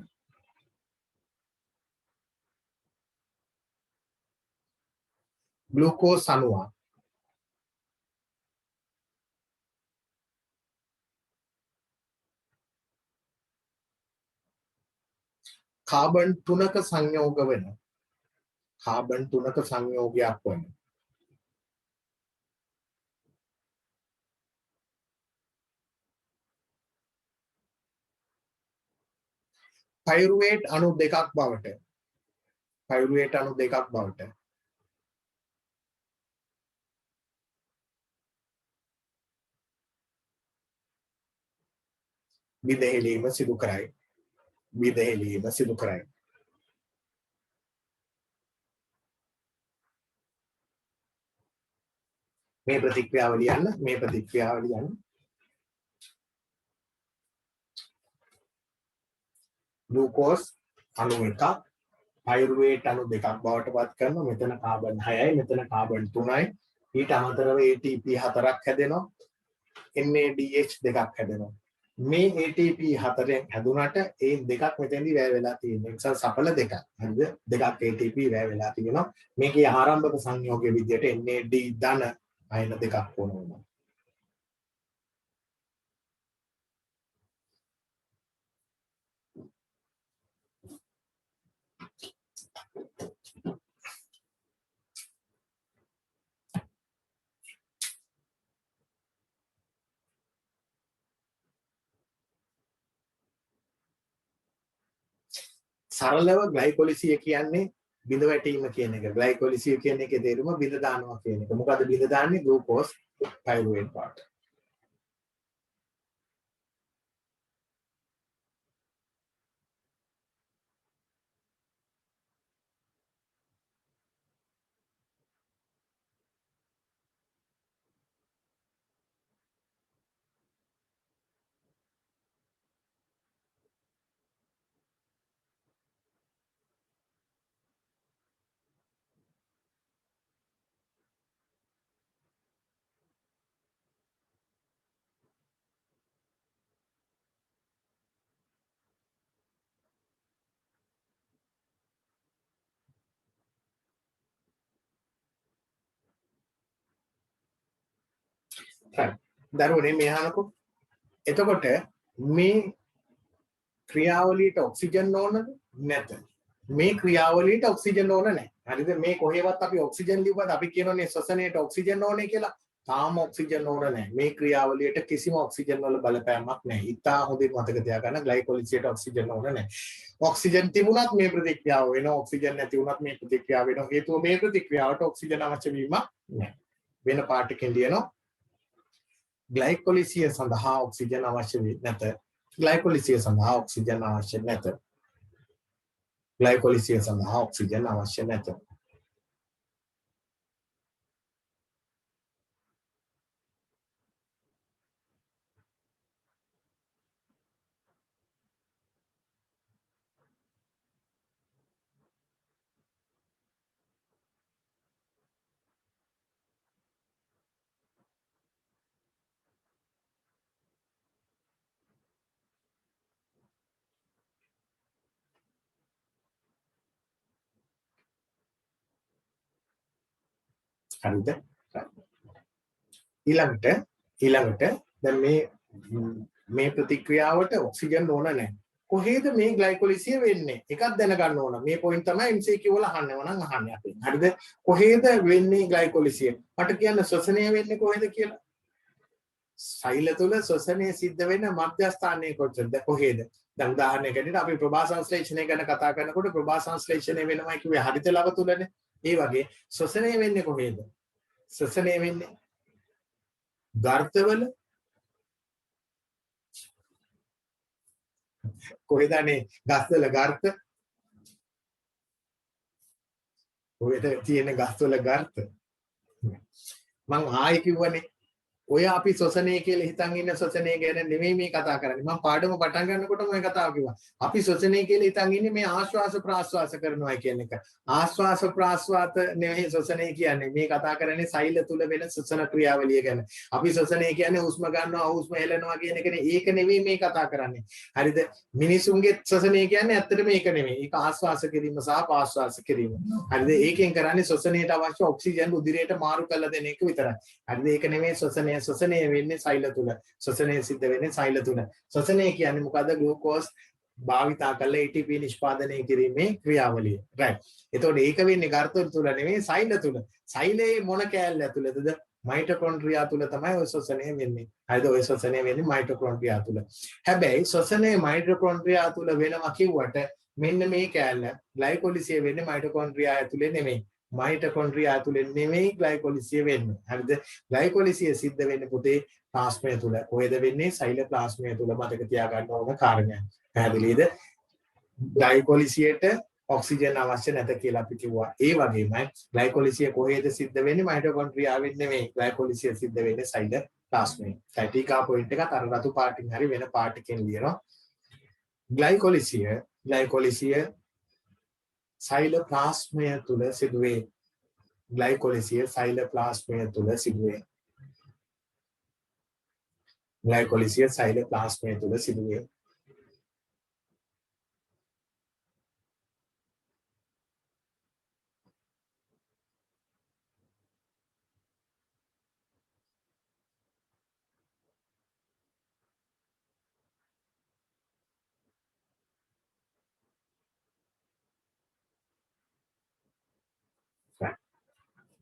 Speaker 1: ග්ලූකෝස් අණුවක් කාබන් 3ක සංයෝගයක් වන පයිරුවේට් අණු දෙකක් බවට විදහෙලීම සිදු කරයි. මේ ප්‍රතික්‍රියාව ලියන්න. ග්ලූකෝස් අණු එකක් පයිරුවේට් අණු දෙකක් බවට පත් කරනවා. මෙතන කාබන් 6යි, මෙතන කාබන් 3යි. ඊට අමතරව ATP 4ක් හැදෙනවා. NADH දෙකක් හැදෙනවා. මේ ATP 4ෙන් හැදුනට ඒ දෙකක් මෙතෙන්දී වැය වෙලා තියෙනවා. නිසා සඵල දෙකක්. හරිද? දෙකක් ATP වැය වෙලා තියෙනවා. මේකේ ආරම්භක සංයෝගයේ විදිහට NAD ධන අයන දෙකක් වුණ වෙනවා. සරලව ග්ලයිකොලිසිය කියන්නේ බිඳ වැටීම කියන එක. ග්ලයිකොලිසිය කියන එකේ තේරුම බිඳ දානවා කියන එක. මොකද බිඳ දාන්නේ ග්ලූකෝස් පයිරුවේට් පාට. දරුවනේ මේ අහනකො. එතකොට මේ ක්‍රියාවලියට ඔක්සිජන් ඕනද? නැත. මේ ක්‍රියාවලියට ඔක්සිජන් ඕන නැහැ. හරිද? මේ කොහෙවත් අපි ඔක්සිජන් ලිව්වද අපි කියනෝනේ ශ්වසනයට ඔක්සිජන් ඕනේ කියලා. තාම ඔක්සිජන් ඕන නැහැ. මේ ක්‍රියාවලියට කිසිම ඔක්සිජන් වල බලපෑමක් නැහැ. ඉතා හොඳින් මතක තියාගන්න ග්ලයිකොලිසියට ඔක්සිජන් ඕන නැහැ. ඔක්සිජන් තිබුණත් මේ ප්‍රතික්‍රියාව වෙනවා. ඔක්සිජන් නැති වුණත් මේ ප්‍රතික්‍රියාව වෙනවා. හේතුව මේ ප්‍රතික්‍රියාවට ඔක්සිජන් අවශ්‍ය වීමක් නැහැ. වෙන පාටකින් ලියනවා. ග්ලයිකොලිසිය සඳහා ඔක්සිජන් අවශ්‍ය නැත. ග්ලයිකොලිසිය සඳහා ඔක්සිජන් අවශ්‍ය නැත. හරිද? ඊළඟට දැන් මේ ප්‍රතික්‍රියාවට ඔක්සිජන් ඕන නැහැ. කොහේද මේ ග්ලයිකොලිසිය වෙන්නේ? එකක් දැනගන්න ඕන. මේ පොයින්ට් තමයි MCQ වල අහන්නේ වනම් අහන්නේ අපෙන්. හරිද? කොහේද වෙන්නේ ග්ලයිකොලිසිය? මට කියන්න ශ්වසනය වෙන්නේ කොහෙද කියලා. සෛල තුල ශ්වසනය සිද්ධ වෙන මධ්‍යස්ථානයේ කොහෙද? දැන් උදාහරණයකට අපි ප්‍රභා සංශ්ලේෂණය ගැන කතා කරනකොට ප්‍රභා සංශ්ලේෂණය වෙනවයි කිව්වේ හරිත ලව තුලනේ. ඒ වගේ ශ්වසනය වෙන්නේ කොහෙද? ශ්වසනය වෙන්නේ ගර්තවල කොහෙද අනේ ගස්වල ගර්ථ? කොහෙද තියෙන ගස්වල ගර්ථ? මං ආයෙ කිව්වනේ ඔය අපි ශ්වසනය කියලා හිතන් ඉන්න ශ්වසනය ගැන නෙමෙයි මේ කතා කරන්නේ. මම පාඩම පටන් ගන්නකොටම ඔය කතාව කිව්වා. අපි ශ්වසනය කියලා හිතන් ඉන්නේ මේ ආශ්වාස ප්‍රාශ්වාස කරනවා කියන එක. ආශ්වාස ප්‍රාශ්වාස නෙමෙයි ශ්වසනය කියන්නේ. මේ කතා කරන්නේ සෛල තුල වෙන ශ්වසන ක්‍රියාවලිය ගැන. අපි ශ්වසනය කියන්නේ හුස්ම ගන්නවා, හුස්ම හෙලනවා කියන එකනේ. ඒක නෙමෙයි මේ කතා කරන්නේ. හරිද? මිනිසුන්ගේ ශ්වසනය කියන්නේ ඇත්තටම ඒක නෙමෙයි. ඒක ආශ්වාස කිරීම සහ ප්‍රාශ්වාස කිරීම. හරිද? ඒකෙන් කරන්නේ ශ්වසනයට අවශ්‍ය ඔක්සිජන් උදිරයට මාරු කරලා දෙන එක විතරයි. හරිද? ඒක නෙමෙයි ශ්වසනය. ශ්වසනය වෙන්නේ සෛල තුල. ශ්වසනය සිද්ධ වෙන්නේ සෛල තුල. ශ්වසනය කියන්නේ මොකද්ද? ග්ලූකෝස් භාවිතා කරලා ATP නිෂ්පාදනය කිරීමේ ක්‍රියාවලිය. right. එතකොට ඒක වෙන්නේ ගර්ථ තුල නෙමෙයි සෛල තුල. සෛලයේ මොන කෑල්ල ඇතුළතද? මයිටොකොන්ඩ්‍රියා තුල තමයි ඔය ශ්වසනය වෙන්නේ. හරිද? ඔය ශ්වසනය වෙන්නේ මයිටොකොන්ඩ්‍රියා තුල. හැබැයි ශ්වසනය මයිටොකොන්ඩ්‍රියා තුල වෙනවා කිව්වට මෙන්න මේ කෑල්ල ග්ලයිකොලිසිය වෙන්නේ මයිටොකොන්ඩ්‍රියා ඇතුලේ නෙමෙයි. මයිටොකොන්ඩ්‍රියා ඇතුලේ නෙමෙයි ග්ලයිකොලිසිය වෙන්නේ. හරිද? ග්ලයිකොලිසිය සිද්ධ වෙන්නේ පුතේ ප්ලාස්මය තුල. කොහෙද වෙන්නේ? සෛල ප්ලාස්මය තුල. මතක තියාගන්න ඕන කාරණයක්. පැහැදිලිද? ග්ලයිකොලිසියට ඔක්සිජන් අවශ්‍ය නැත කියලා අපි කිව්වා. ඒ වගේමයි ග්ලයිකොලිසිය කොහෙද සිද්ධ වෙන්නේ? මයිටොකොන්ඩ්‍රියාවෙන් නෙමෙයි. ග්ලයිකොලිසිය සිද්ධ වෙන්නේ සෛල ප්ලාස්මයෙන්. සයිටිකා පොයින්ට් එකත් අර රතු පාටින් හරි වෙන පාටකින් ලියනවා. ග්ලයිකොලිසිය සෛල ප්ලාස්මය තුල සිදුවේ. ග්ලයිකොලිසිය සෛල ප්ලාස්මය තුල සිදුවේ. ග්ලයිකොලිසිය සෛල ප්ලාස්මය තුල සිදුවේ.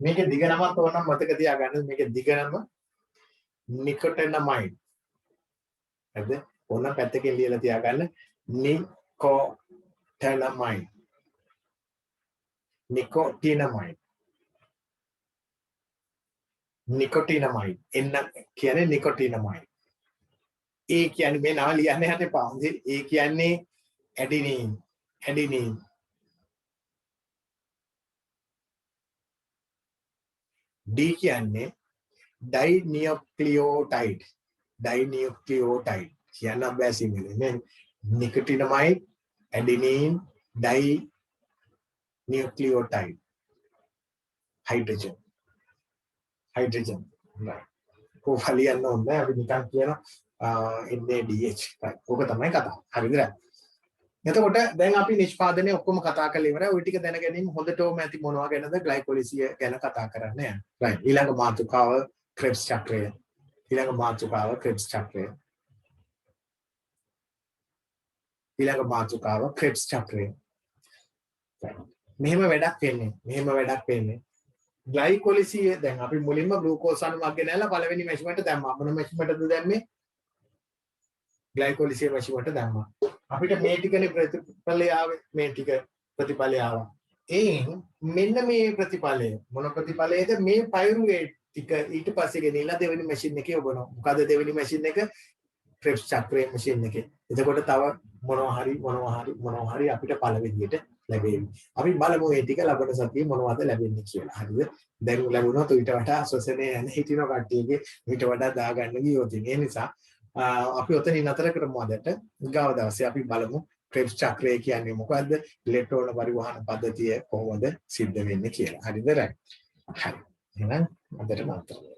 Speaker 1: මේකේ දිග නමත් ඕනනම් මතක තියාගන්න. මේකේ දිග නම නිකොටිනමයිඩ්. හරිද? ඕන පැත්තකින් ලියලා තියාගන්න. නිකොටිනමයිඩ්. නිකොටිනමයිඩ්. නිකොටිනමයිඩ්. එන්න කියන්නේ නිකොටිනමයිඩ්. ඒ කියන්නේ මේ නම ලියන්න යන්න එපා. ඒ කියන්නේ ඇඩිනින්. D කියන්නේ ඩයිනියුක්ලියෝටයිඩ්. කියන්න බෑ සිංහලෙන් නේ. නිකොටිනමයිඩ්, ඇඩිනින්, ඩයිනියුක්ලියෝටයිඩ්. හයිඩ්‍රජන්. right. කොහොම ලියන්න ඕනේ අපි නිකන් කියන NADH. right. ඕක තමයි කතාව. හරිද? එතකොට දැන් අපි නිෂ්පාදනය ඔක්කොම කතා කරලා ඉවරයි. ওই ටික දැන ගැනීම හොඳටම ඇති මොනවා ගැනද? ග්ලයිකොලිසිය ගැන කතා කරන්න යනවා. right. ඊළඟ මාතෘකාව ක්‍රෙබ්ස් චක්‍රය. මෙහෙම වැඩක් වෙන්නේ. ග්ලයිකොලිසිය දැන් අපි මුලින්ම ග්ලූකෝස් අණුවක් ගෙනල්ලා පළවෙනි මෙෂර්මන්ට් දැම්මා. මොන මෙෂර්මන්ට්ද දැම්මේ? ග්ලයිකොලිසිය මෙෂර්මන්ට් දැම්මා. අපිට මේ ටිකනේ ප්‍රතිඵලය ආවේ. මේ ටික ප්‍රතිඵලය ආවා. මෙන්න මේ ප්‍රතිඵලය මොන ප්‍රතිඵලයේද? මේ පයිරුවේට් ටික ඊට පස්සේ ගෙනිලා දෙවෙනි මැෂින් එකේ ඔබනවා. මොකද දෙවෙනි මැෂින් එක? ක්‍රෙබ්ස් චක්‍රයේ මැෂින් එකේ. එතකොට තව මොනවා හරි අපිට පළ විදියට ලැබෙවි. අපි බලමු මේ ටික ලබන සතියේ මොනවද ලැබෙන්නේ කියලා. හරිද? දැන් ලැබුණොත් ඊට වඩා ශ්වසනය යන හිටින කට්ටියගේ ඊට වඩා දාගන්න ගියොත් ඒ නිසා අපි ඔතනින් නතර කරමු අදට. ගාව දවසේ අපි බලමු ක්‍රෙබ්ස් චක්‍රය කියන්නේ මොකද්ද? ඉලෙක්ට්‍රෝන පරිවහන පද්ධතිය කොහොමද සිද්ධ වෙන්නේ කියලා. හරිද? හරි. එහෙනම් අදට නතර.